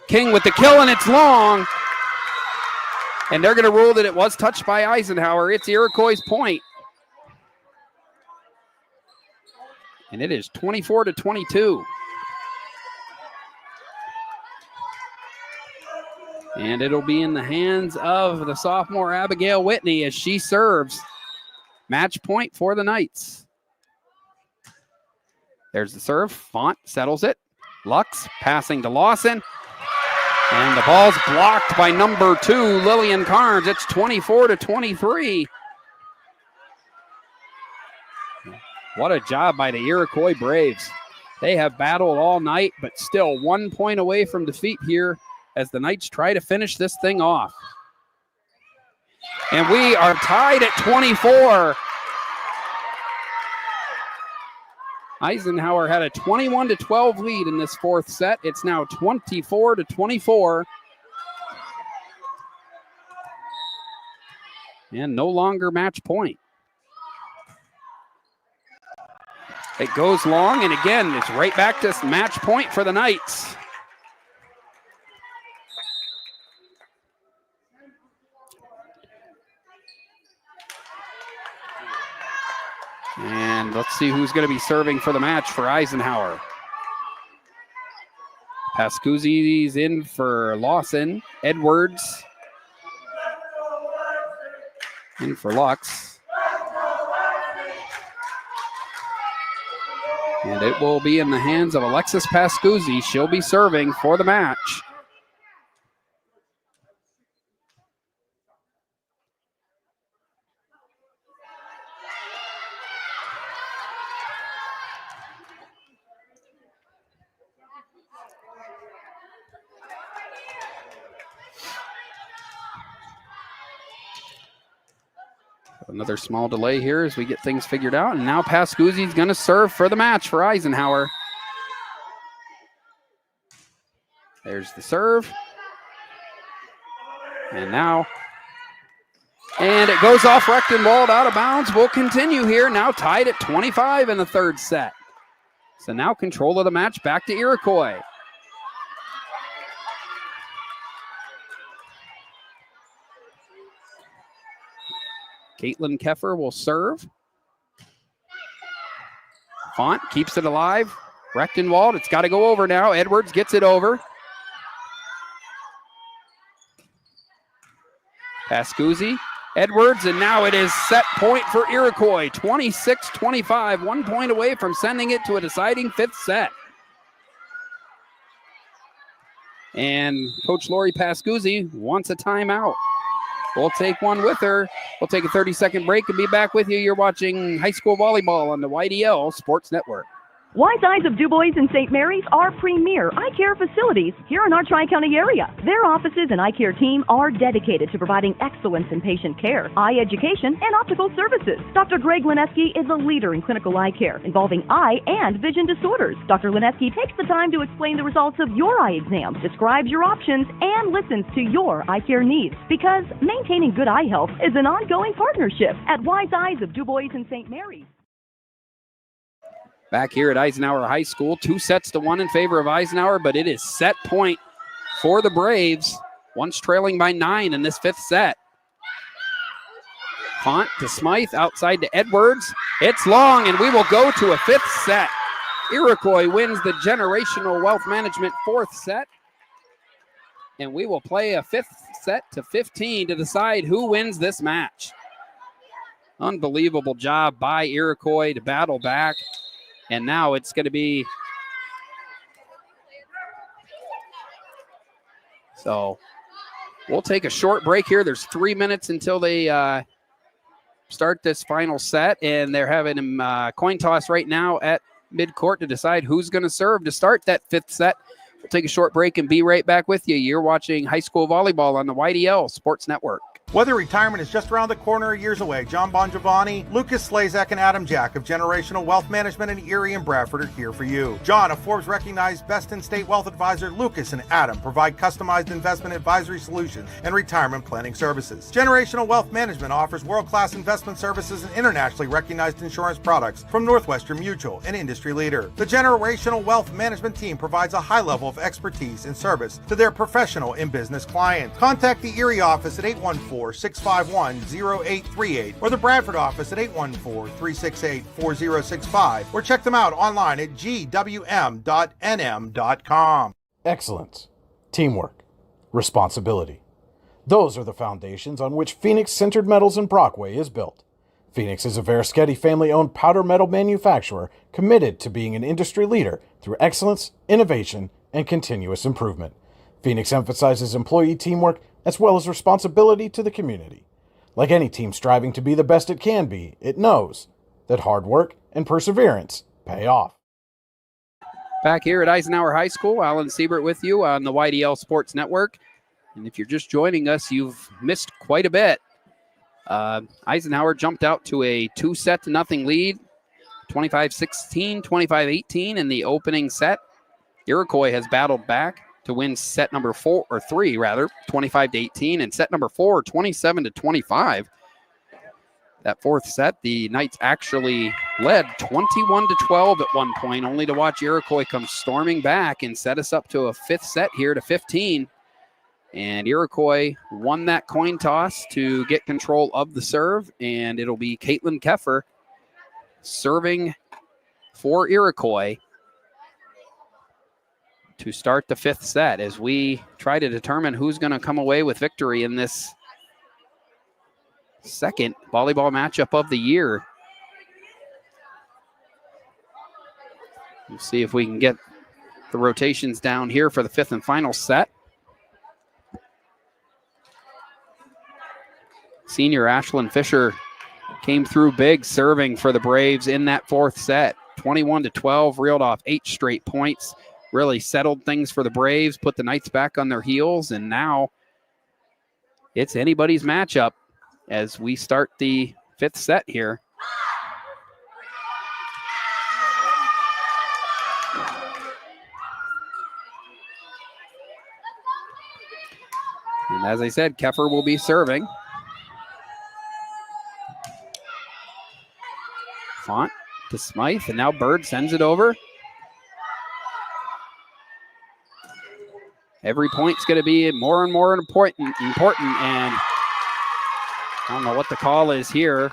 King with the kill, and it's long. And they're going to rule that it was touched by Eisenhower. It's Iroquois' point. And it is 24-22. And it'll be in the hands of the sophomore Abigail Whitney as she serves. Match point for the Knights. There's the serve. Font settles it. Lux passing to Lawson. And the ball's blocked by number 2, Lillian Carnes. It's 24-23. What a job by the Iroquois Braves. They have battled all night, but still 1 point away from defeat here as the Knights try to finish this thing off. And we are tied at 24. Eisenhower had a 21-12 lead in this 4th set. It's now 24-24. And no longer match point. It goes long, and again, it's right back to match point for the Knights. And let's see who's going to be serving for the match for Eisenhower. Pascuzzi's in for Lawson. Edwards In for Lux. And it will be in the hands of Alexis Pascuzzi. She'll be serving for the match. Another small delay here as we get things figured out. And now Pascuzzi's going to serve for the match for Eisenhower. There's the serve. And now, and it goes off Rechtenwald out of bounds. We'll continue here. Now tied at 25 in the third set. So now control of the match back to Iroquois. Caitlin Keffer will serve. Font keeps it alive. Rechtenwald, it's got to go over now. Edwards gets it over. Pascuzzi, Edwards, and now it is set point for Iroquois. 26-25, 1 point away from sending it to a deciding fifth set. And Coach Lori Pascuzzi wants a timeout. We'll take one with her. We'll take a 30-second break and be back with you. You're watching high school volleyball on the YDL Sports Network. Wise Eyes of DuBois and St. Mary's are premier eye care facilities here in our Tri-County area. Their offices and eye care team are dedicated to providing excellence in patient care, eye education, and optical services. Dr. Greg Lineski is a leader in clinical eye care involving eye and vision disorders. Dr. Lineski takes the time to explain the results of your eye exam, describes your options, and listens to your eye care needs. Because maintaining good eye health is an ongoing partnership at Wise Eyes of DuBois and St. Mary's. Back here at Eisenhower High School, 2-1 in favor of Eisenhower, but it is set point for the Braves. Once trailing by 9 in this fifth set. Font to Smythe, outside to Edwards. It's long, and we will go to a fifth set. Iroquois wins the Generational Wealth Management fourth set. And we will play a fifth set to 15 to decide who wins this match. Unbelievable job by Iroquois to battle back. And now it's going to be, so we'll take a short break here. There's 3 minutes until they start this final set, and they're having a coin toss right now at midcourt to decide who's going to serve to start that fifth set. We'll take a short break and be right back with you. You're watching high school volleyball on the YDL Sports Network. Whether retirement is just around the corner or years away, John Bongiovanni, Lucas Slazak, and Adam Jack of Generational Wealth Management in Erie and Bradford are here for you. John, a Forbes-recognized best-in-state wealth advisor, Lucas and Adam provide customized investment advisory solutions and retirement planning services. Generational Wealth Management offers world-class investment services and internationally recognized insurance products from Northwestern Mutual, an industry leader. The Generational Wealth Management team provides a high level of expertise and service to their professional and business clients. Contact the Erie office at 814-651-0838 or the Bradford office at 814-368-4065 or check them out online at gwm.nm.com. Excellence, teamwork, responsibility. Those are the foundations on which Phoenix Sintered Metals in Brockway is built. Phoenix is a Verischetti family-owned powder metal manufacturer committed to being an industry leader through excellence, innovation, and continuous improvement. Phoenix emphasizes employee teamwork as well as responsibility to the community. Like any team striving to be the best it can be, it knows that hard work and perseverance pay off. Back here at Eisenhower High School, Alan Siebert with you on the YDL Sports Network. And if you're just joining us, you've missed quite a bit. Eisenhower jumped out to a 2-0 lead, 25-16, 25-18 in the opening set. Iroquois has battled back to win set number 3, 25-18, and set number 4, 27-25. That fourth set, the Knights actually led 21-12 at one point, only to watch Iroquois come storming back and set us up to a fifth set here to 15. And Iroquois won that coin toss to get control of the serve, and it'll be Caitlin Keffer serving for Iroquois to start the fifth set as we try to determine who's going to come away with victory in this second volleyball matchup of the year. We'll see if we can get the rotations down here for the fifth and final set. Senior Ashlyn Fisher came through big serving for the Braves in that fourth set. 21-12, reeled off 8 straight points. Really settled things for the Braves, put the Knights back on their heels, and now it's anybody's matchup as we start the fifth set here. And as I said, Keffer will be serving. Font to Smythe, and now Bird sends it over. Every point's going to be more and more important, and I don't know what the call is here.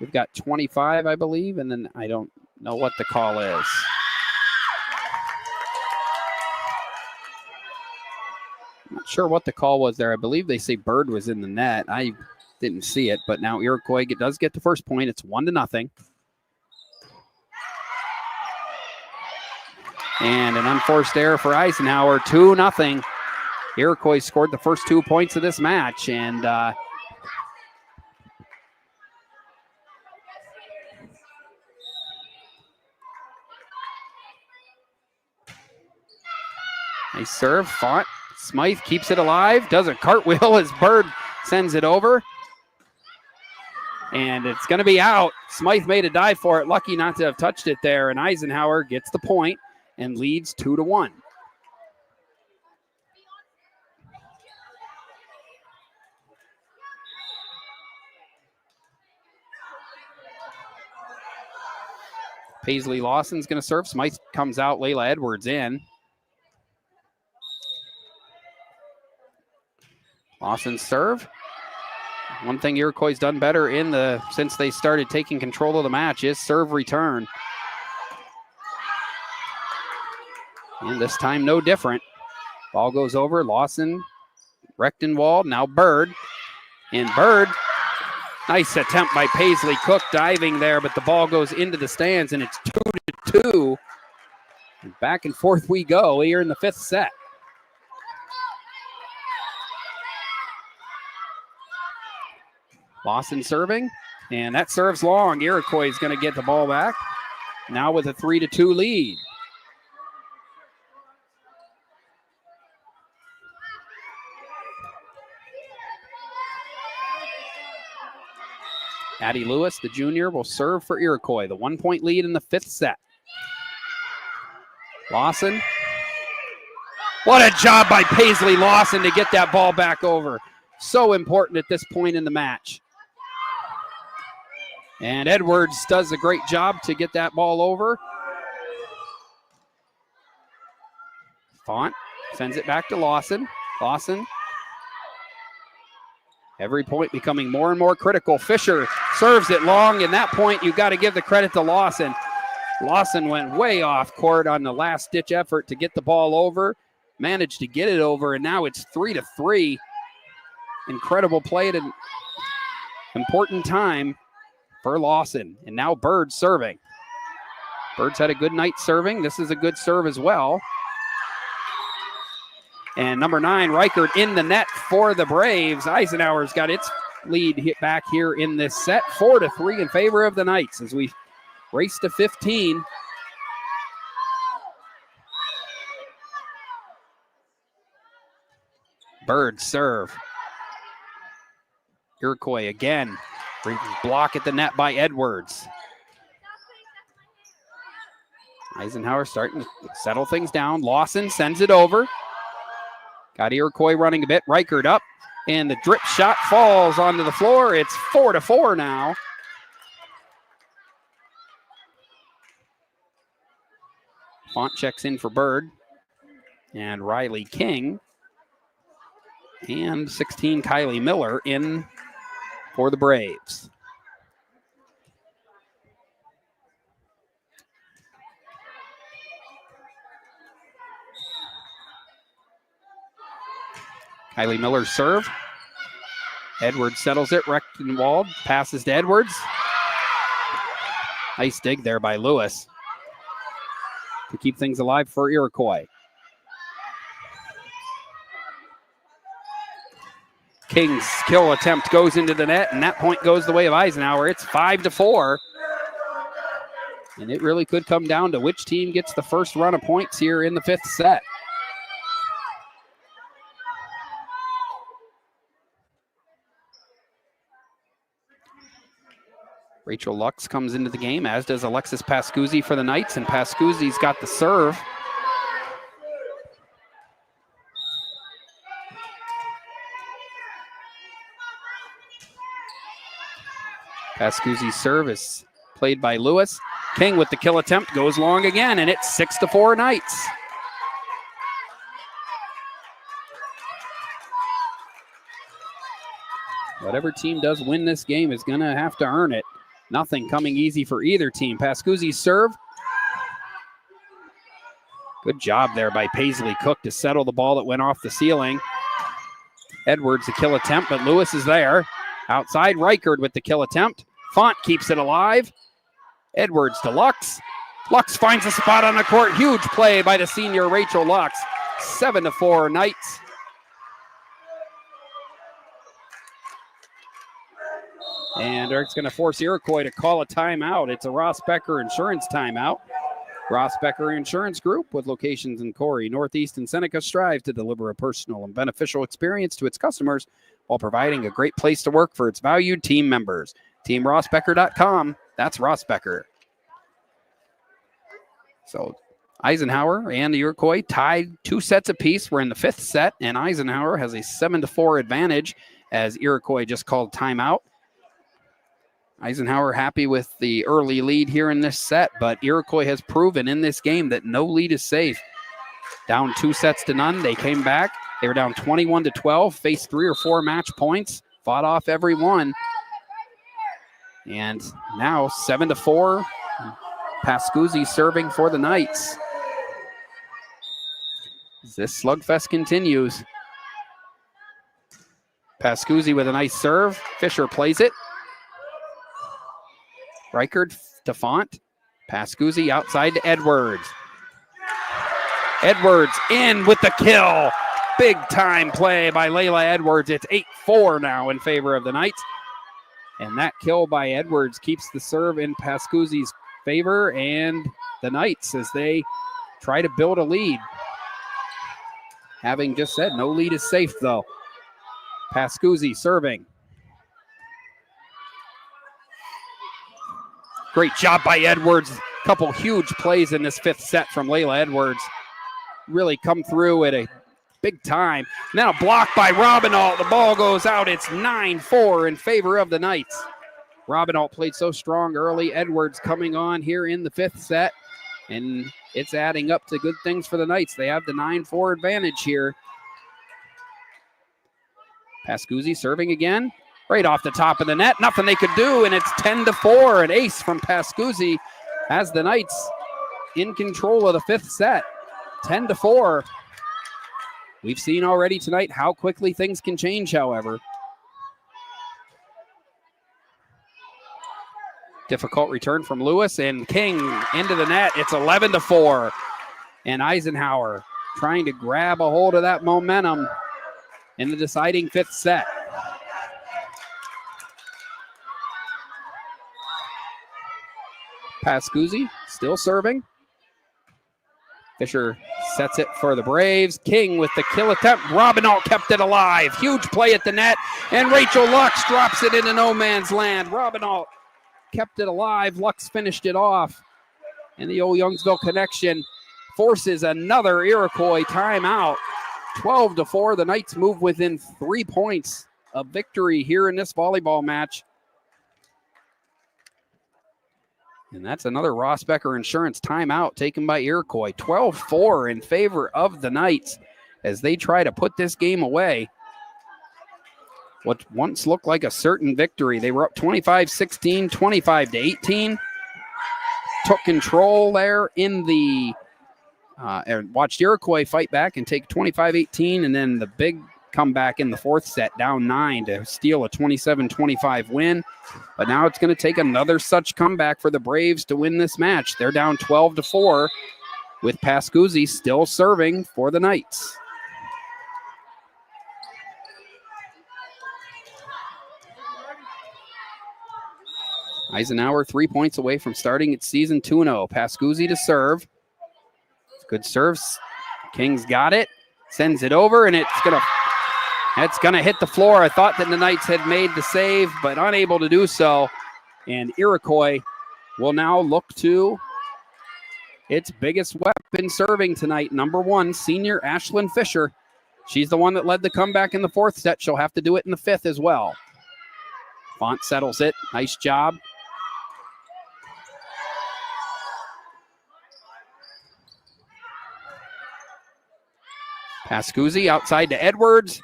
We've got 25, I believe, and then I don't know what the call is. I'm not sure what the call was there. I believe they say Bird was in the net. I didn't see it, but now Iroquois does get the first point. It's 1-0. And an unforced error for Eisenhower, 2-0. Iroquois scored the first 2 points of this match, and nice serve, Font. Smythe keeps it alive, does a cartwheel as Bird sends it over. And it's going to be out. Smythe made a dive for it, lucky not to have touched it there, and Eisenhower gets the point and leads 2-1. Paisley Lawson's going to serve. Smythe comes out. Layla Edwards in. Lawson's serve. One thing Iroquois done better since they started taking control of the match is serve return. And this time no different. Ball goes over. Lawson, Rechtenwald, now Bird. And Bird, nice attempt by Paisley Cook diving there, but the ball goes into the stands and it's 2-2. And back and forth we go here in the fifth set. Lawson serving, and that serves long. Iroquois is going to get the ball back. Now with a 3-2 lead. Addie Lewis, the junior, will serve for Iroquois. The 1-point lead in the fifth set. Lawson. What a job by Paisley Lawson to get that ball back over. So important at this point in the match. And Edwards does a great job to get that ball over. Font sends it back to Lawson. Lawson. Every point becoming more and more critical. Fisher serves it long, and that point you've got to give the credit to Lawson. Lawson went way off court on the last-ditch effort to get the ball over, managed to get it over, and now it's 3-3. Incredible play at an important time for Lawson. And now Bird serving. Bird's had a good night serving. This is a good serve as well. And number 9, Reichert in the net for the Braves. Eisenhower's got its lead hit back here in this set. 4-3 in favor of the Knights as we race to 15. Bird serve. Iroquois again. Block at the net by Edwards. Eisenhower starting to settle things down. Lawson sends it over. Got Iroquois running a bit. Reichert up. And the drip shot falls onto the floor. It's 4-4 now. Font checks in for Bird. And Riley King. And 16, Kylie Miller in for the Braves. Kylie Miller's serve. Edwards settles it. Rechtenwald passes to Edwards. Nice dig there by Lewis to keep things alive for Iroquois. King's kill attempt goes into the net, and that point goes the way of Eisenhower. It's 5-4. And it really could come down to which team gets the first run of points here in the 5th set. Rachel Lux comes into the game, as does Alexis Pascuzzi for the Knights, and Pascuzzi's got the serve. Pascuzzi's serve is played by Lewis. King with the kill attempt goes long again, and it's 6-4 Knights. Whatever team does win this game is going to have to earn it. Nothing coming easy for either team. Pascuzzi's serve. Good job there by Paisley Cook to settle the ball that went off the ceiling. Edwards the kill attempt, but Lewis is there. Outside, Reichard with the kill attempt. Font keeps it alive. Edwards to Lux. Lux finds a spot on the court. Huge play by the senior Rachel Lux. 7-4 Knights. And Eric's going to force Iroquois to call a timeout. It's a Ross Becker Insurance timeout. Ross Becker Insurance Group, with locations in Corey, Northeast, and Seneca, strives to deliver a personal and beneficial experience to its customers while providing a great place to work for its valued team members. TeamRossBecker.com. That's Ross Becker. So Eisenhower and the Iroquois tied 2 sets apiece. We're in the 5th set, and Eisenhower has a 7-4 advantage as Iroquois just called timeout. Eisenhower happy with the early lead here in this set, but Iroquois has proven in this game that no lead is safe. Down 2-0. They came back. They were down 21-12, faced 3 or 4 match points, fought off every one. And now 7-4. Pascuzzi serving for the Knights. As this slugfest continues. Pascuzzi with a nice serve. Fisher plays it. Reichard to Font. Pascuzzi outside to Edwards. Edwards in with the kill. Big time play by Layla Edwards. It's 8-4 now in favor of the Knights. And that kill by Edwards keeps the serve in Pascuzzi's favor and the Knights as they try to build a lead. Having just said, no lead is safe though. Pascuzzi serving. Great job by Edwards. Couple huge plays in this 5th set from Layla Edwards. Really come through at a big time. Now blocked by Robinalt. The ball goes out. It's 9-4 in favor of the Knights. Robinalt played so strong early. Edwards coming on here in the 5th set. And it's adding up to good things for the Knights. They have the 9-4 advantage here. Pascuzzi serving again. Right off the top of the net. Nothing they could do, and it's 10-4. An ace from Pascuzzi has the Knights in control of the 5th set. 10-4. We've seen already tonight how quickly things can change, however. Difficult return from Lewis, and King into the net. It's 11-4. And Eisenhower trying to grab a hold of that momentum in the deciding 5th set. Pascuzzi still serving. Fisher sets it for the Braves. King with the kill attempt. Robinalt kept it alive. Huge play at the net. And Rachel Lux drops it into no man's land. Robinalt kept it alive. Lux finished it off. And the old Youngsville connection forces another Iroquois timeout. 12-4. The Knights move within 3 points of victory here in this volleyball match. And that's another Ross Becker Insurance timeout taken by Iroquois. 12-4 in favor of the Knights as they try to put this game away. What once looked like a certain victory. They were up 25-16, 25-18. Took control there in the and watched Iroquois fight back and take 25-18. And then the big comeback in the fourth set, down 9 to steal a 27-25 win. But now it's going to take another such comeback for the Braves to win this match. They're down 12-4 with Pascuzzi still serving for the Knights. Eisenhower 3 points away from starting its season 2-0. Pascuzzi to serve. Good serves. King's got it. Sends it over, and it's gonna hit the floor. I thought that the Knights had made the save, but unable to do so. And Iroquois will now look to its biggest weapon serving tonight. Number 1, senior Ashlyn Fisher. She's the one that led the comeback in the fourth set. She'll have to do it in the fifth as well. Font settles it. Nice job. Pascuzzi outside to Edwards.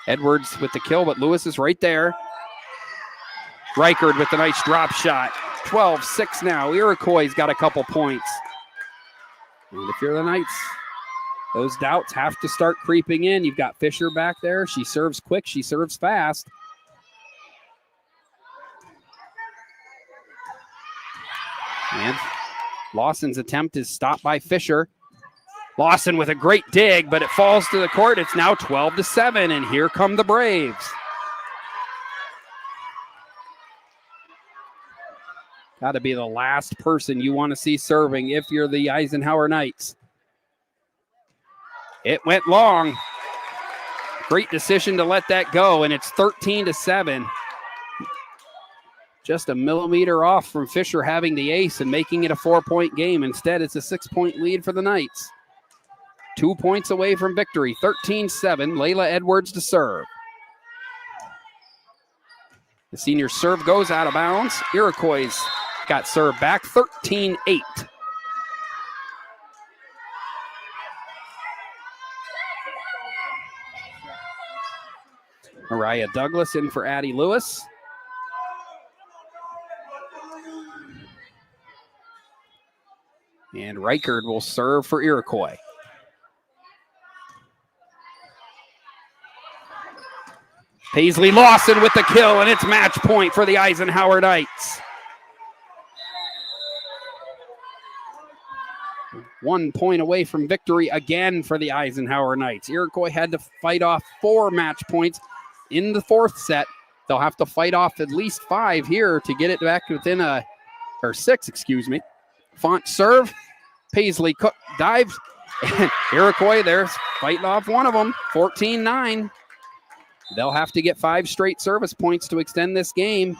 Edwards with the kill, but Lewis is right there. Reichard with the nice drop shot. 12-6 now. Iroquois got a couple points. And if you're the Knights, those doubts have to start creeping in. You've got Fisher back there. She serves quick. She serves fast. And Lawson's attempt is stopped by Fisher. Lawson with a great dig, but it falls to the court. It's now 12-7, and here come the Braves. Got to be the last person you want to see serving if you're the Eisenhower Knights. It went long. Great decision to let that go, and it's 13-7. Just a millimeter off from Fisher having the ace and making it a 4-point game. Instead, it's a 6-point lead for the Knights. 2 points away from victory, 13-7. Layla Edwards to serve. The senior serve goes out of bounds. Iroquois got served back, 13-8. Mariah Douglas in for Addie Lewis. And Reichard will serve for Iroquois. Paisley Lawson with the kill, and it's match point for the Eisenhower Knights. 1 point away from victory again for the Eisenhower Knights. Iroquois had to fight off 4 match points in the fourth set. They'll have to fight off at least 5 here to get it back within 6, excuse me. Font serve. Paisley Cook dives. Iroquois, they're fighting off one of them. 14-9. They'll have to get 5 straight service points to extend this game.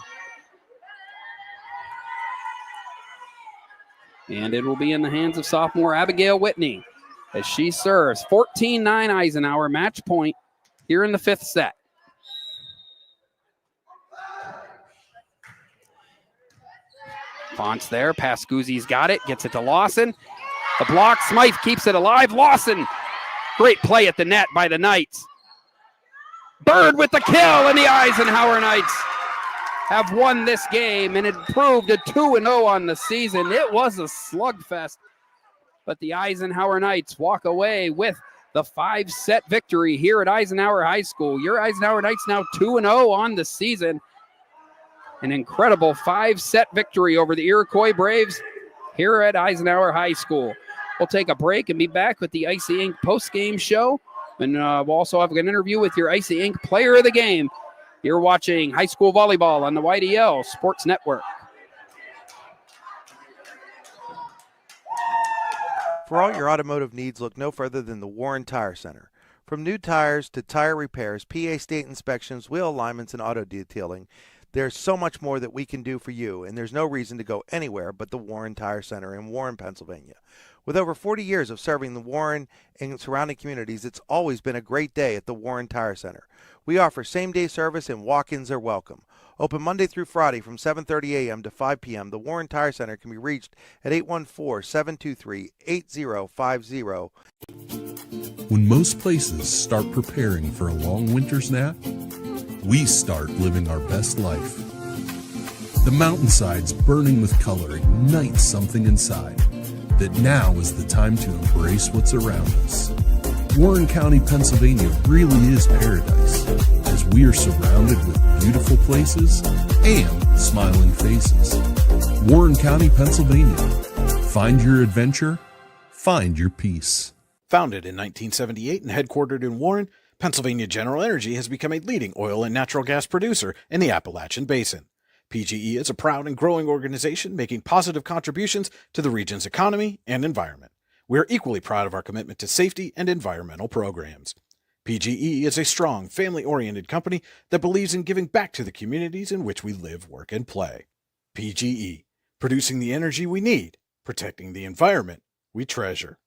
And it will be in the hands of sophomore Abigail Whitney as she serves. 14-9 Eisenhower, match point here in the fifth set. Font's there. Pascuzzi's got it. Gets it to Lawson. The block. Smythe keeps it alive. Lawson. Great play at the net by the Knights. Bird with the kill, and the Eisenhower Knights have won this game, and it proved a 2-0 on the season. It was a slugfest, but the Eisenhower Knights walk away with the 5-set victory here at Eisenhower High School. Your Eisenhower Knights now 2-0 on the season. An incredible 5-set victory over the Iroquois Braves here at Eisenhower High School. We'll take a break and be back with the Icy Inc. post-game show. And we'll also have an interview with your Icy Inc. player of the game. You're watching high school volleyball on the YDL Sports Network. For all your automotive needs, look no further than the Warren Tire Center. From new tires to tire repairs, PA state inspections, wheel alignments, and auto detailing, there's so much more that we can do for you, and there's no reason to go anywhere but the Warren Tire Center in Warren, Pennsylvania. With over 40 years of serving the Warren and surrounding communities, it's always been a great day at the Warren Tire Center. We offer same-day service and walk-ins are welcome. Open Monday through Friday from 7:30 a.m. to 5 p.m., the Warren Tire Center can be reached at 814-723-8050. When most places start preparing for a long winter's nap, we start living our best life. The mountainsides burning with color ignite something inside that now is the time to embrace what's around us. Warren County, Pennsylvania really is paradise, as we are surrounded with beautiful places and smiling faces. Warren County, Pennsylvania. Find your adventure, find your peace. Founded in 1978 and headquartered in Warren, Pennsylvania General Energy has become a leading oil and natural gas producer in the Appalachian Basin. PGE is a proud and growing organization making positive contributions to the region's economy and environment. We are equally proud of our commitment to safety and environmental programs. PGE is a strong, family-oriented company that believes in giving back to the communities in which we live, work, and play. PGE, producing the energy we need, protecting the environment we treasure.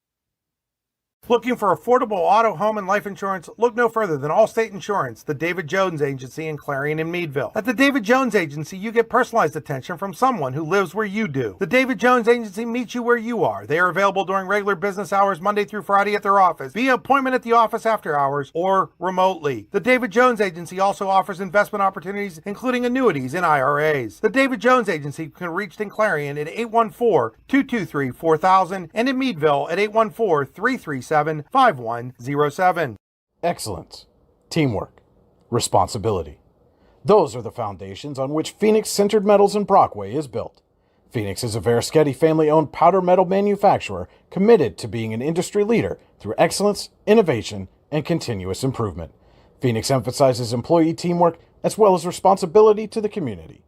Looking for affordable auto, home, and life insurance? Look no further than Allstate Insurance, the David Jones Agency in Clarion and Meadville. At the David Jones Agency, you get personalized attention from someone who lives where you do. The David Jones Agency meets you where you are. They are available during regular business hours, Monday through Friday at their office, via appointment at the office after hours, or remotely. The David Jones Agency also offers investment opportunities, including annuities and IRAs. The David Jones Agency can be reached in Clarion at 814-223-4000 and in Meadville at 814-337-5107. Excellence, teamwork, responsibility. Those are the foundations on which Phoenix Sintered Metals in Brockway is built. Phoenix is a Verischetti family-owned powder metal manufacturer committed to being an industry leader through excellence, innovation, and continuous improvement. Phoenix emphasizes employee teamwork as well as responsibility to the community.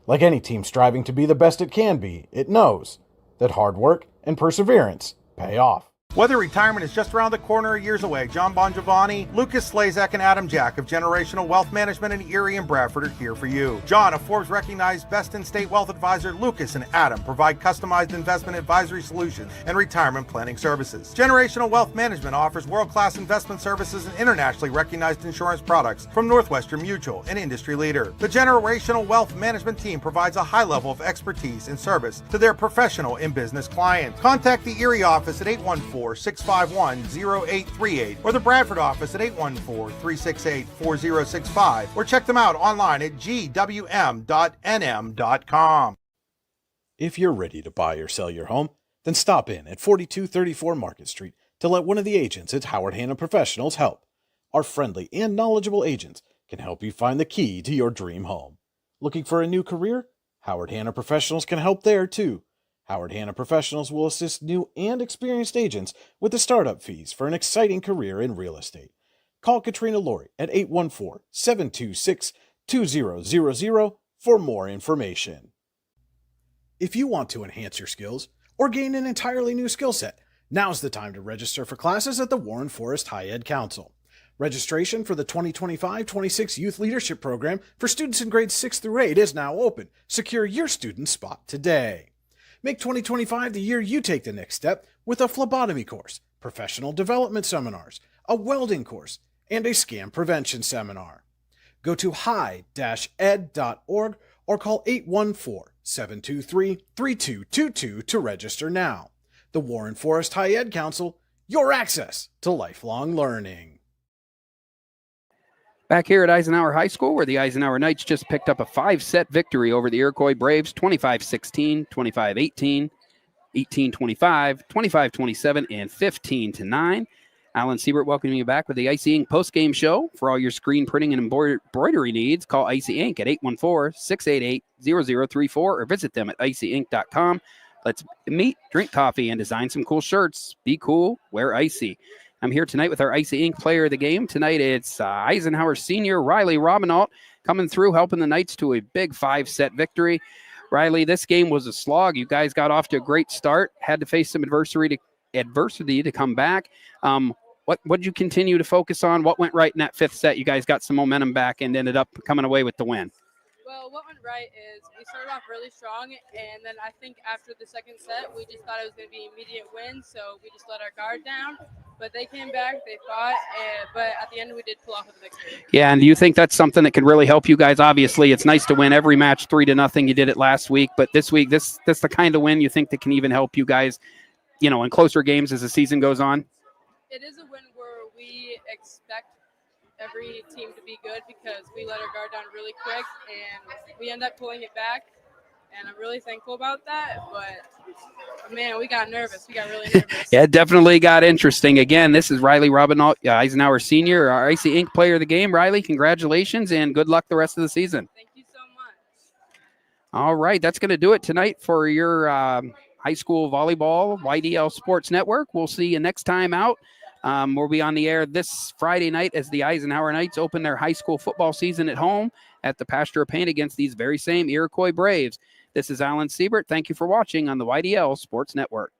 Like any team striving to be the best it can be, it knows that hard work and perseverance pay off. Whether retirement is just around the corner or years away, John Bongiovanni, Lucas Slazak, and Adam Jack of Generational Wealth Management in Erie and Bradford are here for you. John, a Forbes-recognized best-in-state wealth advisor, Lucas and Adam provide customized investment advisory solutions and retirement planning services. Generational Wealth Management offers world-class investment services and internationally recognized insurance products from Northwestern Mutual, an industry leader. The Generational Wealth Management team provides a high level of expertise and service to their professional and business clients. Contact the Erie office at 814-651-0838 or the Bradford office at 814-368-4065 or check them out online at gwm.nm.com. If you're ready to buy or sell your home, then stop in at 4234 Market Street to let one of the agents at Howard Hanna Professionals help. Our friendly and knowledgeable agents can help you find the key to your dream home. Looking for a new career? Howard Hanna Professionals can help there too. Howard Hanna Professionals will assist new and experienced agents with the startup fees for an exciting career in real estate. Call Katrina Laurie at 814-726-2000 for more information. If you want to enhance your skills or gain an entirely new skill set, now's the time to register for classes at the Warren Forest High Ed Council. Registration for the 2025-26 Youth Leadership Program for students in grades 6 through 8 is now open. Secure your student spot today. Make 2025 the year you take the next step with a phlebotomy course, professional development seminars, a welding course, and a scam prevention seminar. Go to high-ed.org or call 814-723-3222 to register now. The Warren Forest High Ed Council, your access to lifelong learning. Back here at Eisenhower High School, where the Eisenhower Knights just picked up a 5-set victory over the Iroquois Braves, 25-16, 25-18, 18-25, 25-27, and 15-9. Alan Siebert welcoming you back with the Icy Ink postgame show. For all your screen printing and embroidery needs, call Icy Ink at 814-688-0034 or visit them at icyink.com. Let's meet, drink coffee, and design some cool shirts. Be cool, wear icy. I'm here tonight with our Icy Ink player of the game. Tonight it's Eisenhower senior Riley Robinault coming through, helping the Knights to a big 5-set victory. Riley, this game was a slog. You guys got off to a great start, had to face some adversity to come back. What did you continue to focus on? What went right in that 5th set? You guys got some momentum back and ended up coming away with the win. Well, what went right is we started off really strong, and then I think after the 2nd set, we just thought it was going to be immediate win, so we just let our guard down. But they came back, they fought, but at the end we did pull off with the victory. Yeah, and do you think that's something that could really help you guys? Obviously, it's nice to win every match 3-0. You did it last week, but this week, this the kind of win you think that can even help you guys, in closer games as the season goes on? It is a win where we expect every team to be good because we let our guard down really quick, and we end up pulling it back. and I'm really thankful about that. But man, we got nervous. We got really nervous. Yeah, it definitely got interesting. Again, this is Riley Robinau, Eisenhower Senior, our IC Inc. Player of the Game. Riley, congratulations and good luck the rest of the season. Thank you so much. All right, that's going to do it tonight for your high school volleyball YDL Sports Network. We'll see you next time out. We'll be on the air this Friday night as the Eisenhower Knights open their high school football season at home at the Pasture of Pain against these very same Iroquois Braves. This is Alan Siebert. Thank you for watching on the YDL Sports Network.